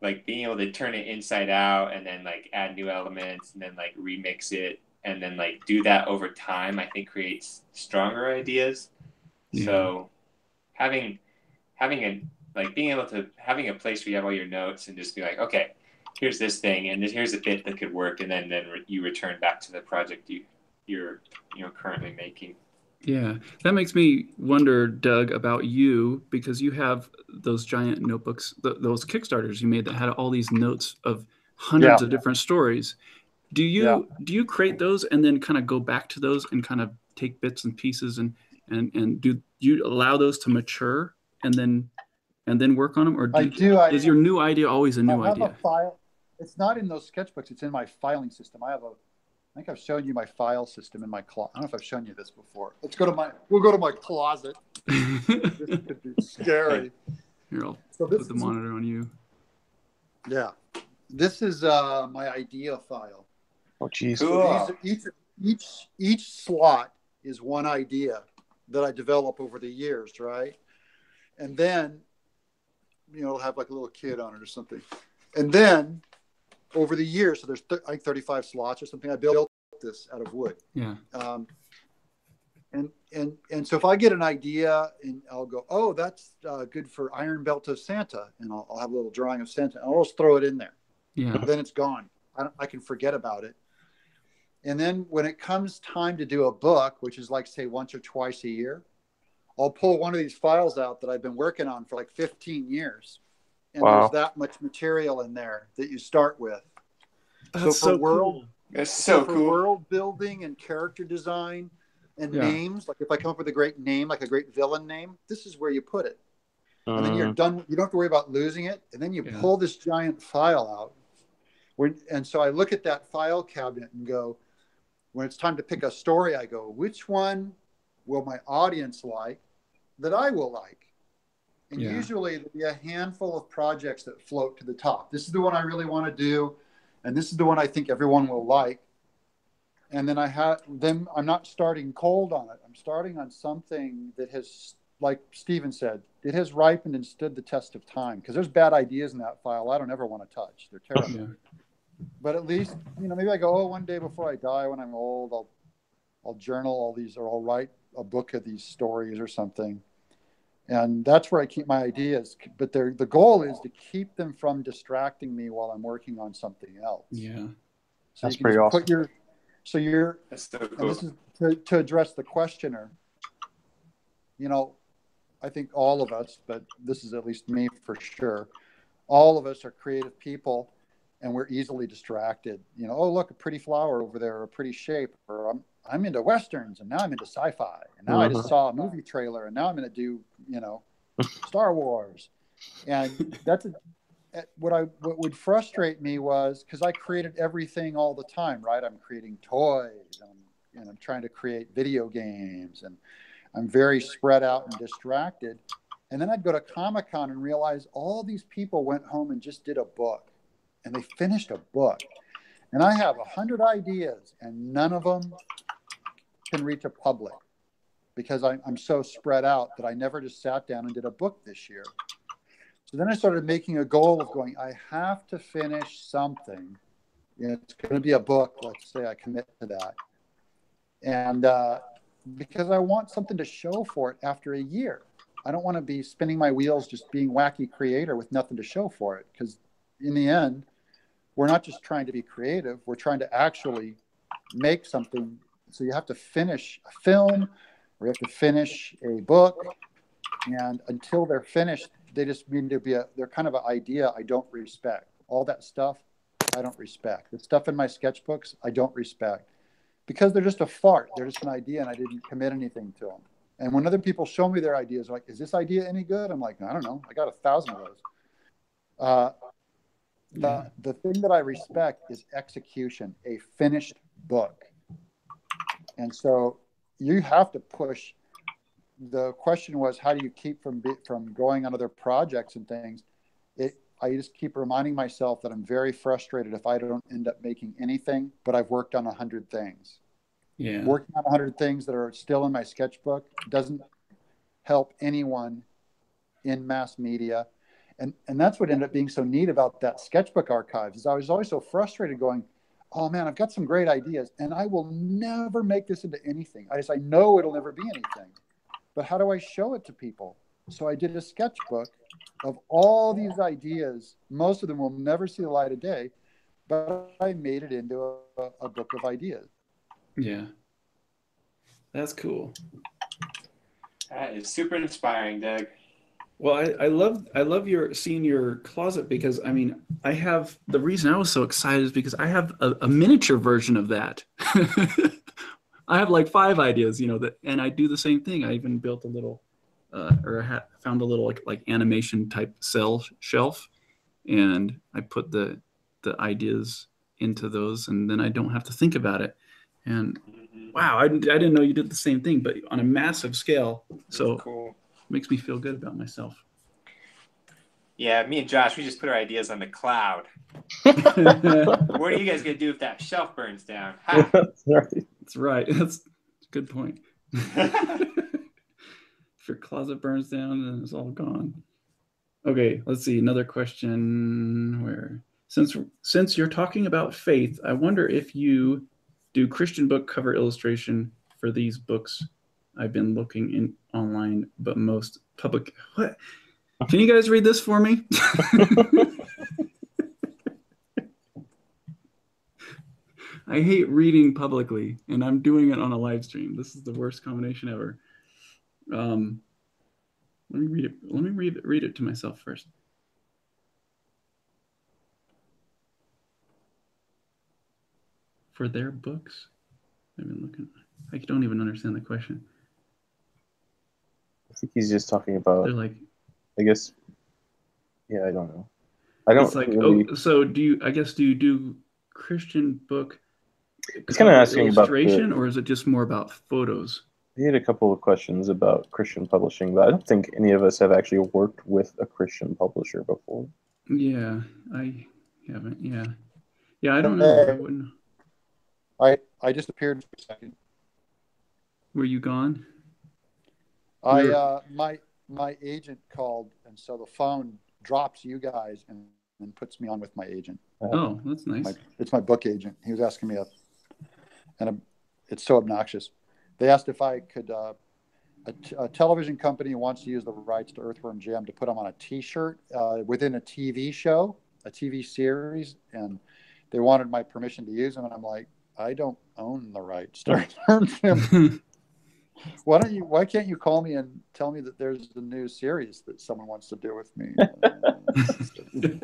Like being able to turn it inside out and then like add new elements and then like remix it and then like do that over time, I think creates stronger ideas. Yeah. So having a place where you have all your notes and just be like, okay, here's this thing and here's a bit that could work, and then you return back to the project you're currently making. Yeah, that makes me wonder, Doug, about you, because you have those giant notebooks, those Kickstarters you made that had all these notes of hundreds of different stories. Do you create those and then kind of go back to those and kind of take bits and pieces and do you allow those to mature and then work on them, or is your new idea always a new idea? A file. It's not in those sketchbooks. It's in my filing system. I think I've shown you my file system in my closet. I don't know if I've shown you this before. We'll go to my closet. This could be scary. Here, I'll put the monitor on you. Yeah. This is my idea file. Oh, geez. Cool. So each slot is one idea that I develop over the years, right? And then, it'll have like a little kid on it or something. And then over the years, so there's I think 35 slots or something. I built this out of wood. Yeah. And so if I get an idea and I'll go, oh, that's good for Iron Belt of Santa, and I'll have a little drawing of Santa, and I'll just throw it in there. Yeah. Then it's gone. I can forget about it. And then when it comes time to do a book, which is like say once or twice a year, I'll pull one of these files out that I've been working on for like 15 years. and there's that much material in there that you start with. That's so cool. That's so for cool. World building and character design and names, like if I come up with a great name, like a great villain name, this is where you put it. And then you're done. You don't have to worry about losing it. And then you pull this giant file out. And so I look at that file cabinet and go, when it's time to pick a story, I go, which one will my audience like that I will like? And usually there'll be a handful of projects that float to the top. This is the one I really want to do. And this is the one I think everyone will like. And then I'm not starting cold on it. I'm starting on something that has, like Stephen said, it has ripened and stood the test of time. Because there's bad ideas in that file I don't ever want to touch. They're terrible. Yeah. But at least, maybe I go, one day before I die, when I'm old, I'll journal all these, or I'll write a book of these stories or something. And that's where I keep my ideas. But the goal is to keep them from distracting me while I'm working on something else. Yeah. So that's pretty awesome. That's so cool. This is to address the questioner. I think all of us, but this is at least me for sure, all of us are creative people, and we're easily distracted. Oh, look, a pretty flower over there, or a pretty shape, or I'm into Westerns, and now I'm into sci-fi, and now I just saw a movie trailer, and now I'm going to do, Star Wars. And that's what would frustrate me was, because I created everything all the time, right? I'm creating toys, and I'm trying to create video games, and I'm very spread out and distracted. And then I'd go to Comic-Con and realize all these people went home and just did a book, and they finished a book. And I have 100 ideas, and none of them can reach a public because I'm so spread out that I never just sat down and did a book this year. So then I started making a goal of going, I have to finish something. It's going to be a book. Let's say I commit to that. And because I want something to show for it after a year. I don't want to be spinning my wheels just being wacky creator with nothing to show for it. Because in the end, we're not just trying to be creative. We're trying to actually make something. So you have to finish a film, or you have to finish a book. And until they're finished, they just mean to be they're kind of an idea I don't respect. All that stuff, I don't respect. The stuff in my sketchbooks, I don't respect. Because they're just a fart. They're just an idea, and I didn't commit anything to them. And when other people show me their ideas, like, is this idea any good? I'm like, I don't know. I got 1,000 of those. The thing that I respect is execution, a finished book. And so you have to push. The question was, how do you keep from going on other projects and things? I just keep reminding myself that I'm very frustrated if I don't end up making anything, but I've worked on 100 things. Yeah. Working on 100 things that are still in my sketchbook doesn't help anyone in mass media. And that's what ended up being so neat about that sketchbook archives, is I was always so frustrated going, oh man, I've got some great ideas and I will never make this into anything. I know it'll never be anything, but how do I show it to people? So I did a sketchbook of all these ideas. Most of them will never see the light of day, but I made it into a book of ideas. Yeah. That's cool. That is super inspiring, Doug. Well, I love seeing your closet, because I have, the reason I was so excited is because I have a miniature version of that. I have like 5 ideas, and I do the same thing. I even built a little found a little like animation type shelf, and I put the ideas into those, and then I don't have to think about it. And wow, I didn't know you did the same thing, but on a massive scale. So cool. It makes me feel good about myself. Yeah, me and Josh, we just put our ideas on the cloud. What are you guys gonna do if that shelf burns down? Ha! That's right. That's a good point. If your closet burns down, then it's all gone. Okay, let's see. Another question. Since you're talking about faith, I wonder if you do Christian book cover illustration for these books. I've been looking in online, but most public. What? Can you guys read this for me? I hate reading publicly, and I'm doing it on a live stream. This is the worst combination ever. Let me read it. Let me read it to myself first. for their books? I've been looking. I don't even understand the question. I think he's just talking about. They're like, I guess. Yeah, I don't know. I don't. It's like, really... oh, so do you? I guess do you do Christian book? He's kind of asking illustration, about or is it just more about photos? He had a couple of questions about Christian publishing, but I don't think any of us have actually worked with a Christian publisher before. Yeah, I haven't. Yeah, yeah, I don't know. I wouldn't. I just appeared for a second. Were you gone? My agent called, and so the phone drops you guys and puts me on with my agent. Oh, that's nice. It's my book agent. He was asking me it's so obnoxious. They asked if I could. A television company wants to use the rights to Earthworm Jim to put them on a T-shirt within a TV show, a TV series, and they wanted my permission to use them. And I'm like, I don't own the rights to Earthworm Jim. Why can't you call me and tell me that there's a new series that someone wants to do with me? Do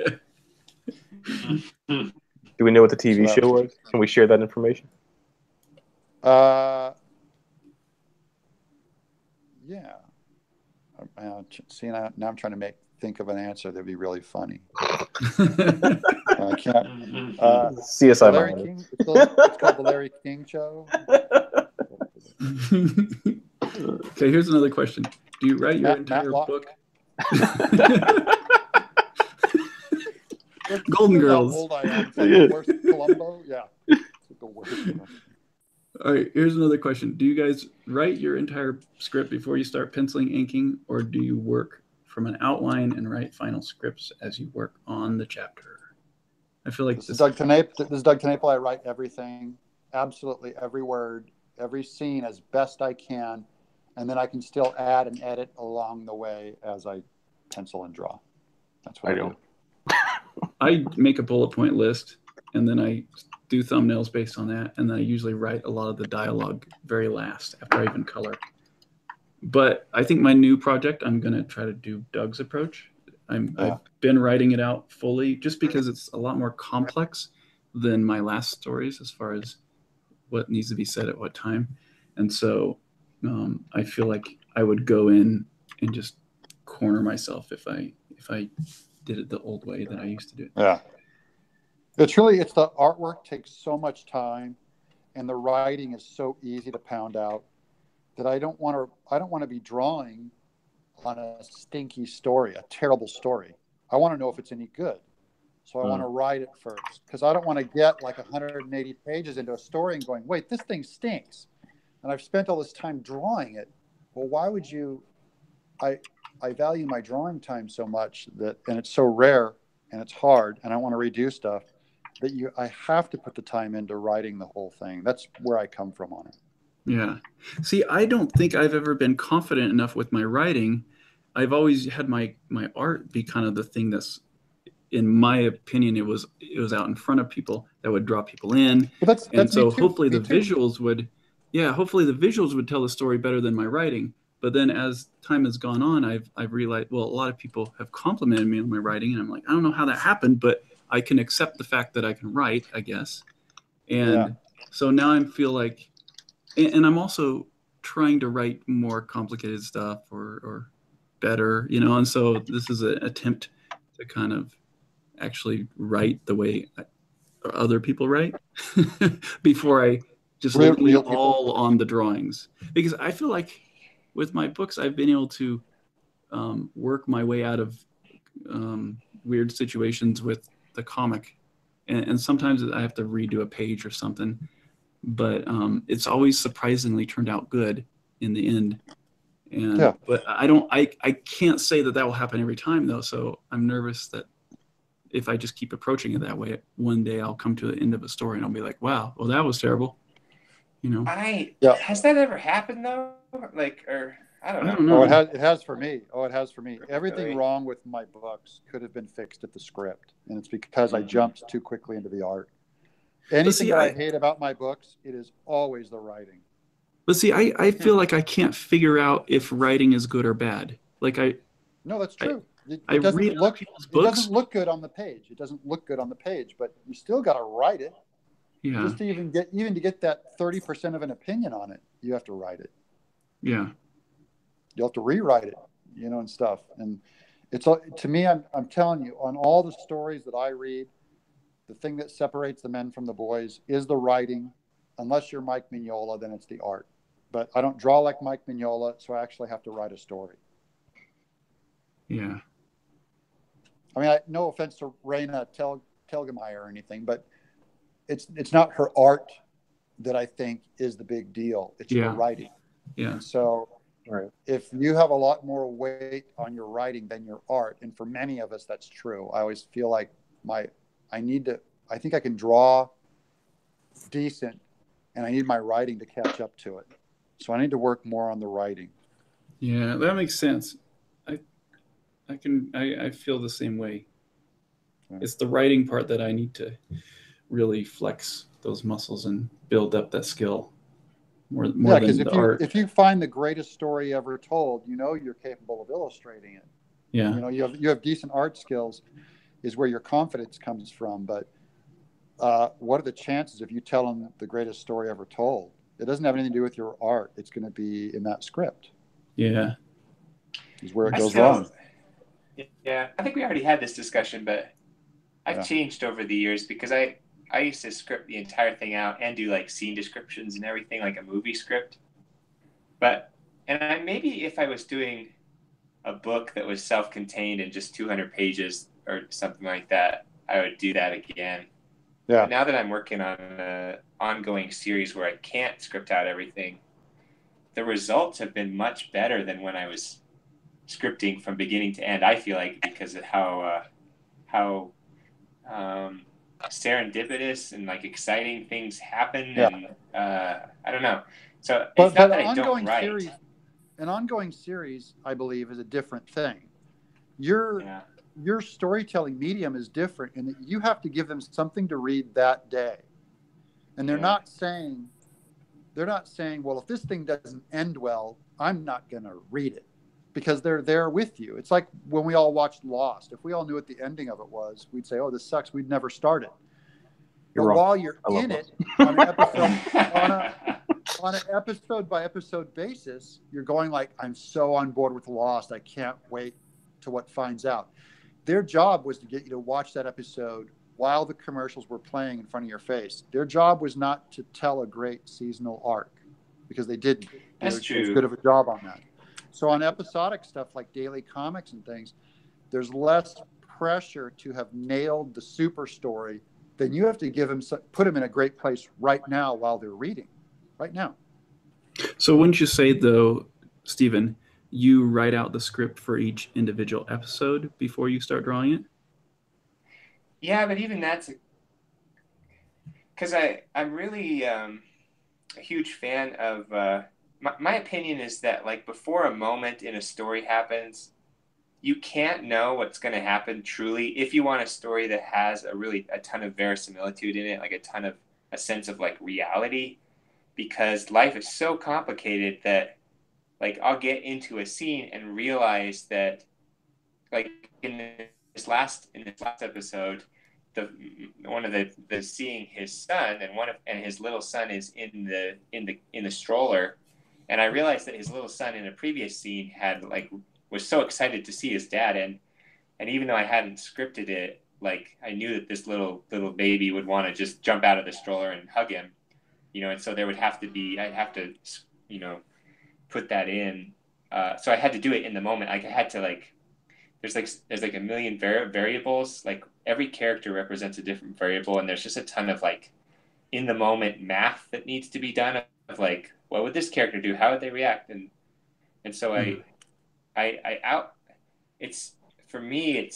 we know what the TV show was? Can we share that information? Yeah. See, now I'm trying to think of an answer that'd be really funny. I can't. CSI Larry King. It's called the Larry King Show. Okay, here's another question. Do you write your entire book? Golden Girls. How old I am. It's like the worst Columbo. Yeah. It's the worst. All right, here's another question. Do you guys write your entire script before you start penciling, inking, or do you work from an outline and write final scripts as you work on the chapter? I feel like this is Doug TenNapel. I write everything, absolutely every word, every scene as best I can, and then I can still add and edit along the way as I pencil and draw. That's what I do. I make a bullet point list, and then I do thumbnails based on that, and then I usually write a lot of the dialogue very last after I even color. But I think my new project, I'm going to try to do Doug's approach. I've been writing it out fully just because it's a lot more complex than my last stories as far as what needs to be said at what time. And so I feel like I would go in and just corner myself if I did it the old way that I used to do it. Yeah. It's the artwork takes so much time, and the writing is so easy to pound out that I don't want to be drawing on a stinky story, a terrible story. I want to know if it's any good. So I want to write it first, because I don't want to get like 180 pages into a story and going, wait, this thing stinks. And I've spent all this time drawing it. Well, why would you? I value my drawing time so much and it's so rare and it's hard, and I want to redo stuff, that I have to put the time into writing the whole thing. That's where I come from on it. Yeah. See, I don't think I've ever been confident enough with my writing. I've always had my art be kind of the thing that's, in my opinion, it was out in front of people that would draw people in. That's so hopefully the visuals would tell the story better than my writing. But then as time has gone on, I've realized, well, a lot of people have complimented me on my writing, and I'm like, I don't know how that happened, but I can accept the fact that I can write, I guess. And so now I feel like, and I'm also trying to write more complicated stuff or better, and so this is an attempt to kind of actually write the way other people write before I just lean all on the drawings. Because I feel like with my books, I've been able to work my way out of weird situations with the comic, and sometimes I have to redo a page or something, but it's always surprisingly turned out good in the end. And but I can't say that will happen every time though, so I'm nervous that if I just keep approaching it that way, one day I'll come to the end of a story and I'll be like, wow, well, that was terrible, Has that ever happened though? I don't know. Oh, it has for me. Everything wrong with my books could have been fixed at the script, and it's because I jumped too quickly into the art. Anything I hate about my books, it is always the writing. But see, I feel like I can't figure out if writing is good or bad. No, that's true. It doesn't look good on the page. It doesn't look good on the page, but you still got to write it. Yeah. Just to even get that 30% of an opinion on it, you have to write it. Yeah. You'll have to rewrite it, and stuff. And it's, to me, I'm telling you, on all the stories that I read, the thing that separates the men from the boys is the writing. Unless you're Mike Mignola, then it's the art. But I don't draw like Mike Mignola, so I actually have to write a story. Yeah. I mean, no offense to Raina Telgemeier or anything, but it's not her art that I think is the big deal. It's her writing. Yeah. And so if you have a lot more weight on your writing than your art, and for many of us that's true. I always feel like I think I can draw decent, and I need my writing to catch up to it. So I need to work more on the writing. Yeah, that makes sense. I feel the same way. Yeah. It's the writing part that I need to really flex those muscles and build up that skill more than the art. If you find the greatest story ever told, you're capable of illustrating it. Yeah. You have decent art skills, is where your confidence comes from. But what are the chances of you telling the greatest story ever told? It doesn't have anything to do with your art. It's going to be in that script. Yeah. Is where it goes wrong. Yeah, I think we already had this discussion, but I've changed over the years, because I used to script the entire thing out and do like scene descriptions and everything, like a movie script. Maybe if I was doing a book that was self-contained and just 200 pages or something like that, I would do that again. Yeah. But now that I'm working on an ongoing series where I can't script out everything, the results have been much better than when I was scripting from beginning to end. I feel like, because of how serendipitous and like exciting things happen, and I don't know. So it's not that I don't write. An ongoing series, I believe, is a different thing. Your storytelling medium is different in that you have to give them something to read that day, and they're not saying, well, if this thing doesn't end well, I'm not going to read it, because they're there with you. It's like when we all watched Lost. If we all knew what the ending of it was, we'd say, oh, this sucks, we'd never start it. But while you're in it on an episode by episode basis, you're going like, I'm so on board with Lost, I can't wait to what finds out. Their job was to get you to watch that episode while the commercials were playing in front of your face. Their job was not to tell a great seasonal arc, because they didn't. That's true. As good of a job on that. So on episodic stuff like daily comics and things, there's less pressure to have nailed the super story than you have to put them in a great place right now while they're reading, right now. So wouldn't you say, though, Stephen, you write out the script for each individual episode before you start drawing it? Yeah, but even that's because I'm really a huge fan of my opinion is that, like, before a moment in a story happens, you can't know what's going to happen truly if you want a story that has a ton of verisimilitude in it, like a sense of like reality, because life is so complicated that, like, I'll get into a scene and realize that, like, in this last episode, one of the seeing his son, and his little son is in the stroller, and I realized that his little son in a previous scene was so excited to see his dad, and even though I hadn't scripted it, like, I knew that this little baby would want to just jump out of the stroller and hug him, and so I'd have to put that in, so I had to do it in the moment. Like, I had to, like, there's like a million variables, like every character represents a different variable, and there's just a ton of like in the moment math that needs to be done of like, what would this character do, how would they react, and so it's, for me,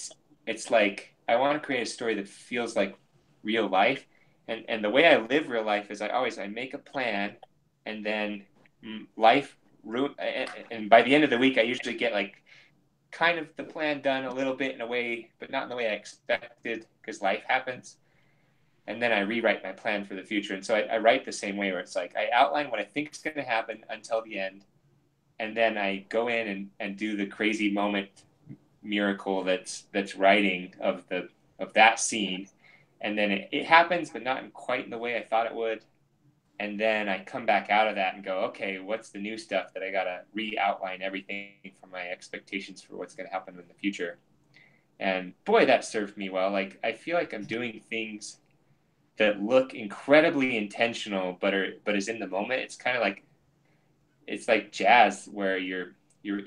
it's like I want to create a story that feels like real life, and the way I live real life is I make a plan, and then life and by the end of the week I usually get like kind of the plan done a little bit in a way, but not in the way I expected, because life happens. And then I rewrite my plan for the future. And so I write the same way, where it's like I outline what I think is going to happen until the end, and then I go in and do the crazy moment miracle that's writing of that scene, and then it happens, but not in quite in the way I thought it would. And then I come back out of that and go, okay, what's the new stuff that I got to re-outline everything from my expectations for what's going to happen in the future. And boy, that served me well. Like, I feel like I'm doing things that look incredibly intentional, but is in the moment. It's kind of like, it's like jazz where you're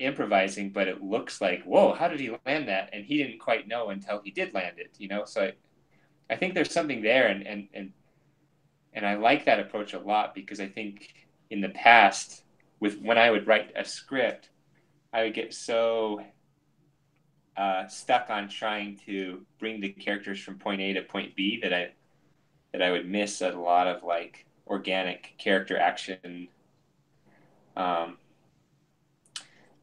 improvising, but it looks like, whoa, how did he land that? And he didn't quite know until he did land it, you know? So I think there's something there, and I like that approach a lot, because I think in the past, when I would write a script, I would get so stuck on trying to bring the characters from point A to point B that I would miss a lot of like organic character action. But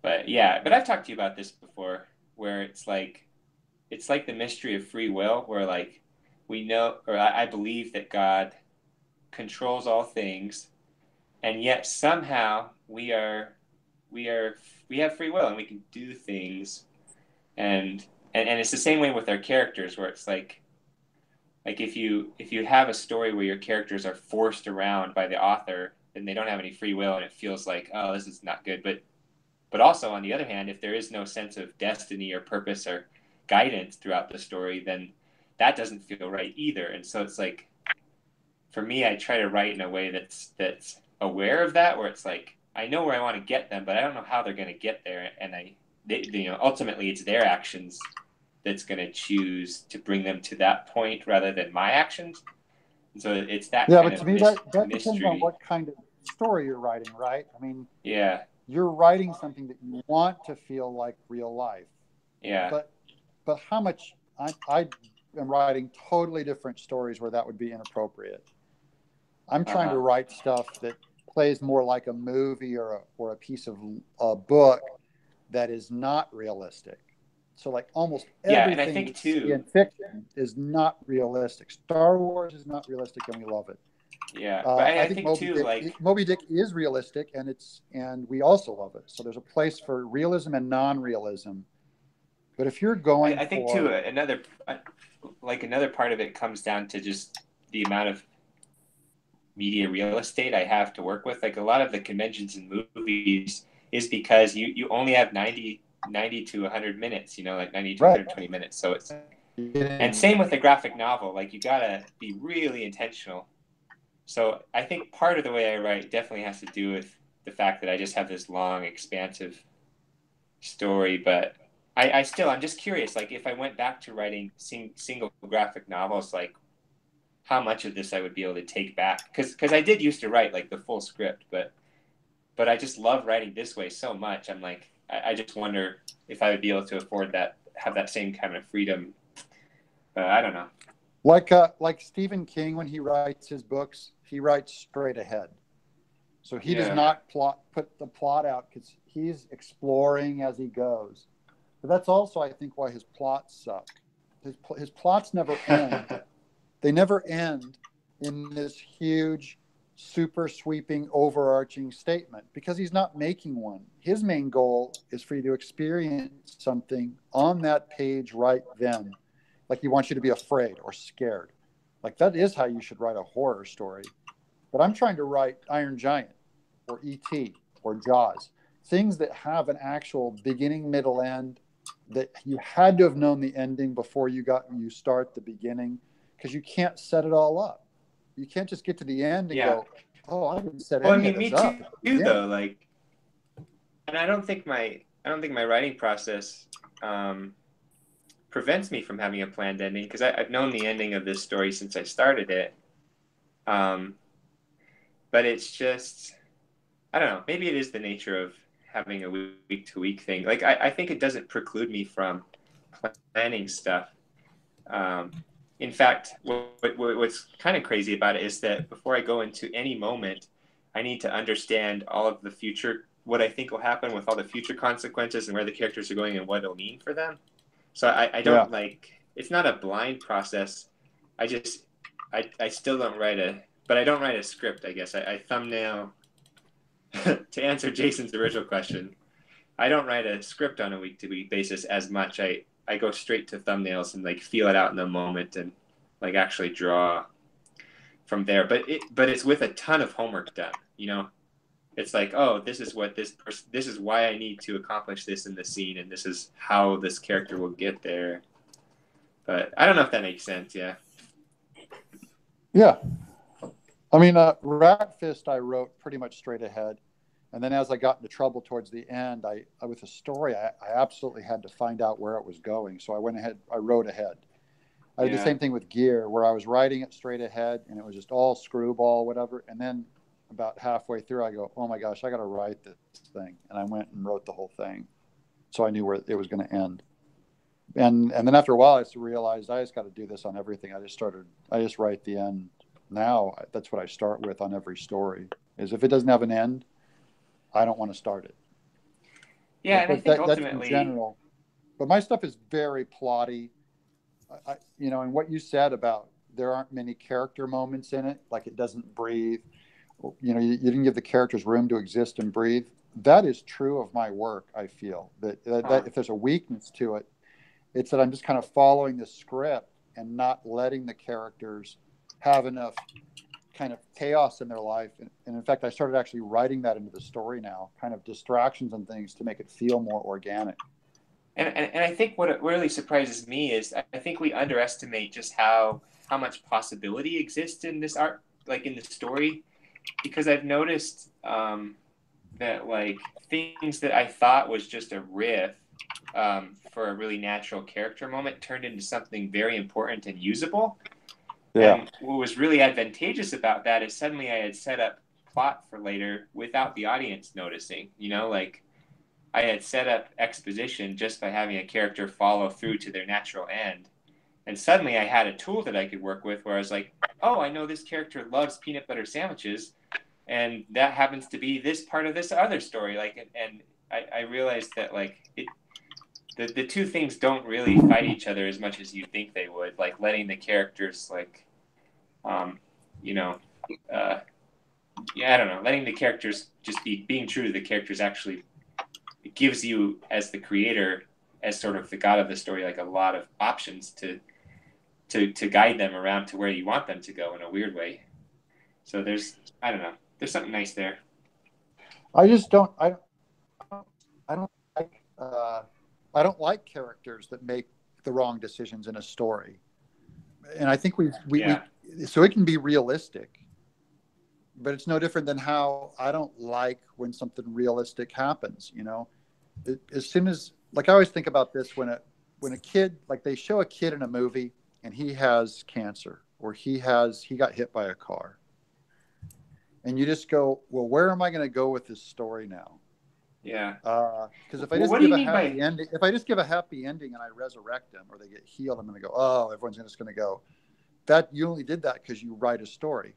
I've talked to you about this before, where it's like the mystery of free will, where like we know, or I believe that God controls all things, and yet somehow we have free will and we can do things, and it's the same way with our characters, where it's like if you have a story where your characters are forced around by the author, then they don't have any free will, and it feels like, oh, this is not good. But also, on the other hand, if there is no sense of destiny or purpose or guidance throughout the story, then that doesn't feel right either. And so it's like, for me, I try to write in a way that's aware of that, where it's like, I know where I want to get them, but I don't know how they're going to get there. And ultimately it's their actions that's going to choose to bring them to that point rather than my actions. And so it's that kind but of to me, that mystery. depends on what kind of story you're writing, right? I mean, yeah, you're writing something that you want to feel like real life. Yeah. But how much I am writing totally different stories where that would be inappropriate. I'm trying to write stuff that plays more like a movie or a piece of a book that is not realistic. So like almost everything and I think too, in fiction is not realistic. Star Wars is not realistic, and we love it. Yeah, but I think too, Moby Dick is realistic, and we also love it. So there's a place for realism and non-realism. But if you're going, I think too, another part of it comes down to just the amount of media real estate I have to work with. Like, a lot of the conventions in movies is because you only have 90 to 100 minutes, like 90 to 120 minutes. So it's, and same with the graphic novel, like you gotta be really intentional. So I think part of the way I write definitely has to do with the fact that I just have this long, expansive story. But I'm just curious, like if I went back to writing single graphic novels, like how much of this I would be able to take back. Because I did used to write like the full script, but I just love writing this way so much. I'm like, I just wonder if I would be able to afford that, have that same kind of freedom. I don't know. Like Stephen King, when he writes his books, he writes straight ahead. So he does not put the plot out, because he's exploring as he goes. But that's also, I think, why his plots suck. His plots never end. They never end in this huge, super sweeping, overarching statement, because he's not making one. His main goal is for you to experience something on that page right then. Like, he wants you to be afraid or scared. Like, that is how you should write a horror story. But I'm trying to write Iron Giant or E.T. or Jaws, things that have an actual beginning, middle, end, that you had to have known the ending before you start the beginning, because you can't set it all up. You can't just get to the end and go, oh, I didn't set any of this up. Me too, though. Like, and I don't think my writing process prevents me from having a planned ending, because I've known the ending of this story since I started it. But it's just, I don't know, maybe it is the nature of having a week-to-week thing. Like, I think it doesn't preclude me from planning stuff. In fact, what's kind of crazy about it is that before I go into any moment, I need to understand all of the future, what I think will happen with all the future consequences and where the characters are going and what it'll mean for them. So I don't it's not a blind process. I still don't I don't write a script, I guess. I thumbnail, to answer Jason's original question, I don't write a script on a week-to-week basis as much. I go straight to thumbnails and like feel it out in the moment and like actually draw from there. But it's with a ton of homework done, you know. It's like, oh, this is what this is why I need to accomplish this in the scene, and this is how this character will get there. But I don't know if that makes sense. Yeah. Yeah. I mean, Rat Fist, I wrote pretty much straight ahead. And then as I got into trouble towards the end, I with the story, I absolutely had to find out where it was going. So I went ahead, I wrote ahead. I did the same thing with Gear, where I was writing it straight ahead, and it was just all screwball, whatever. And then about halfway through, I go, oh my gosh, I got to write this thing. And I went and wrote the whole thing. So I knew where it was going to end. And then after a while, I just realized I just got to do this on everything. I just write the end. Now that's what I start with on every story, is if it doesn't have an end, I don't want to start it. Yeah, and I think ultimately, that's in general. But my stuff is very plotty. And what you said about there aren't many character moments in it, like it doesn't breathe. You didn't give the characters room to exist and breathe. That is true of my work. I feel that if there's a weakness to it, it's that I'm just kind of following the script and not letting the characters have enough kind of chaos in their life. And in fact, I started actually writing that into the story now, kind of distractions and things to make it feel more organic. And I think what really surprises me is I think we underestimate just how much possibility exists in this art, like in the story, because I've noticed that like things that I thought was just a riff for a really natural character moment turned into something very important and usable. Yeah. And what was really advantageous about that is suddenly I had set up plot for later without the audience noticing. Like I had set up exposition just by having a character follow through to their natural end. And suddenly I had a tool that I could work with where I was like, oh, I know this character loves peanut butter sandwiches, and that happens to be this part of this other story. Like, and I realized that like the two things don't really fight each other as much as you think they would. Like letting the characters like, I don't know, letting the characters just being true to the characters actually gives you as the creator, as sort of the god of the story, like a lot of options to guide them around to where you want them to go in a weird way. So there's something nice there. I don't like characters that make the wrong decisions in a story. And I think so it can be realistic, but it's no different than how I don't like when something realistic happens. As soon as, like, I always think about this when a kid, like they show a kid in a movie and he has cancer or he got hit by a car, and you just go, well, where am I going to go with this story now? Yeah. Because if I just give a happy ending and I resurrect them or they get healed, I'm going to go, oh, everyone's just going to go, that you only did that because you write a story.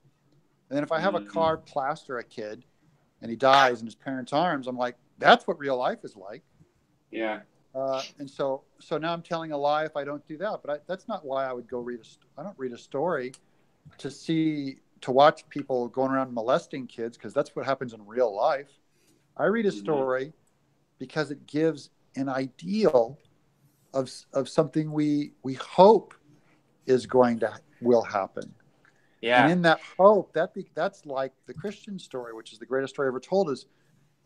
And then if I have a car plaster a kid and he dies in his parents' arms, I'm like, that's what real life is like. Yeah. And so now I'm telling a lie if I don't do that. But that's not why I would go I don't read a story to watch people going around molesting kids, because that's what happens in real life. I read a story because it gives an ideal of something we hope will happen. Yeah. And in that hope, that's like the Christian story, which is the greatest story ever told, is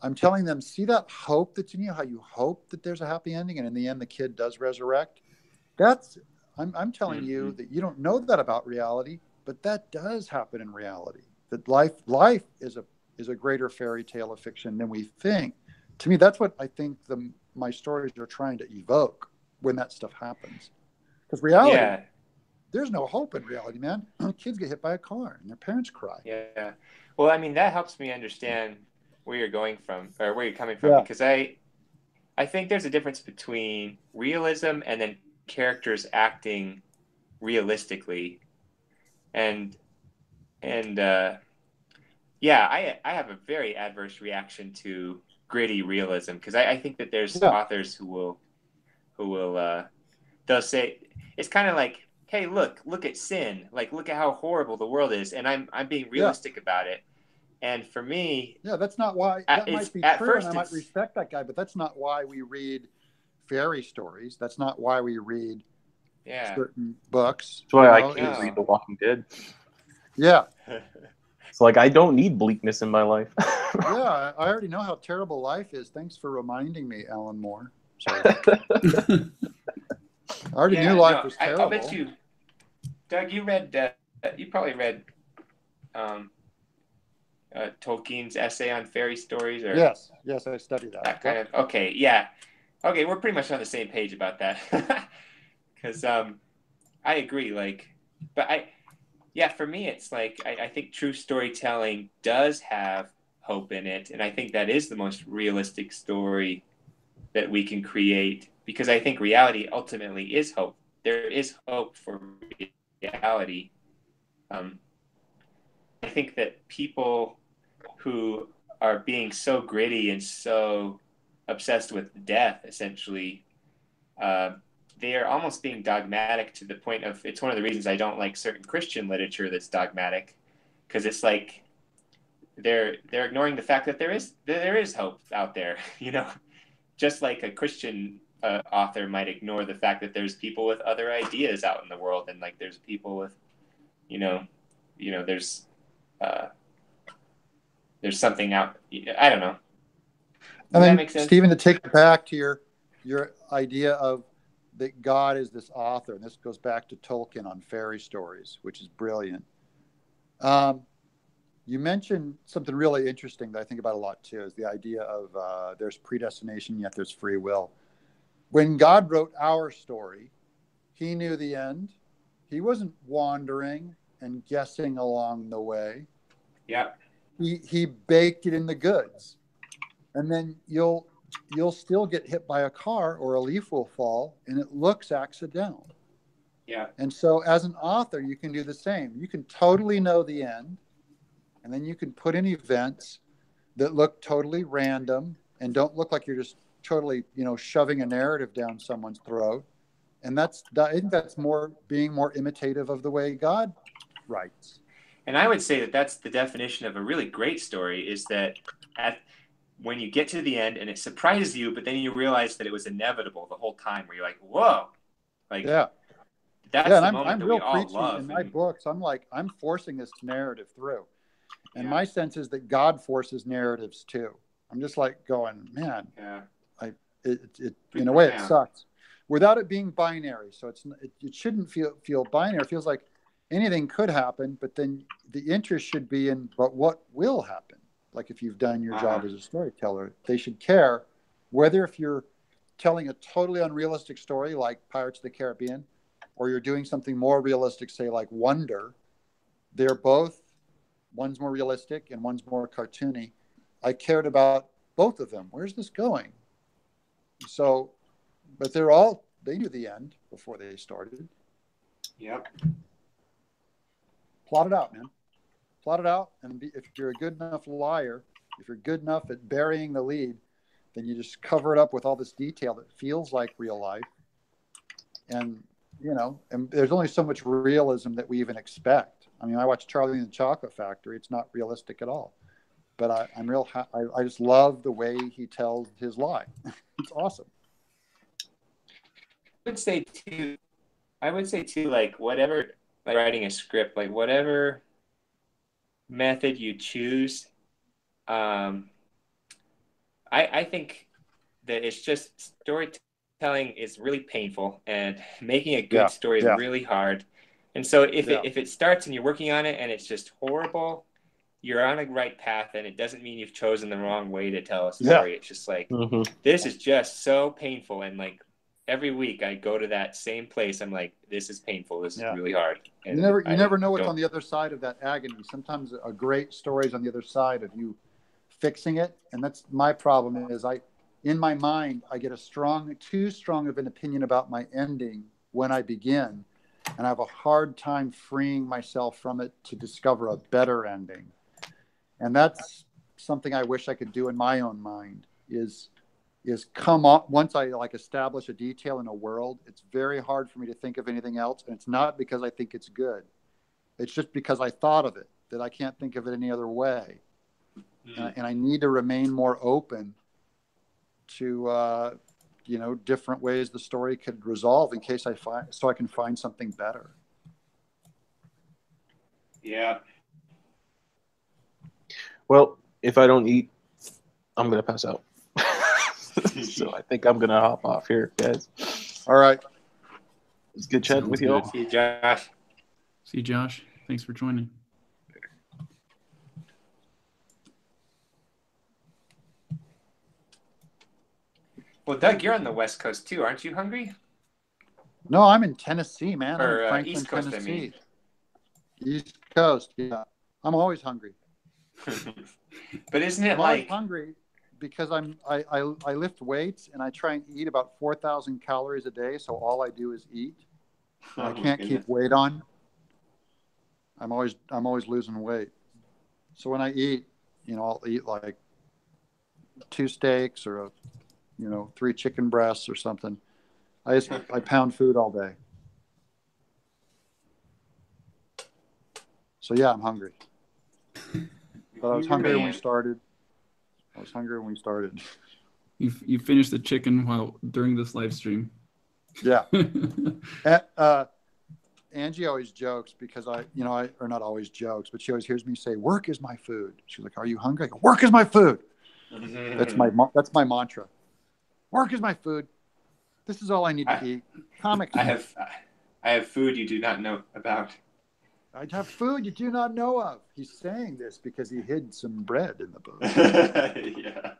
I'm telling them, see that hope that's in you, how you hope that there's a happy ending, and in the end the kid does resurrect. I'm telling you that you don't know that about reality, but that does happen in reality. That life is a greater fairy tale of fiction than we think. To me, that's what I think my stories are trying to evoke when that stuff happens. Because reality, there's no hope in reality, man. Kids get hit by a car and their parents cry. Yeah. Well, I mean, that helps me understand where you're coming from, because I think there's a difference between realism and then characters acting realistically. And I have a very adverse reaction to gritty realism, because I think that there's authors who will they'll say it's kind of like, hey, look at sin, like look at how horrible the world is, and I'm being realistic about it. And for me, that's not why. That might be true, and I might respect that guy, but that's not why we read fairy stories. That's not why we read certain books. That's why I can't read The Walking Dead. Yeah. It's like I don't need bleakness in my life. Yeah, I already know how terrible life is. Thanks for reminding me, Alan Moore. Sorry. I already knew life was terrible. I'll bet you, Doug, you probably read Tolkien's essay on fairy stories, or yes, I studied that. That kind of okay, yeah, okay, we're pretty much on the same page about that. Because I agree, for me, it's like I think true storytelling does have hope in it, and I think that is the most realistic story that we can create, because I think reality ultimately is hope. There is hope for reality. I think that people who are being so gritty and so obsessed with death, essentially, they are almost being dogmatic to the point of, it's one of the reasons I don't like certain Christian literature that's dogmatic, because it's like they're ignoring the fact that there is hope out there, just like a Christian author might ignore the fact that there's people with other ideas out in the world, and like there's people with, there's something out. I don't know. Does that make sense? Stephen, to take it back to your idea of that God is this author, and this goes back to Tolkien on fairy stories, which is brilliant. You mentioned something really interesting that I think about a lot too, is the idea of there's predestination, yet there's free will. When God wrote our story, he knew the end. He wasn't wandering and guessing along the way. Yeah. He baked it in the goods. And then you'll still get hit by a car, or a leaf will fall, and it looks accidental. Yeah. And so as an author, you can do the same. You can totally know the end, and then you can put in events that look totally random and don't look like you're just totally, shoving a narrative down someone's throat. And I think that's being more imitative of the way God writes. And I would say that that's the definition of a really great story, is that when you get to the end and it surprises you, but then you realize that it was inevitable the whole time, where you're like, whoa. That's the moment that we all love. In my books, I'm forcing this narrative through. And my sense is that God forces narratives too. I'm just like going, man, it in a way it sucks. Without it being binary. So it shouldn't feel binary. It feels like anything could happen, but then the interest should be in, but what will happen? Like if you've done your job as a storyteller, they should care whether if you're telling a totally unrealistic story like Pirates of the Caribbean, or you're doing something more realistic, say like Wonder. One's more realistic and one's more cartoony. I cared about both of them. Where's this going? So, but they knew the end before they started. Yep. Plot it out, man. Plot it out. And if you're a good enough liar, if you're good enough at burying the lead, then you just cover it up with all this detail that feels like real life. And, and there's only so much realism that we even expect. I mean, I watched Charlie and the Chocolate Factory. It's not realistic at all. But I just love the way he tells his lie. It's awesome. I would say too, like whatever, like writing a script, like whatever method you choose, I think that it's just storytelling is really painful, and making a good story is really hard. And so if it starts and you're working on it and it's just horrible, you're on a right path, and it doesn't mean you've chosen the wrong way to tell a story. It's just like, this is just so painful. And like every week I go to that same place. I'm like, this is painful. This is really hard. And you never know what's on the other side of that agony. Sometimes a great story is on the other side of you fixing it. And that's my problem is in my mind, I get too strong of an opinion about my ending when I begin. And I have a hard time freeing myself from it to discover a better ending. And that's something I wish I could do in my own mind is come up once I establish a detail in a world. It's very hard for me to think of anything else. And it's not because I think it's good. It's just because I thought of it, that I can't think of it any other way. And I need to remain more open to different ways the story could resolve in case I can find something better. Yeah. Well, if I don't eat, I'm going to pass out. So I think I'm going to hop off here, guys. All right. It's good chatting with you all. See you, Josh. See you, Josh. Thanks for joining. Well, Doug, you're on the West Coast too. Aren't you hungry? No, I'm in Tennessee, man. I'm Or in Franklin, East Coast, Tennessee. I mean. East Coast, yeah. I'm always hungry. But isn't it I'm always like hungry because I lift weights and I try and eat about 4,000 calories a day. So all I do is eat. I can't keep weight on. I'm always losing weight. So when I eat, I'll eat like 2 steaks or 3 chicken breasts or something. I pound food all day. So yeah, I'm hungry. But I was hungry when we started. You finished the chicken during this live stream. Yeah. Angie always jokes because or not always jokes, but she always hears me say, "Work is my food." She's like, "Are you hungry?" I go, "Work is my food." That's my mantra. Work is my food. This is all I need to eat. Comics. I have food you do not know about. I have food you do not know of. He's saying this because he hid some bread in the book. Yeah.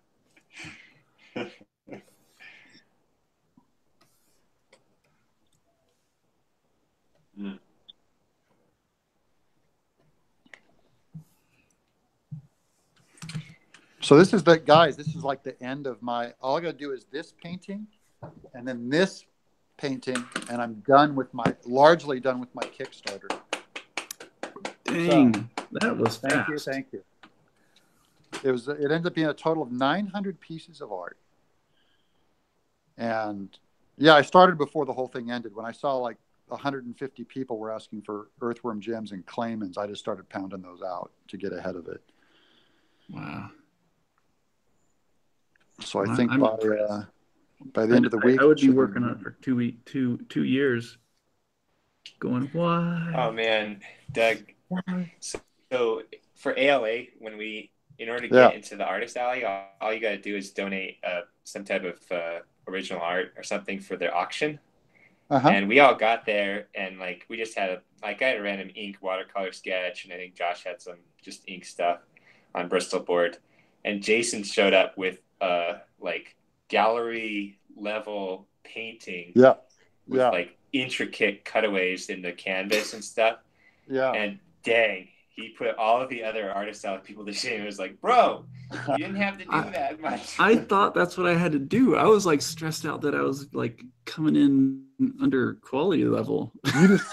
So this is this is like the end of all I got to do is this painting and then this painting, and I'm largely done with my Kickstarter. Dang, that was fast. Thank you. It ended up being a total of 900 pieces of art. And yeah, I started before the whole thing ended. When I saw like 150 people were asking for earthworm gems and claymans, I just started pounding those out to get ahead of it. Wow. So I think by the end of the week, I would be working on it for 2 years. Going, what? Oh man, Doug. So for ALA, in order to get into the artist alley, all you got to do is donate some type of original art or something for their auction. And we all got there, and like we just had I had a random ink watercolor sketch, and I think Josh had some just ink stuff on Bristol board, and Jason showed up with like gallery level painting. With like intricate cutaways in the canvas and stuff. Yeah. And dang, he put all of the other artists out, people to shame. It was like, bro, you didn't have to do that much. I thought that's what I had to do. I was like stressed out that I was like coming in under quality level. You just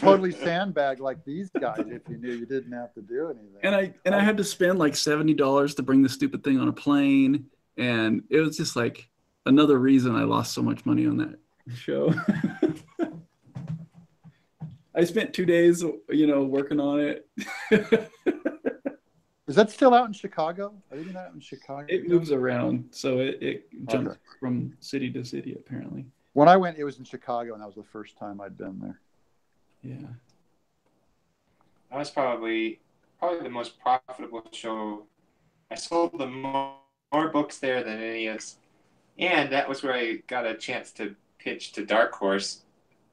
totally sandbag like these guys if you knew you didn't have to do anything. And I had to spend like $70 to bring the stupid thing on a plane, and it was just like another reason I lost so much money on that show. I spent 2 days, working on it. Is that still out in Chicago? Are you out in Chicago? It moves around, so it jumps from city to city, apparently. When I went, it was in Chicago, and that was the first time I'd been there. Yeah. That was probably the most profitable show. I sold more books there than any of us. And that was where I got a chance to pitch to Dark Horse.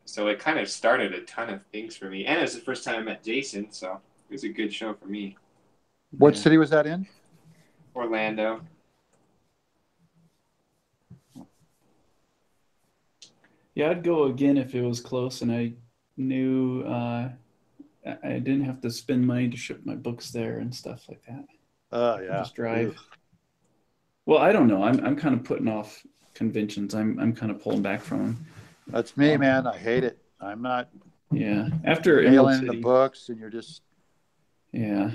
So it kind of started a ton of things for me. And it was the first time I met Jason, so it was a good show for me. What city was that in? Orlando. Yeah, I'd go again if it was close and I knew I didn't have to spend money to ship my books there and stuff like that. Oh, yeah. Just drive. Well, I don't know. I'm kind of putting off conventions. I'm kind of pulling back from them. That's me, man. I hate it. I'm not. Yeah. After mailing the books, and you're just. Yeah.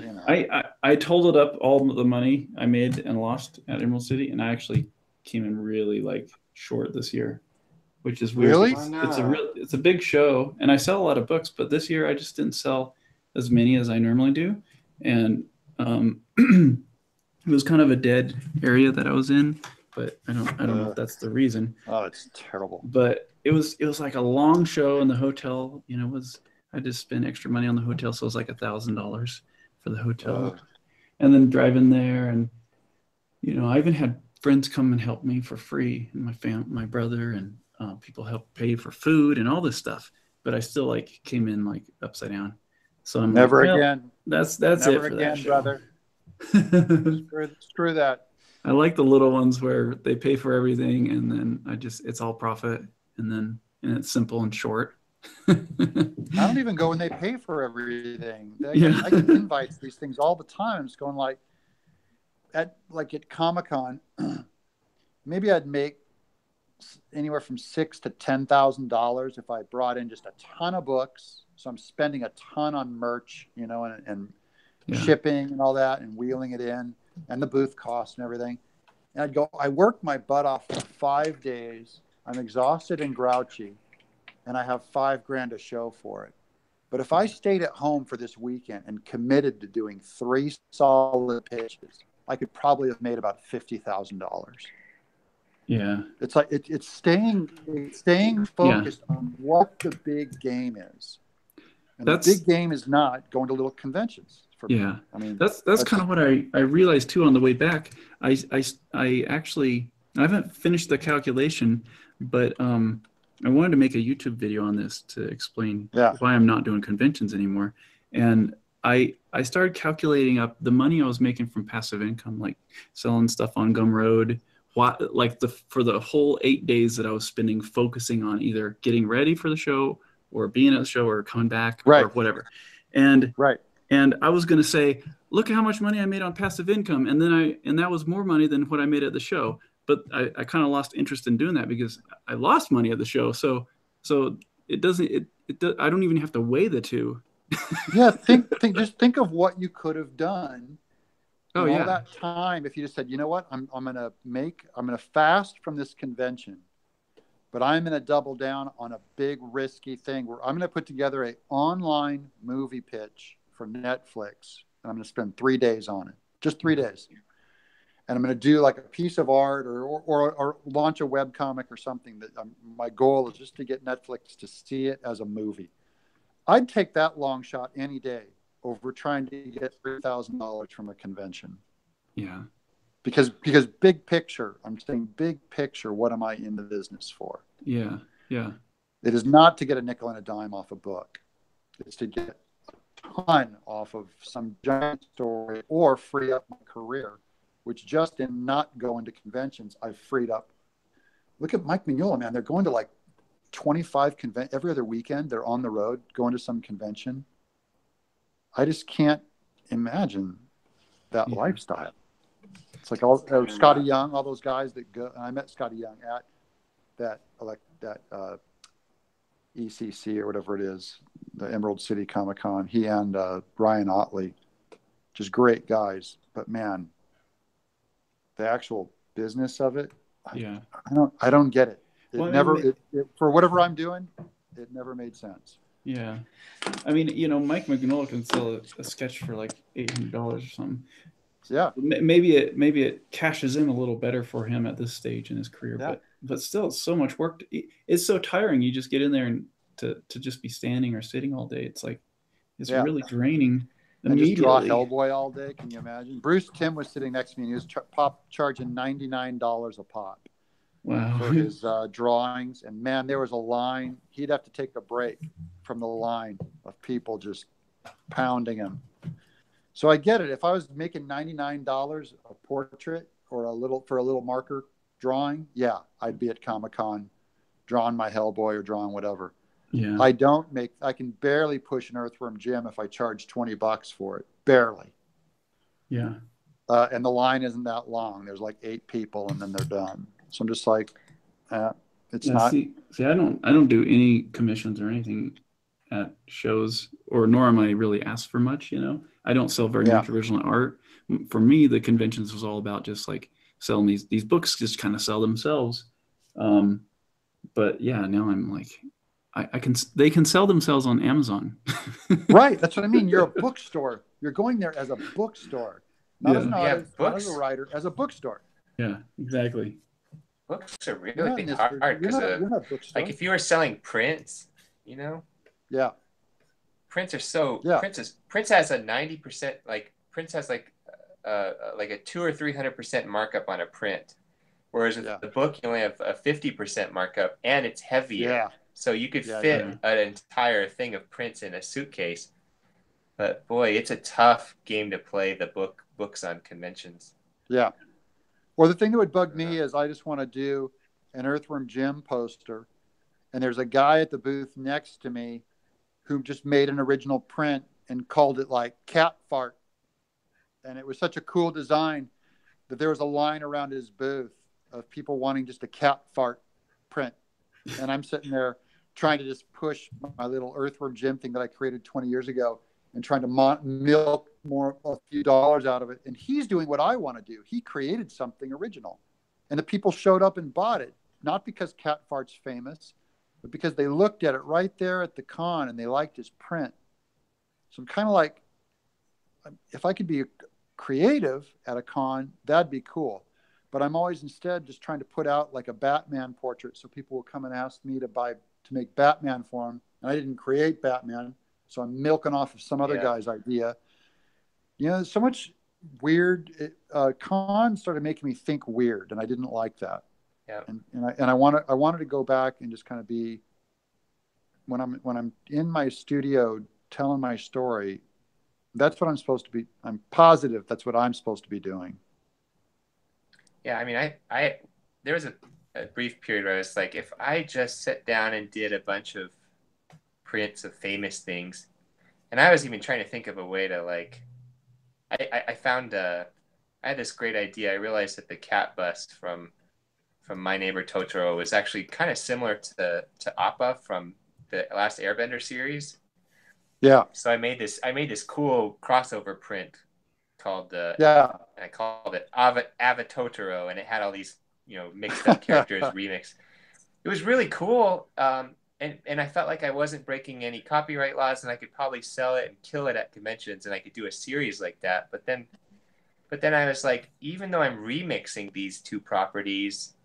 I totaled up all the money I made and lost at Emerald City, and I actually came in really like short this year, which is weird. Really? It's a big show, and I sell a lot of books, but this year I just didn't sell as many as I normally do, and it was kind of a dead area that I was in, but I don't know if that's the reason. Oh, it's terrible. But it was like a long show in the hotel. You know, I just spent extra money on the hotel, so it was like $1,000 for the hotel, and then driving there, and you know, I even had friends come and help me for free, and my brother and people helped pay for food and all this stuff. But I still like came in like upside down. So I'm never like, well, again. That's never it for again, that show. brother. Screw that. I like the little ones where they pay for everything, and then it's all profit, and it's simple and short. I don't even go when they pay for everything. I get invites to these things all the time. It's going like at Comic-Con, maybe I'd make anywhere from $6,000 to $10,000 if I brought in just a ton of books. So I'm spending a ton on merch, you know, and shipping and all that, and wheeling it in, and the booth costs and everything. And I worked my butt off for 5 days. I'm exhausted and grouchy, and I have $5,000 a show for it. But if I stayed at home for this weekend and committed to doing 3 solid pitches, I could probably have made about $50,000. Yeah. It's like it's staying focused on what the big game is. And the big game is not going to little conventions. For me. I mean, that's kind of what I realized too on the way back. I haven't finished the calculation, but I wanted to make a YouTube video on this to explain why I'm not doing conventions anymore. And I started calculating up the money I was making from passive income, like selling stuff on Gumroad, for the whole 8 days that I was spending focusing on either getting ready for the show or being at the show or coming back or whatever. And I was going to say, look at how much money I made on passive income. And that was more money than what I made at the show. But I kind of lost interest in doing that because I lost money at the show. So it doesn't, I don't even have to weigh the two. Just think of what you could have done. All that time, if you just said, you know what, I'm going to fast from this convention, but I'm going to double down on a big risky thing where I'm going to put together an online movie pitch for Netflix, and I'm going to spend 3 days on it, just 3 days. And I'm going to do like a piece of art or launch a webcomic or something that my goal is just to get Netflix to see it as a movie. I'd take that long shot any day over trying to get $3,000 from a convention. Yeah. Because big picture, I'm saying big picture, what am I in the business for? Yeah. Yeah. It is not to get a nickel and a dime off a book. It's to get a ton off of some giant story or free up my career, which just in not going to conventions, I've freed up. Look at Mike Mignola, man. They're going to like 25 conventions every other weekend. They're on the road going to some convention. I just can't imagine that lifestyle. It's like Scotty Young, all those guys that go. And I met Scotty Young at that ECC or whatever it is, the Emerald City Comic Con. He and Ryan Otley, just great guys. But man, the actual business of it, I don't get it. For whatever I'm doing, it never made sense. Yeah. I mean, you know, Mike Mignola can sell a sketch for like $800 or something. Yeah. Maybe it cashes in a little better for him at this stage in his career, but still it's so much work. It's so tiring. You just get in there and to just be standing or sitting all day. It's like, it's really draining. And just draw Hellboy all day. Can you imagine? Bruce Timm was sitting next to me and he was charging $99 a pop. Wow. For his drawings. And man, there was a line. He'd have to take a break from the line of people just pounding him. So I get it. If I was making $99 a portrait or a little marker drawing, I'd be at Comic-Con drawing my Hellboy or drawing whatever. Yeah. I can barely push an Earthworm Jim if I charge $20 for it. Barely. Yeah. And the line isn't that long. There's like 8 people and then they're done. So I'm just like, it's not. See, I don't do any commissions or anything at shows, nor am I really asked for much. You know, I don't sell very much original art. For me, the conventions was all about just like selling these books, just kind of sell themselves. But now I'm like, they can sell themselves on Amazon. Right. That's what I mean. You're a bookstore. You're going there as a bookstore, not as an artist, not as a writer, as a bookstore. Yeah, exactly. books are You're really not in this. hard You're because not a bookstore. like if you were selling prints, Yeah. prints are so Yeah. Prince has a 90% Prince has like a 200 or 300% markup on a print, whereas with the book you only have a 50% markup and it's heavier. Yeah. So you could fit an entire thing of prints in a suitcase. But boy, it's a tough game to play the books on conventions. Yeah. Or the thing that would bug me is I just want to do an Earthworm Jim poster, and there's a guy at the booth next to me who just made an original print and called it like cat fart. And it was such a cool design that there was a line around his booth of people wanting just a cat fart print. And I'm sitting there trying to just push my little Earthworm Jim thing that I created 20 years ago and trying to milk a few dollars out of it. And he's doing what I want to do. He created something original. And the people showed up and bought it, not because cat fart's famous, but because they looked at it right there at the con and they liked his print. So I'm kind of like, if I could be creative at a con, that'd be cool. But I'm always instead just trying to put out like a Batman portrait so people will come and ask me to make Batman for them. And I didn't create Batman, so I'm milking off of some other guy's idea. So much weird. Cons started making me think weird, and I didn't like that. Yeah. And I wanted to go back and just kind of be when I'm in my studio telling my story. That's what I'm supposed to be. I'm positive that's what I'm supposed to be doing. Yeah, I mean, I there was a brief period where I was like, if I just sat down and did a bunch of prints of famous things, and I was even trying to think of a way to like, I found I had this great idea. I realized that the cat bust from My Neighbor Totoro was actually kind of similar to Appa from the last Airbender series. Yeah. So I made this cool crossover print called and I called it Ava Totoro, and it had all these mixed up characters remixed. It was really cool, and I felt like I wasn't breaking any copyright laws, and I could probably sell it and kill it at conventions, and I could do a series like that. But then I was like, even though I'm remixing these two properties,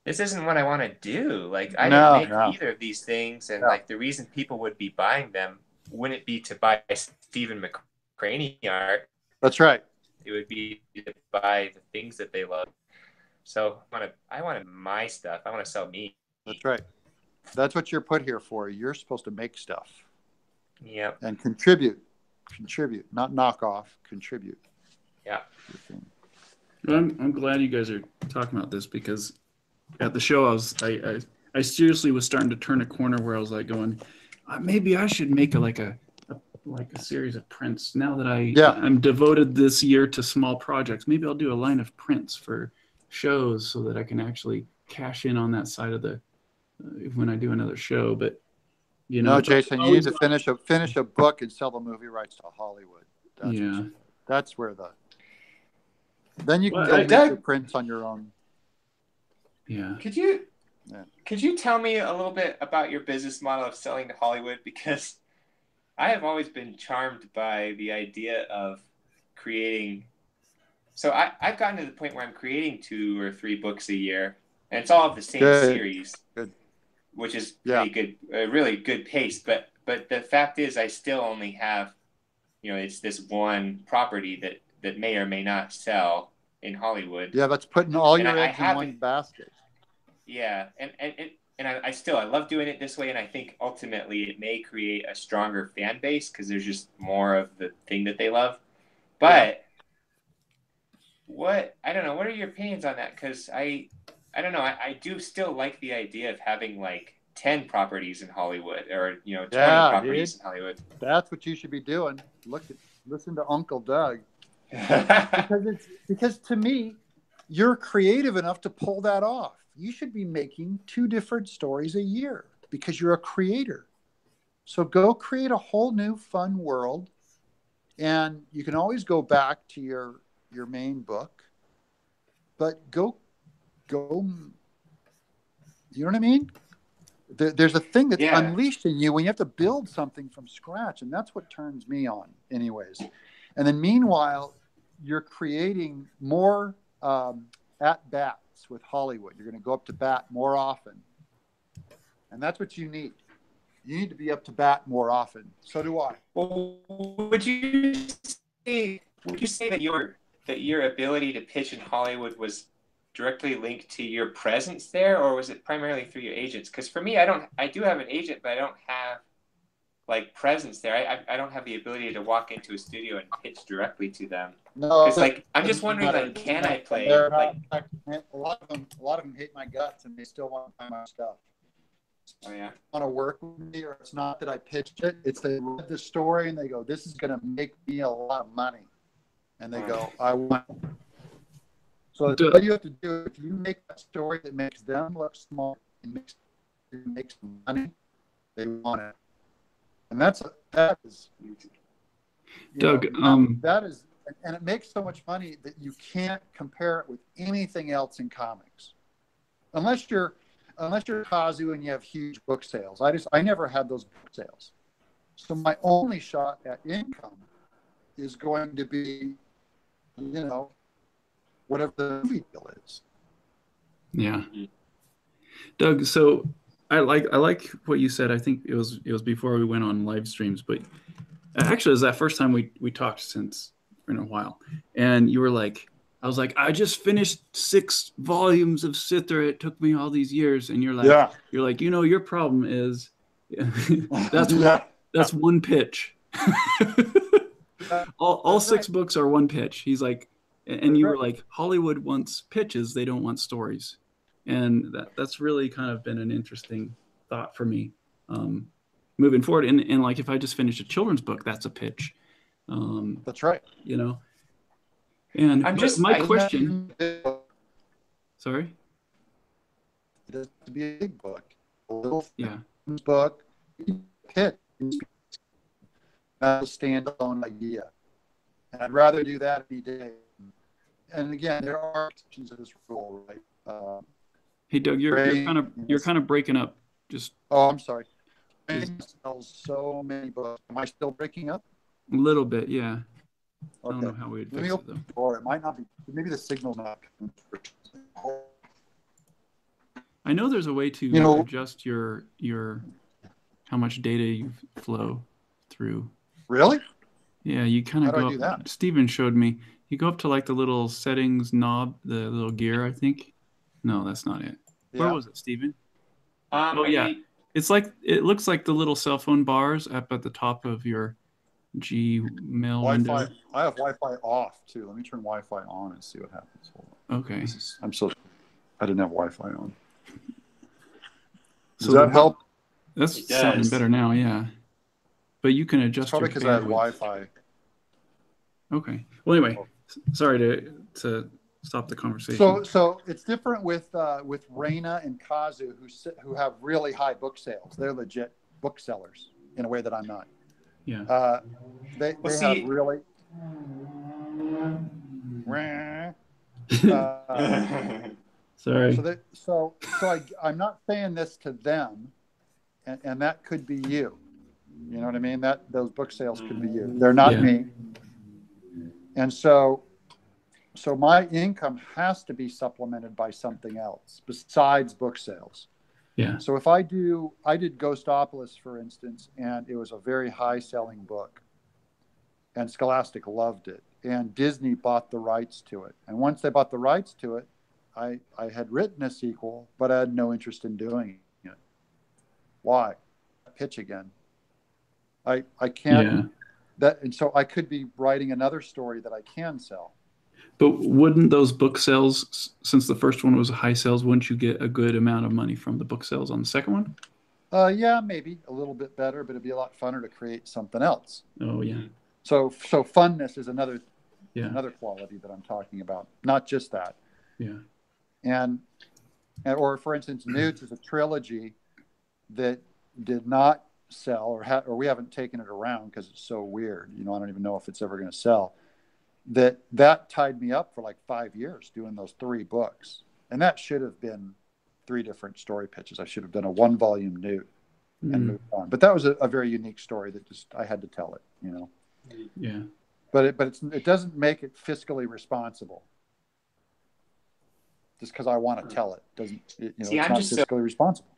this isn't what I want to do. Like I didn't make either of these things, and like the reason people would be buying them wouldn't be to buy Stephen McCraney art. That's right. It would be to buy the things that they love. So I wanted my stuff. I want to sell me. That's right. That's what you're put here for. You're supposed to make stuff. Yep. And contribute, not knock off. Contribute. Yeah. Well, I'm glad you guys are talking about this, because at the show I seriously was starting to turn a corner where I was like going, maybe I should make a series of prints now that I'm devoted this year to small projects. Maybe I'll do a line of prints for shows so that I can actually cash in on that side of the when I do another show. But no, Jason, you need to finish a book and sell the movie rights to Hollywood. That's where then you can go make your prints on your own. Yeah. Could you tell me a little bit about your business model of selling to Hollywood? Because I have always been charmed by the idea of creating. So I've gotten to the point where I'm creating 2 or 3 books a year, and it's all of the same series, which is pretty good, really good pace. But the fact is, I still only have, it's this one property that may or may not sell in Hollywood. Yeah, that's putting all your eggs in one basket. Yeah, and I love doing it this way, and I think ultimately it may create a stronger fan base because there's just more of the thing that they love. But I don't know, what are your opinions on that? Because I don't know, I do still like the idea of having like 10 properties in Hollywood, or 20 properties in Hollywood. That's what you should be doing. Listen to Uncle Doug. because to me, you're creative enough to pull that off. You should be making 2 different stories a year because you're a creator. So go create a whole new fun world, and you can always go back to your main book, but go. You know what I mean? There's a thing that's unleashed in you when you have to build something from scratch, and that's what turns me on, anyways. And then meanwhile, you're creating more at bats hits with Hollywood. You're going to go up to bat more often. And that's what you need. You need to be up to bat more often. So do I. Well, would you say that your ability to pitch in Hollywood was directly linked to your presence there, or was it primarily through your agents? Because for me, I do have an agent, but I don't have like presence there. I don't have the ability to walk into a studio and pitch directly to them. No, it's like I'm just wondering, like, can I play? Like, a lot of them hate my guts, and they still want to buy my stuff. Oh yeah. Want to work with me, or it's not that I pitched it. It's they read the story and they go, "This is going to make me a lot of money," and they go, "I want." So what you have to do, if you make a story that makes them look small and makes money, they want it, and that is. Doug, that is, and it makes so much money that you can't compare it with anything else in comics, unless you're Kazu and you have huge book sales. I never had those book sales. So my only shot at income is going to be, whatever the movie deal is. Yeah. Doug, so I like what you said. I think it was before we went on live streams, but actually it was that first time we talked since in a while. And you were like, I was like, I just finished 6 volumes of Sithra. It took me all these years. And you're like, your problem is that's one pitch. all 6 books are one pitch. He's like, and you were like, Hollywood wants pitches. They don't want stories. And that's really kind of been an interesting thought for me moving forward. And like, if I just finished a children's book, that's a pitch. That's right. And my question. Sorry? It has to be a big book. A little book. Pitch. Not a standalone idea. And I'd rather do that any day. And again, there are exceptions to this rule, right? Hey, Doug, you're kind of breaking up. I'm sorry. Sells so many books. Am I still breaking up? A little bit, yeah. Okay. I don't know how we would fix it, though. Or it might not be. Maybe the signal's not. I know there's a way to adjust your how much data you flow through. Really? Yeah, you kind of go up. Steven showed me. You go up to like the little settings knob, the little gear, I think. No, that's not it. Yeah. Where was it, Steven? Yeah. It's like, it looks like the little cell phone bars up at the top of your Gmail window. I have Wi-Fi off too. Let me turn Wi-Fi on and see what happens. Hold on. Okay. I didn't have Wi-Fi on. Does So that help? That's sounding better now, yeah. But you can adjust probably because I had Wi-Fi. Okay. Well, anyway, sorry to stop the conversation. So it's different with Reina and Kazu, who have really high book sales. They're legit booksellers in a way that I'm not. Yeah. They have really. Sorry. So I'm not saying this to them, and that could be you. You know what I mean? Those book sales could be you. They're not me. And so my income has to be supplemented by something else besides book sales. Yeah. So if I did Ghostopolis, for instance, and it was a very high selling book, and Scholastic loved it, and Disney bought the rights to it. And once they bought the rights to it, I had written a sequel, but I had no interest in doing it. Why? Pitch again. I can't and so I could be writing another story that I can sell. But wouldn't those book sales, since the first one was high sales, wouldn't you get a good amount of money from the book sales on the second one? Yeah, maybe a little bit better, but it'd be a lot funner to create something else. Oh yeah. So funness is another quality that I'm talking about, not just that. Yeah. And or for instance, Newts is a trilogy that did not sell, or we haven't taken it around because it's so weird. I don't even know if it's ever going to sell. That tied me up for like 5 years doing those 3 books, and that should have been 3 different story pitches. I should have done a 1-volume Newt and moved on. But that was a very unique story that just I had to tell it. Yeah. But it doesn't make it fiscally responsible. just because I want to tell it. Doesn't, See, it's not fiscally responsible.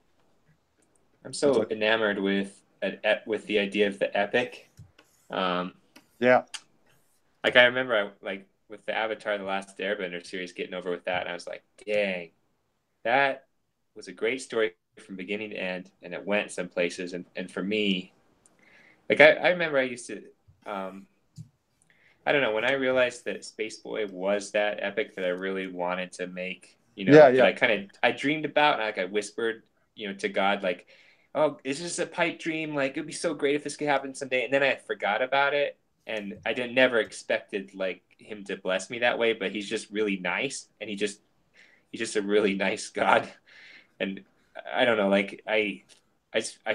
I'm so enamored with the idea of the epic. Yeah. Like I remember with the Avatar: The Last Airbender series getting over with that, and I was like, dang, that was a great story from beginning to end, and it went some places. And for me, like I remember I used to, I don't know, when I realized that Space Boy was that epic that I really wanted to make, that I dreamed about, and like I whispered, to God, like, oh, is this a pipe dream? Like, it'd be so great if this could happen someday. And then I forgot about it, and I never expected like him to bless me that way. But he's just really nice, and he's just a really nice God. And I don't know, like I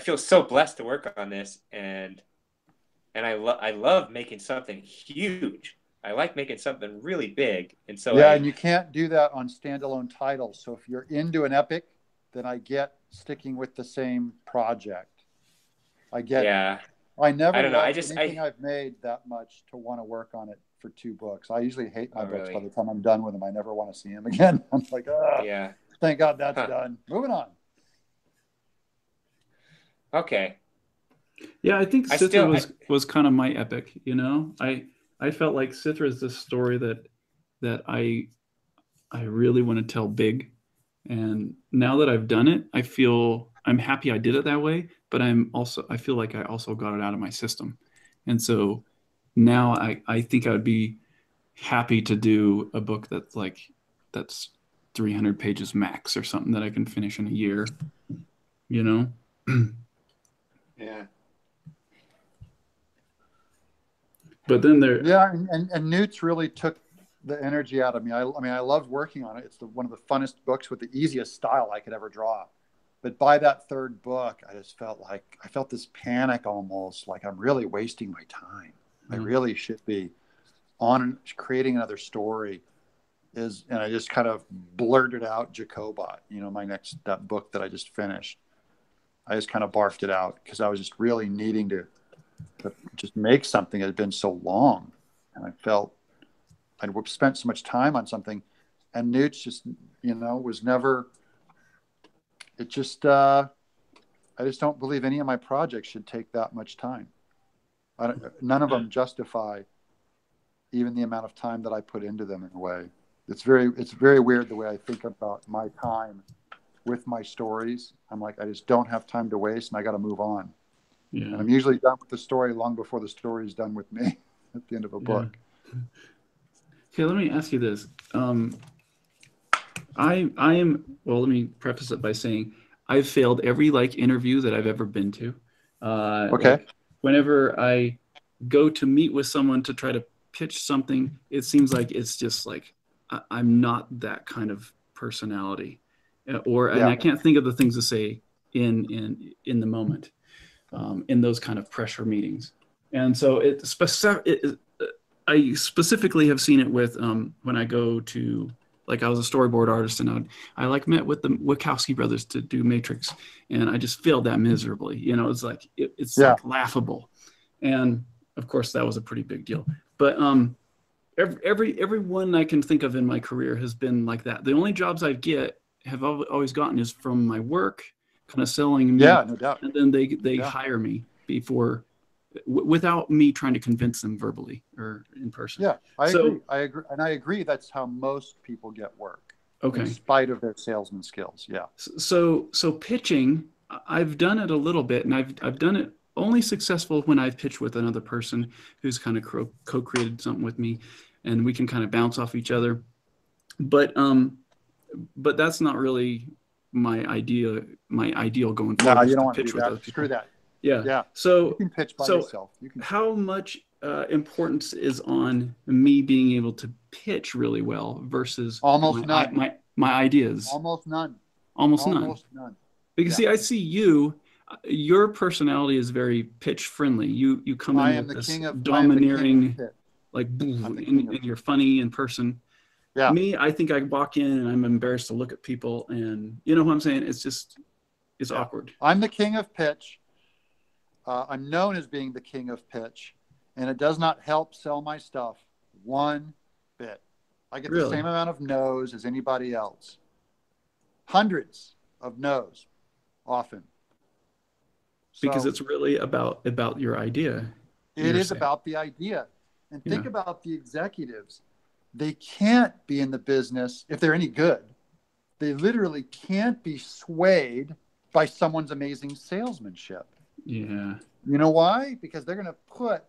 feel so blessed to work on this, and I love making something huge. I like making something really big, and so and you can't do that on standalone titles. So if you're into an epic, then I get sticking with the same project. I get. Yeah. I never loved anything I've made that much to want to work on it for 2 books. I usually hate my books by the time I'm done with them. I never want to see them again. I'm like, yeah. Thank God that's done. Moving on. Okay. Yeah, I think Sithra was kind of my epic. I felt like Sithra is this story that I really want to tell big, and now that I've done it, I'm happy I did it that way. But I feel like I also got it out of my system, and so now I think I would be happy to do a book that's 300 pages max or something that I can finish in a year. Yeah. But then and Newt's really took the energy out of me. I mean, I loved working on it. It's one of the funnest books with the easiest style I could ever draw. But by that 3rd book, I just felt this panic almost, like I'm really wasting my time. I really should be on creating another story. And I just kind of blurted out Jacobot, that book that I just finished. I just kind of barfed it out because I was just really needing to just make something. It had been so long, and I felt I'd spent so much time on something, and Newt's just, was never. It just, I just don't believe any of my projects should take that much time. None of them justify even the amount of time that I put into them in a way. It's very weird the way I think about my time with my stories. I'm like, I just don't have time to waste, and I got to move on. Yeah. And I'm usually done with the story long before the story is done with me at the end of a book. Okay, let me ask you this. Let me preface it by saying I've failed every interview that I've ever been to. Okay. Whenever I go to meet with someone to try to pitch something, it seems like it's just like I'm not that kind of personality, and I can't think of the things to say in the moment, in those kind of pressure meetings. And so I specifically have seen it with when I go to, like, I was a storyboard artist, and I met with the Wachowski brothers to do Matrix, and I just failed that miserably. It's like it's like laughable, and of course that was a pretty big deal. But every one I can think of in my career has been like that. The only jobs I have always gotten is from my work, kind of selling me. Yeah, no doubt. And then they hire me without me trying to convince them verbally or in person. Yeah, I agree. And I agree that's how most people get work. Okay. In spite of their salesman skills. Yeah. So pitching, I've done it a little bit, and I've done it only successful when I've pitched with another person who's kind of co-created something with me, and we can kind of bounce off each other. But that's not really my ideal going forward. No, you don't want to do that. Screw that. Yeah. So you can pitch by yourself. How much importance is on me being able to pitch really well versus almost none. My ideas? Almost none. Almost none. Because see, I see your personality is very pitch friendly. You come in with this domineering, like, and you're funny in person. Yeah. Me, I think I walk in and I'm embarrassed to look at people, and you know what I'm saying? It's awkward. I'm the king of pitch. I'm known as being the king of pitch, and it does not help sell my stuff one bit. I get the Really? same amount of no's as anybody else. Hundreds of no's, often. Because So it's really about your idea. it is about the idea. And think about the executives. They can't be in the business if they're any good. They literally can't be swayed by someone's amazing salesmanship. Yeah. You know why? Because they're going to put,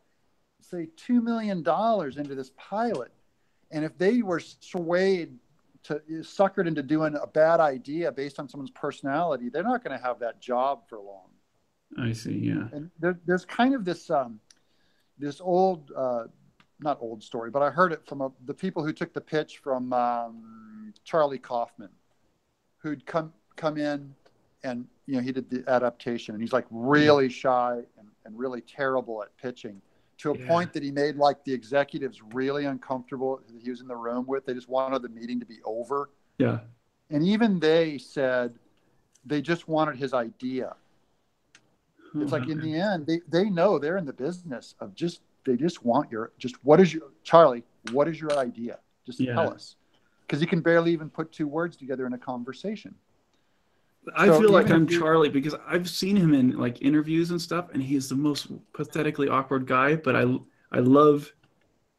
say, $2 million into this pilot. And if they were swayed suckered into doing a bad idea based on someone's personality, they're not going to have that job for long. I see. Yeah. And there's kind of this this old, not old story, but I heard it from the people who took the pitch from Charlie Kaufman, who'd come in, and he did the adaptation, and he's like really shy and really terrible at pitching, to a point that he made like the executives really uncomfortable that he was in the room with. They just wanted the meeting to be over. Yeah. And even they said they just wanted his idea. It's like in the end, they know they're in the business of they just want Charlie, what is your idea? Just tell us. Because you can barely even put two words together in a conversation. I feel like I'm Charlie because I've seen him in like interviews and stuff, and he's the most pathetically awkward guy. But I love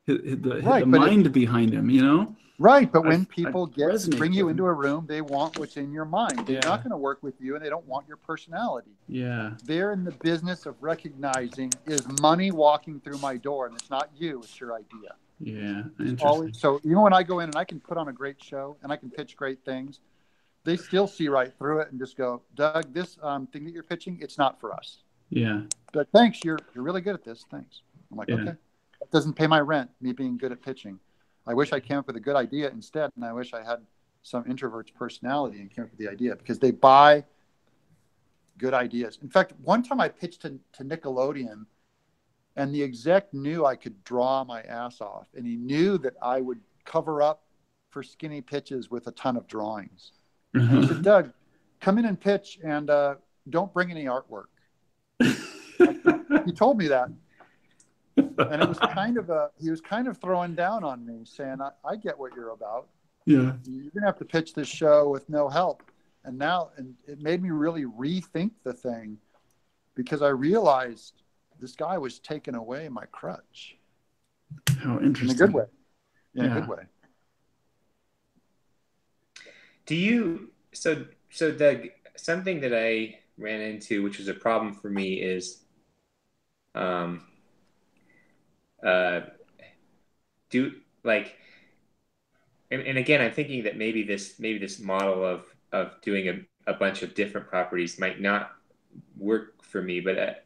the mind behind him, Right, but when people bring you into a room, they want what's in your mind. They're not going to work with you, and they don't want your personality. Yeah. They're in the business of recognizing, is money walking through my door, and it's not you, it's your idea. Yeah, interesting. So even when I go in and I can put on a great show and I can pitch great things, they still see right through it and just go, Doug, this thing that you're pitching, it's not for us. Yeah. But thanks, you're really good at this. Thanks. I'm like, okay. That doesn't pay my rent, me being good at pitching. I wish I came up with a good idea instead, and I wish I had some introvert's personality and came up with the idea, because they buy good ideas. In fact, one time I pitched to Nickelodeon, and the exec knew I could draw my ass off, and he knew that I would cover up for skinny pitches with a ton of drawings. And he said, Doug, come in and pitch, and don't bring any artwork. He told me that. And it was he was kind of throwing down on me, saying, I get what you're about. Yeah. You're going to have to pitch this show with no help. And it made me really rethink the thing, because I realized this guy was taking away my crutch. How interesting. In a good way. In a good way. Do you, so Doug, something that I ran into, which was a problem for me, is and again, I'm thinking that maybe this model of doing a bunch of different properties might not work for me, but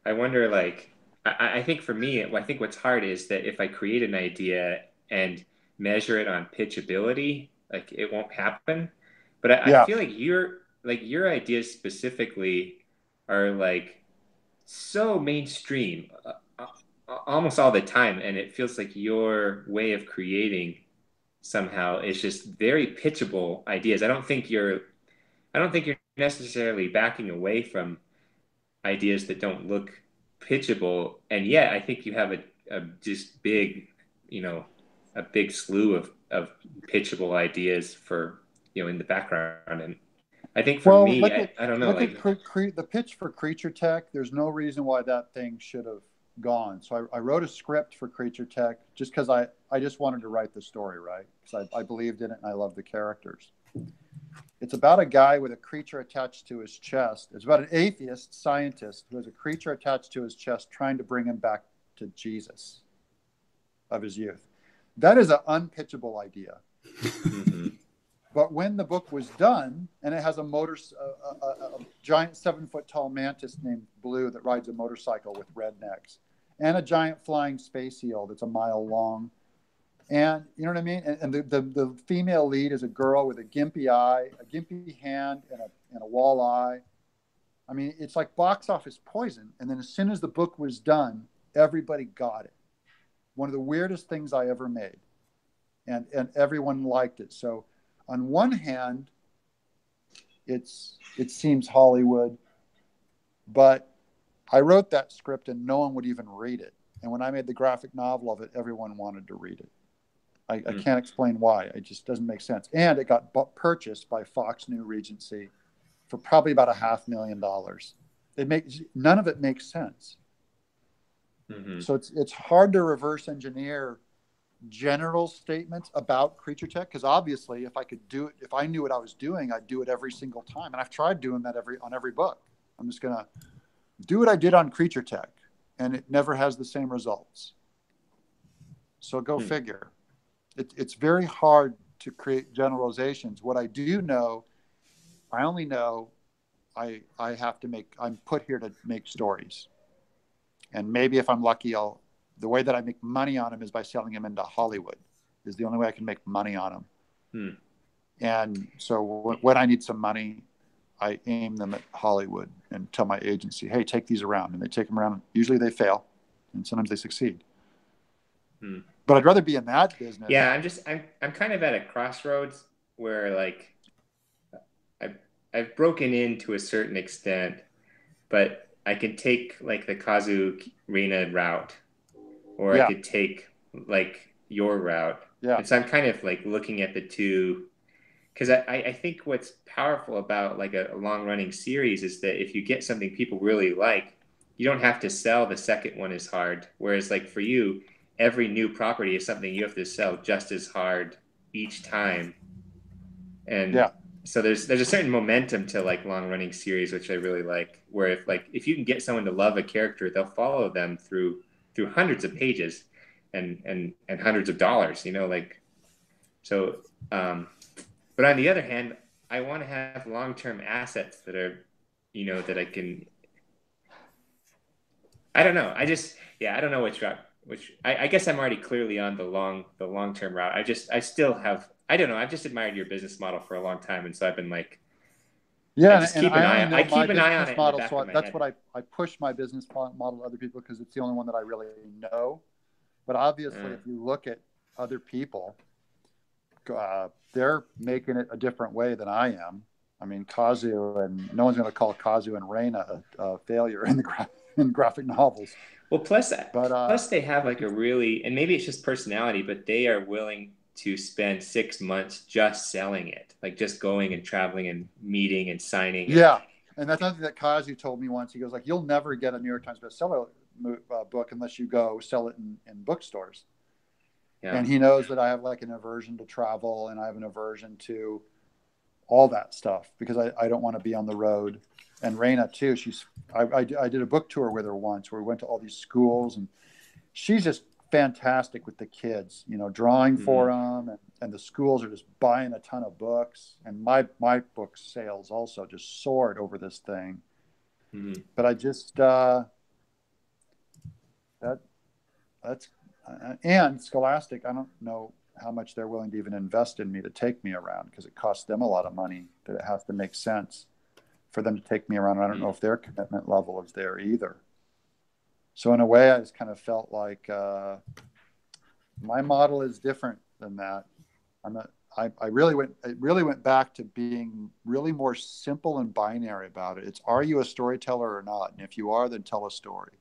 I wonder, like, I think for me, I think what's hard is that if I create an idea and measure it on pitchability, like, it won't happen. But I feel like your ideas specifically are like so mainstream almost all the time, and it feels like your way of creating somehow is just very pitchable ideas. I don't think you're necessarily backing away from ideas that don't look pitchable, and yet I think you have a just big, a big slew of pitchable ideas for in the background. And I think for me, I don't know. The pitch for Creature Tech, there's no reason why that thing should have gone. So I wrote a script for Creature Tech just because I just wanted to write the story, right? Because I believed in it and I love the characters. It's about a guy with a creature attached to his chest. It's about an atheist scientist who has a creature attached to his chest trying to bring him back to Jesus of his youth. That is an unpitchable idea. But when the book was done, and it has a giant 7-foot-tall mantis named Blue that rides a motorcycle with rednecks, and a giant flying space eel that's a mile long, and you know what I mean. And the female lead is a girl with a gimpy eye, a gimpy hand, and a wall eye. I mean, it's like box office poison. And then as soon as the book was done, everybody got it. One of the weirdest things I ever made, and everyone liked it. So on one hand, it seems Hollywood, but I wrote that script and no one would even read it. And when I made the graphic novel of it, everyone wanted to read it. I can't explain why. It just doesn't make sense. And it got purchased by Fox New Regency for probably about $500,000. None of it makes sense. So it's hard to reverse engineer general statements about creature tech, because obviously if I could do it, if I knew what I was doing, I'd do it every single time. And I've tried doing that on every book. I'm just gonna do what I did on creature tech, and it never has the same results. So go figure. It's very hard to create generalizations. What I do know, I only know I have to I'm put here to make stories. And maybe if I'm lucky, the way that I make money on them is by selling them into Hollywood. Is the only way I can make money on them. And so when I need some money, I aim them at Hollywood and tell my agency, hey, take these around. And they take them around. Usually they fail, and sometimes they succeed. But I'd rather be in that business. Yeah, I'm kind of at a crossroads where, like, I've broken in to a certain extent, but I could take like the Kazu Reina route, or I could take like your route. Yeah. And so I'm kind of like looking at the two, because I think what's powerful about like a long running series is that if you get something people really like, you don't have to sell the second one as hard. Whereas like for you, every new property is something you have to sell just as hard each time. And so there's a certain momentum to like long running series, which I really like, where if you can get someone to love a character, they'll follow them through hundreds of pages and hundreds of dollars, like, so, but on the other hand, I want to have long-term assets that are, that I can, I don't know. I don't know which route, I guess I'm already clearly on the long-term route. I still have, I don't know. I've just admired your business model for a long time. And so I've been like, I keep an eye on it. Model, so that's what I push my business model to other people, because it's the only one that I really know. But obviously, if you look at other people, they're making it a different way than I am. I mean, Kazu, and no one's going to call Kazu and Reina a failure in graphic novels. Well, plus they have like a really, and maybe it's just personality, but they are willing to spend 6 months just selling it, like just going and traveling and meeting and signing. Yeah. And that's something that Kazu told me once. He goes like, you'll never get a New York Times bestseller book unless you go sell it in bookstores. Yeah. And he knows that I have like an aversion to travel, and I have an aversion to all that stuff, because I don't want to be on the road. And Reina too, I did a book tour with her once where we went to all these schools, and she's just fantastic with the kids, drawing for them, and the schools are just buying a ton of books, and my book sales also just soared over this thing. But I just that's and Scholastic, I don't know how much they're willing to even invest in me to take me around, because it costs them a lot of money. That it has to make sense for them to take me around. I don't know if their commitment level is there either. So in a way, I just kind of felt like my model is different than that. It really went back to being really more simple and binary about it. It's, are you a storyteller or not? And if you are, then tell a story.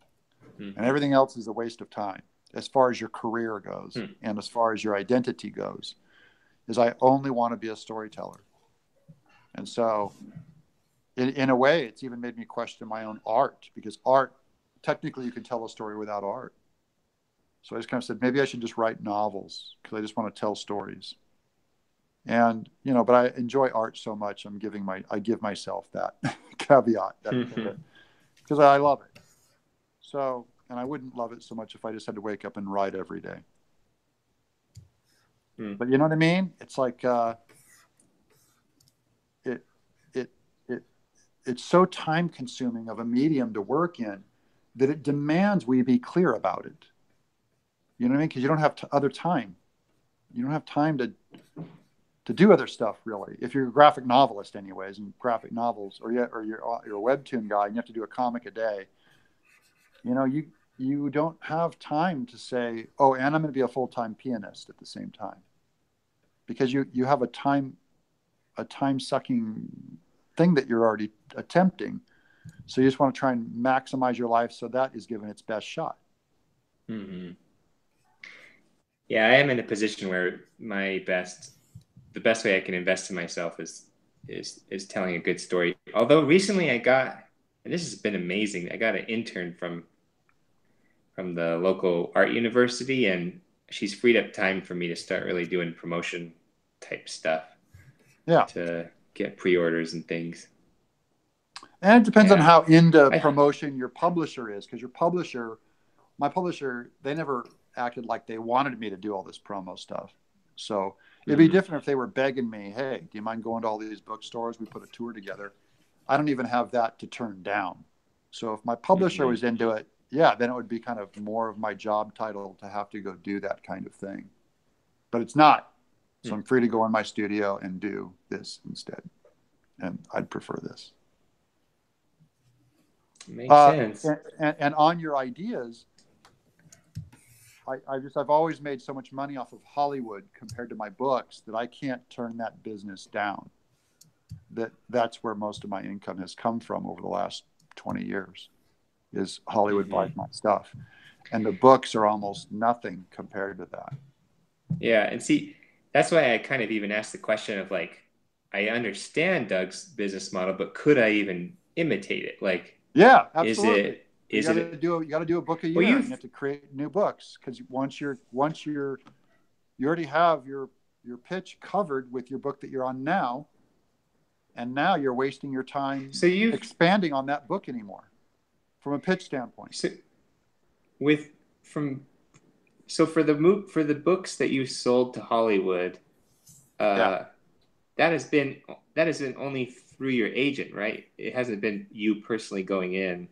And everything else is a waste of time, as far as your career goes and as far as your identity goes. Is I only want to be a storyteller. And so in a way, it's even made me question my own art, because art, technically you can tell a story without art. So I just kind of said, maybe I should just write novels, because I just want to tell stories. And, but I enjoy art so much, I give myself that caveat, because I love it. So, and I wouldn't love it so much if I just had to wake up and write every day. But you know what I mean? It's like, it's so time consuming of a medium to work in that it demands we be clear about it. You know what I mean? Because you don't have other time. You don't have time to do other stuff, really. If you're a graphic novelist anyways, and graphic novels, or you're a webtoon guy and you have to do a comic a day, you don't have time to say, oh, and I'm going to be a full-time pianist at the same time. Because you have a time-sucking thing that you're already attempting. So you just want to try and maximize your life so that is given its best shot. Yeah, I am in a position where the best way I can invest in myself is telling a good story. Although recently I got, and this has been amazing, I got an intern from the local art university, and she's freed up time for me to start really doing promotion type stuff. Yeah. To get pre-orders and things. And it depends on how into promotion your publisher is, because my publisher, they never acted like they wanted me to do all this promo stuff. So it'd be different if they were begging me, hey, do you mind going to all these bookstores? We put a tour together. I don't even have that to turn down. So if my publisher was into it, yeah, then it would be kind of more of my job title to have to go do that kind of thing. But it's not. So I'm free to go in my studio and do this instead. And I'd prefer this. Makes sense. And on your ideas, I've always made so much money off of Hollywood compared to my books that I can't turn that business down. That's where most of my income has come from over the last 20 years, is Hollywood buys my stuff. And the books are almost nothing compared to that. Yeah, and see, that's why I kind of even asked the question of like, I understand Doug's business model, but could I even imitate it? Like, yeah, absolutely. You got to do a book a year. Well, and you have to create new books, because once you already have your pitch covered with your book that you're on now, and now you're wasting your time expanding on that book anymore, from a pitch standpoint. So for the books that you sold to Hollywood, that has been only through your agent, right? It hasn't been you personally going in.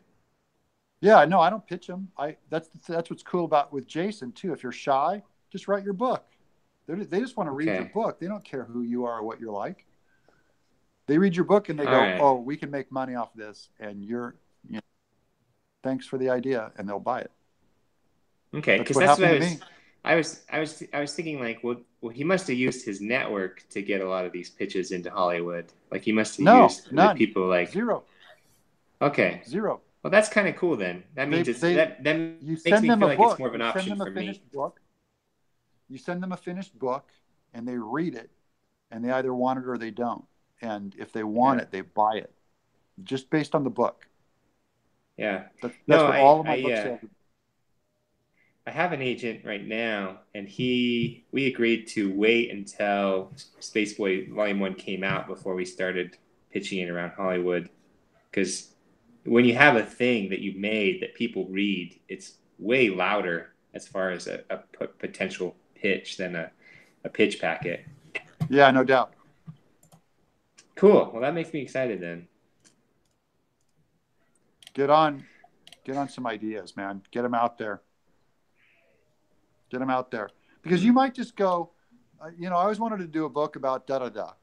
Yeah, no, I don't pitch them. That's what's cool with Jason too. If you're shy, just write your book. They just want to read your book. They don't care who you are or what you're like. They read your book and they go, "Oh, we can make money off this," and thanks for the idea, and they'll buy it. Okay, because that's what I was thinking, like, well, he must have used his network to get a lot of these pitches into Hollywood. Like, he must have used the people like zero. Okay, zero. Well, that's kind of cool then. That means that makes me feel like it's more of an option for me. You send them a finished book, and they read it, and they either want it or they don't. And if they want it, they buy it, just based on the book. Yeah, that's what all of my books have. I have an agent right now, and we agreed to wait until Spaceboy Volume 1 came out before we started pitching it around Hollywood. Because when you have a thing that you've made that people read, it's way louder as far as a potential pitch than a pitch packet. Yeah, no doubt. Cool. Well, that makes me excited then. Get on some ideas, man. Get them out there. Get them out there. Because you might just go, I always wanted to do a book about da-da-da.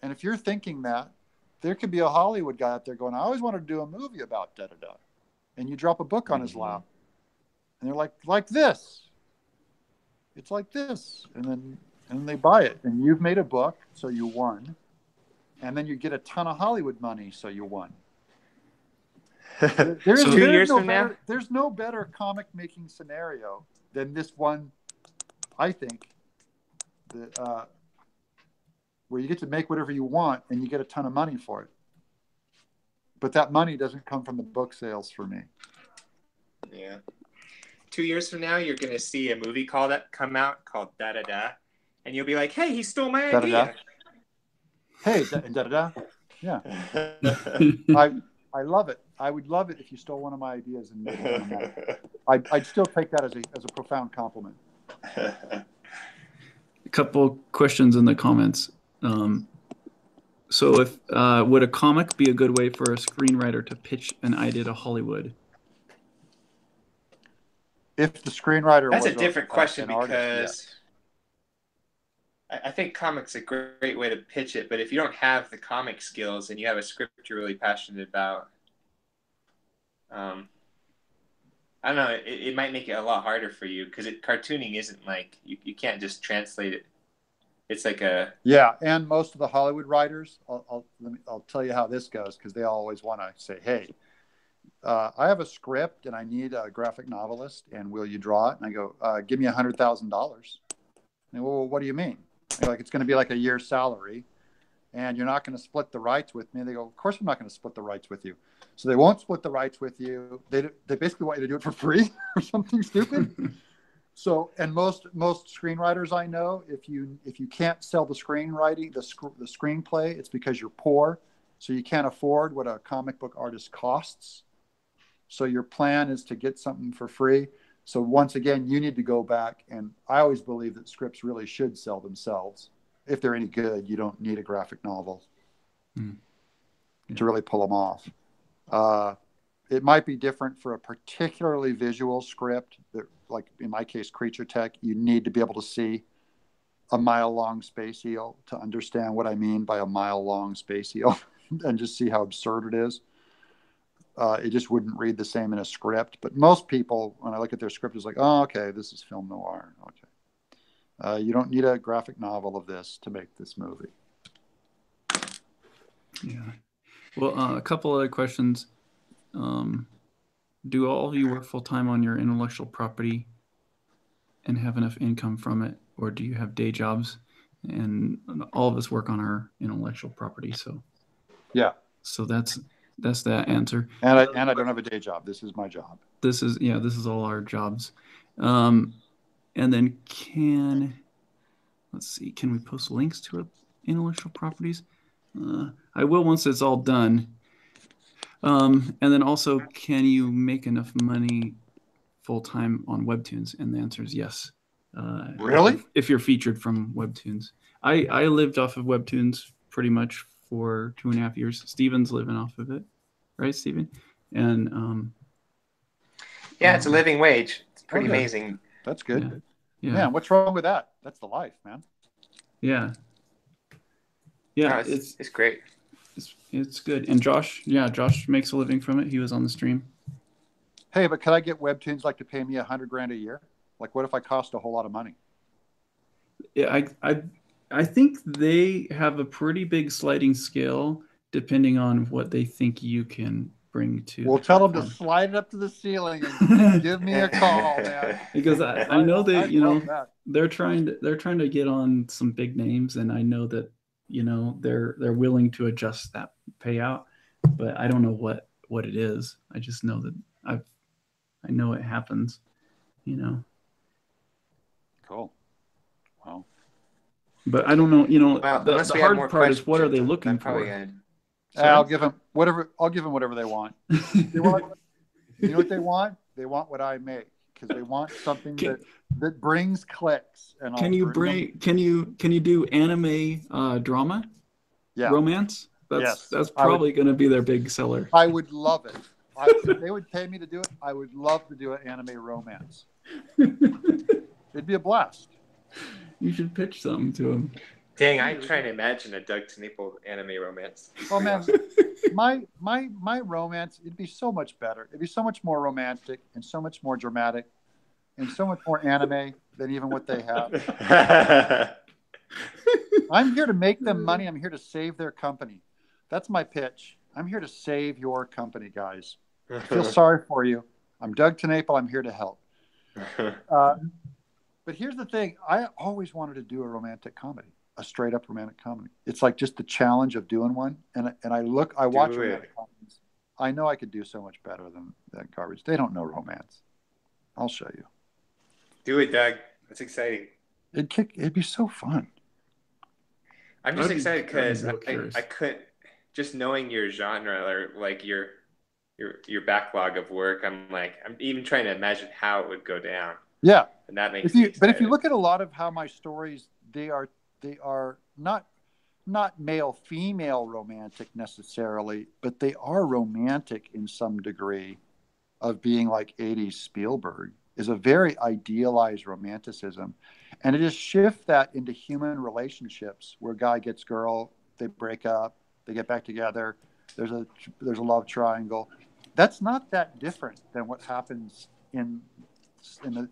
And if you're thinking that, there could be a Hollywood guy out there going, I always wanted to do a movie about da-da-da. And you drop a book on his lap. And they're like this. It's like this. And then they buy it. And you've made a book, so you won. And then you get a ton of Hollywood money, so you won. There's 2 years from now? There's no better comic making scenario than this one, I think, that, where you get to make whatever you want and you get a ton of money for it. But that money doesn't come from the book sales for me. Yeah. 2 years from now, you're going to see a movie come out called Da Da Da, and you'll be like, "Hey, he stole my idea." Hey, Da Da Da. Yeah. I love it. I would love it if you stole one of my ideas and made it money. I'd still take that as a profound compliment. A couple questions in the comments. So, if would a comic be a good way for a screenwriter to pitch an idea to Hollywood? If the screenwriter That's a different question, because I think comics a great way to pitch it, but if you don't have the comic skills and you have a script you're really passionate about, I don't know, it might make it a lot harder for you, because cartooning isn't like, you can't just translate it. It's like a... Yeah, and most of the Hollywood writers, I'll tell you how this goes, because they always want to say, hey, I have a script and I need a graphic novelist, and will you draw it? And I go, give me $100,000. And well, what do you mean? They're like, it's going to be like a year's salary, and you're not going to split the rights with me. They go, of course I'm not going to split the rights with you. So they won't split the rights with you. They basically want you to do it for free or something stupid. So, and most screenwriters I know, if you can't sell the screenwriting, the screenplay, it's because you're poor. So you can't afford what a comic book artist costs. So your plan is to get something for free. So once again, you need to go back. And I always believe that scripts really should sell themselves. If they're any good, you don't need a graphic novel to really pull them off. It might be different for a particularly visual script that, like in my case, Creature Tech, you need to be able to see a mile-long space eel to understand what I mean by a mile-long space eel and just see how absurd it is. It just wouldn't read the same in a script. But most people, when I look at their script, is like, oh, okay, this is film noir. Okay. You don't need a graphic novel of this to make this movie. Yeah. Well, a couple other questions. Do all of you work full-time on your intellectual property and have enough income from it? Or do you have day jobs? And all of us work on our intellectual property. So yeah. So that's that answer. And I don't have a day job. This is my job. This is all our jobs. And then let's see, can we post links to our intellectual properties? I will once it's all done. And then also, can you make enough money full-time on Webtoons? And the answer is yes. Really? If you're featured from Webtoons. I lived off of Webtoons pretty much for 2.5 years. Steven's living off of it. Right, Steven? And yeah, it's a living wage. It's pretty amazing. That's good. Yeah. Man, what's wrong with that? That's the life, man. Yeah. Yeah, No, it's great. It's good. And Josh makes a living from it. He was on the stream. Hey, but could I get Webtoons like to pay me $100,000 a year? Like, what if I cost a whole lot of money? Yeah, I think they have a pretty big sliding scale depending on what they think you can bring to. We'll tell them to slide it up to the ceiling and give me a call, man. Because I know that they're trying to get on some big names, and I know that they're willing to adjust that payout, but I don't know what it is. I just know that I know it happens. Cool. Wow. But I don't know. Well, the hard part is what are they looking for? I'll give them whatever. I'll give them whatever they want. You know what they want? They want what I make, because they want something that brings clicks. And can you do anime drama? Yeah. Romance? That's probably going to be their big seller. I would love it. If they would pay me to do it, I would love to do an anime romance. It'd be a blast. You should pitch something to them. Dang, I'm trying to imagine a Doug TenNapel anime romance. Oh man, my romance, it'd be so much better. It'd be so much more romantic and so much more dramatic and so much more anime than even what they have. I'm here to make them money. I'm here to save their company. That's my pitch. I'm here to save your company, guys. I feel sorry for you. I'm Doug TenNapel. I'm here to help. But here's the thing. I always wanted to do a romantic comedy, a straight up romantic comedy. It's like just the challenge of doing one. And I watch romantic comedies. I know I could do so much better than that garbage. They don't know romance. I'll show you. Do it, Doug. That's exciting. It'd be so fun. I'm just excited because I couldn't, just knowing your genre or like your backlog of work, I'm even trying to imagine how it would go down. Yeah. And that makes me excited. But if you look at a lot of how my stories, they are not male female romantic necessarily, but they are romantic in some degree of being like 80s Spielberg, is a very idealized romanticism. And it just shifts that into human relationships where guy gets girl, they break up, they get back together. There's a love triangle. That's not that different than what happens in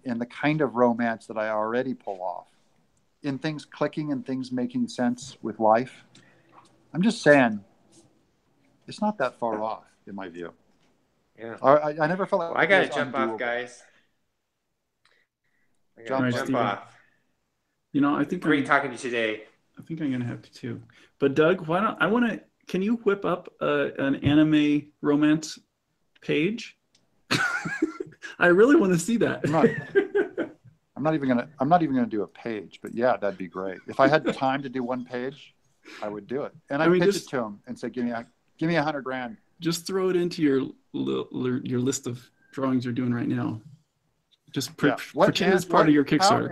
the kind of romance that I already pull off, in things clicking and things making sense with life. I'm just saying, it's not that far off in my view. Yeah. I never felt like I gotta it was jump undoable. off, guys. I Jump gotta jump off. You know, I think Great talking to you today. I think I'm gonna have to too. But Doug, why don't I want to? Can you whip up an anime romance page? I really want to see that. I'm not even gonna do a page, but yeah, that'd be great. If I had time to do one page, I would do it, and I'd pitch it to him and say, "Give me $100,000." Just throw it into your list of drawings you're doing right now. Just pretend it's part of your Kickstarter.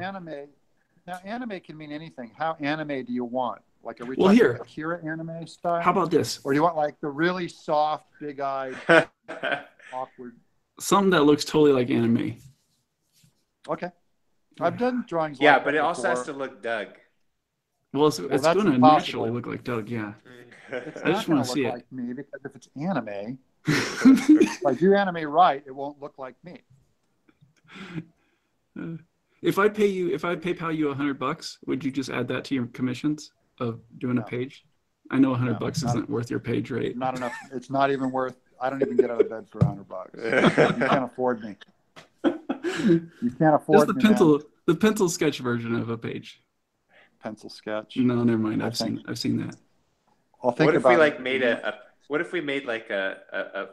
Anime can mean anything. How anime do you want? Like, are we talking Akira anime style? How about this? Or do you want like the really soft, big-eyed, awkward? Something that looks totally like anime. Okay. I've done drawings yeah, like but that it also before. has to look Doug. Well, it's going to naturally look like Doug, yeah. It's I just want to see it. Like me, because if it's anime, if I do anime right, it won't look like me. If I PayPal you $100, would you just add that to your commissions of doing a page? I know $100 isn't worth your page rate. Not enough. It's not even worth. I don't even get out of bed for $100. You can't afford me. You can't afford just the pencil sketch version of a page. Pencil sketch. No, never mind. I've seen that. I'll think what if about we like it. made what if we made like a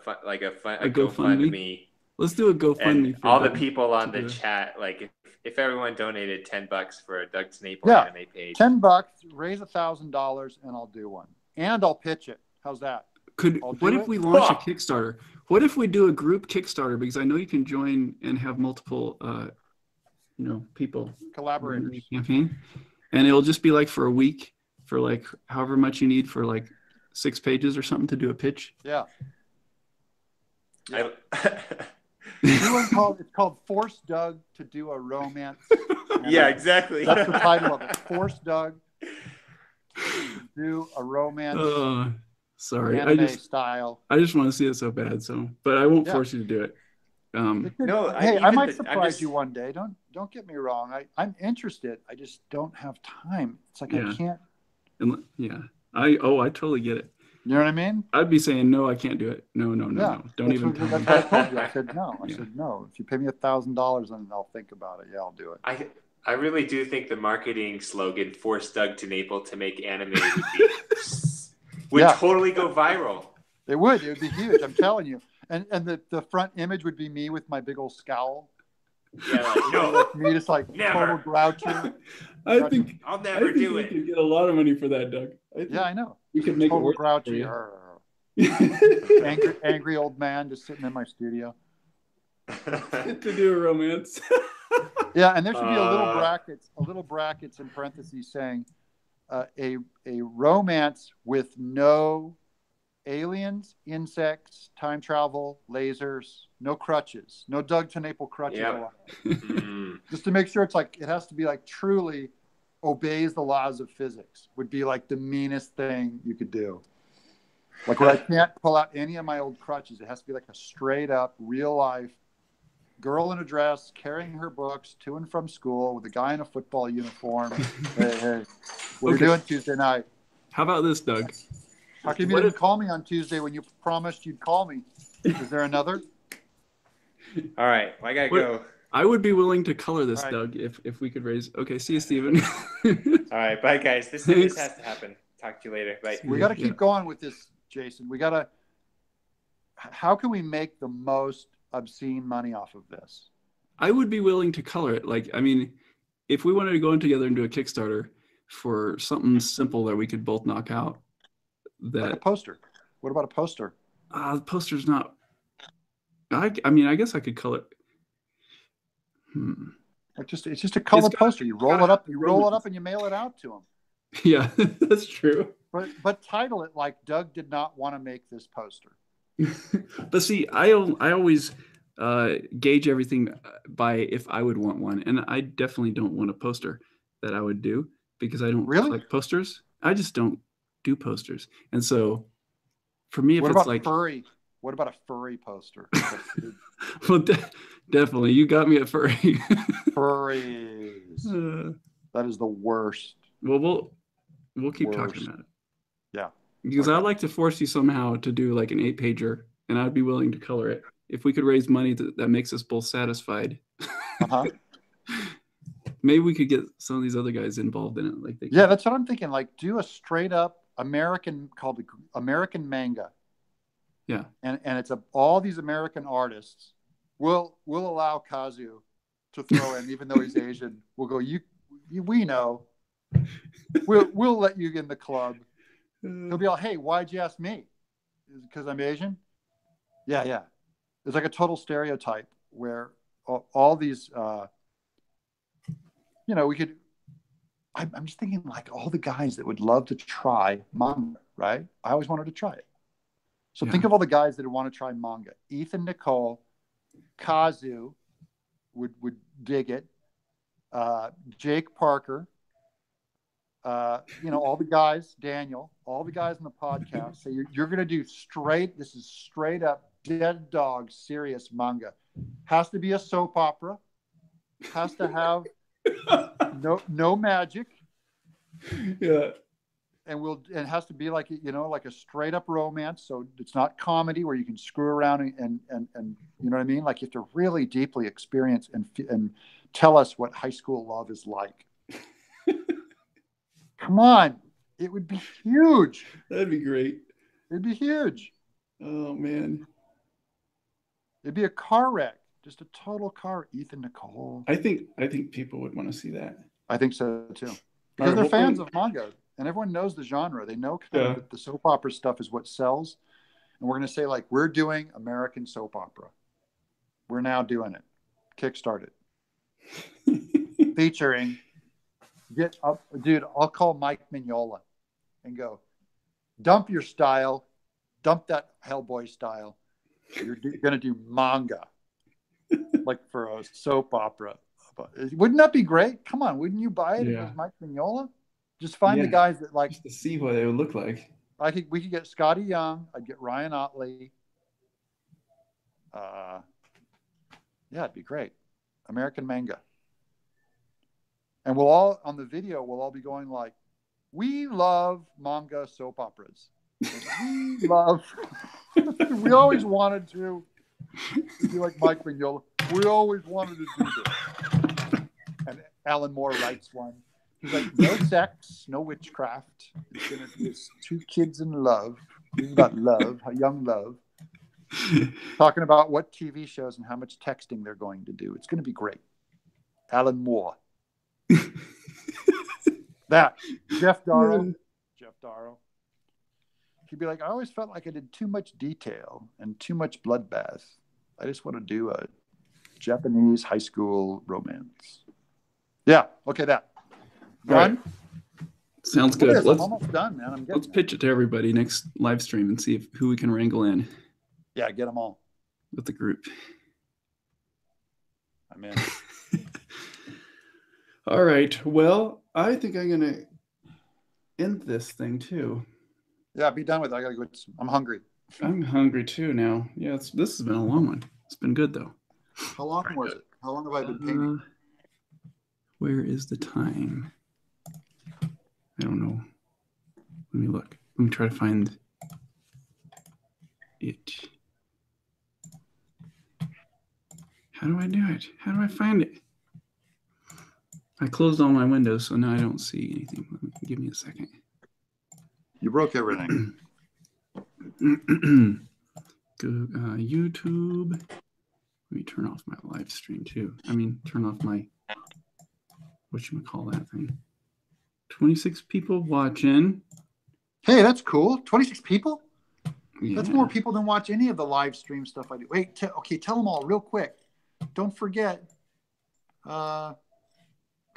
GoFundMe? Let's do a GoFundMe. And all the people on the chat, like if everyone donated $10 for a Doug TenNapel anime page. $10, raise $1,000, and I'll do one. And I'll pitch it. How's that? What if we launch a Kickstarter? What if we do a group Kickstarter? Because I know you can join and have multiple, people collaborators in the campaign, and it'll just be like for a week, for like however much you need for like 6 pages or something to do a pitch. Yeah. It's called Force Doug to do a romance. Yeah, exactly. That's the title of it. Force Doug to do a romance. Sorry, anime style. I just want to see it so bad. But I won't force you to do it. I might surprise you one day. Don't get me wrong. I'm interested. I just don't have time. It's like I can't. I totally get it. You know what I mean? I'd be saying no, I can't do it. No. Don't even. That's what I told you. I said no. I said no. If you pay me $1,000, then I'll think about it. Yeah, I'll do it. I really do think the marketing slogan "Force Doug TenNapel to make anime" would totally go viral. It would. It would be huge. I'm telling you. And the front image would be me with my big old scowl. Yeah, like, no, me just like total grouchy. I think I'll never do it. You could get a lot of money for that, Doug. I know. You could make total it grouchy. angry old man just sitting in my studio. To do a romance. Yeah, and there should be a little brackets in parentheses saying a romance with no aliens, insects, time travel, lasers, no crutches, no Doug TenNapel crutches. Yep. Just to make sure it has to be like truly obeys the laws of physics. Would be like the meanest thing you could do. Like where I can't pull out any of my old crutches. It has to be like a straight up real life girl in a dress carrying her books to and from school with a guy in a football uniform. Hey, what are you doing Tuesday night? How about this, Doug? How come you didn't call me on Tuesday when you promised you'd call me? Is there another? All right, I gotta go. I would be willing to color this, Doug, if we could raise. Okay, see you, Steven. All right, bye, guys. This has to happen. Talk to you later. Bye. We got to keep going with this, Jason. We got to. How can we make the most obscene money off of this? I would be willing to color it. Like, I mean, if we wanted to go in together and do a Kickstarter for something simple that we could both knock out. Like a poster. What about a poster? The poster's not. I mean, I guess I could color. Like it's just a colored poster. You roll it up. You roll it up, and you mail it out to them. Yeah, that's true. But title it like Doug did not want to make this poster. But see, I always gauge everything by if I would want one, and I definitely don't want a poster that I would do because I don't collect posters. I just don't do posters, and so for me, if it's like furry. What about a furry poster? Well, definitely, you got me at furry. Furries. That is the worst. Well, we'll keep talking about it. Yeah. Because I'd like to force you somehow to do like an 8-pager, and I'd be willing to color it if we could raise money that makes us both satisfied, maybe we could get some of these other guys involved in it. Like that's what I'm thinking. Like, do a straight up American called the American Manga. Yeah, and it's all these American artists. We'll allow Kazu to throw in, even though he's Asian. We'll go. We know. We'll let you in the club. He'll be like, hey, why'd you ask me? Is it because I'm Asian? Yeah. It's like a total stereotype where all these, we could. I'm just thinking like all the guys that would love to try manga, right? I always wanted to try it. So think of all the guys that would want to try manga. Ethan Nicole, Kazu would dig it. Jake Parker, all the guys, Daniel, all the guys in the podcast. So you're going to do this is straight up dead dog serious manga. Has to be a soap opera. Has to have no magic. Yeah. And it has to be like like a straight up romance. So it's not comedy where you can screw around and you know what I mean? Like you have to really deeply experience and tell us what high school love is like. Come on. It would be huge. That'd be great. It'd be huge. Oh man. It'd be a car wreck. Just a total car. Ethan Nicole. I think people would want to see that. I think so too. Because they're fans of manga. And everyone knows the genre. They know that the soap opera stuff is what sells. And we're going to say, like, we're doing American soap opera. We're now doing it. Kickstarted. Featuring, I'll call Mike Mignola and go, dump your style. Dump that Hellboy style. You're going to do manga. Like for a soap opera. Wouldn't that be great? Come on. Wouldn't you buy it if it was Mike Mignola? Just find the guys that like just to see what it would look like. I think we could get Scotty Young. I'd get Ryan Otley. It'd be great. American Manga. And we'll all be going like, we love manga soap operas. We always wanted to be like Mike Mignola. We always wanted to do this. And Alan Moore writes one. He's like, no sex, no witchcraft. It's going to be two kids in love. It's about love, young love. Talking about what TV shows and how much texting they're going to do. It's going to be great. Alan Moore. Jeff Darrow. He'd be like, I always felt like I did too much detail and too much bloodbath. I just want to do a Japanese high school romance. Yeah, okay, that. Done? Right. Sounds good. I'm almost done, man. Let's pitch it to everybody next live stream and see who we can wrangle in. Yeah, get them all. With the group. I'm in. All right. Well, I think I'm going to end this thing too. Yeah, be done with it. I got to go. I'm hungry. I'm hungry too now. Yeah, this has been a long one. It's been good though. How long was it? How long have I been painting? Where is the time? I don't know. Let me look. Let me try to find it. How do I do it? How do I find it? I closed all my windows, so now I don't see anything. Give me a second. You broke everything. Go YouTube. Let me turn off my live stream too. I mean, turn off my, whatchamacall that thing. 26 people watching. Hey, that's cool. 26 people? Yeah. That's more people than watch any of the live stream stuff I do. Wait, tell them all real quick. Don't forget. Go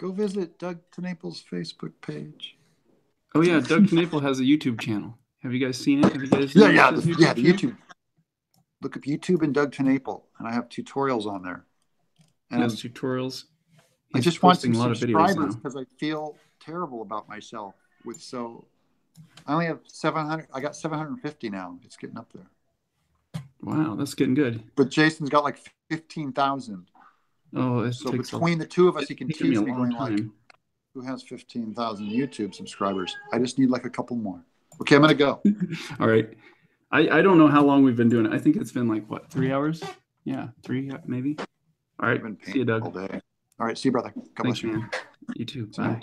visit Doug TenNapel's Facebook page. Oh yeah, Doug TenNapel has a YouTube channel. Have you guys seen it? Have you guys? The YouTube. Look up YouTube and Doug TenNapel, and I have tutorials on there. And has tutorials. I just want some subscribers because I feel terrible about myself. I only have 700. I got 750 now. It's getting up there. Wow, that's getting good. But Jason's got like 15,000. Oh, so between the two of us, he can tease me going like, who has 15,000 YouTube subscribers? I just need like a couple more. Okay, I'm going to go. All right. I don't know how long we've been doing it. I think it's been like, what, 3 hours? Yeah, 3 maybe. All right. See you, Doug. All day. All right. See you, brother. God Thanks, bless you. man. You too. Bye.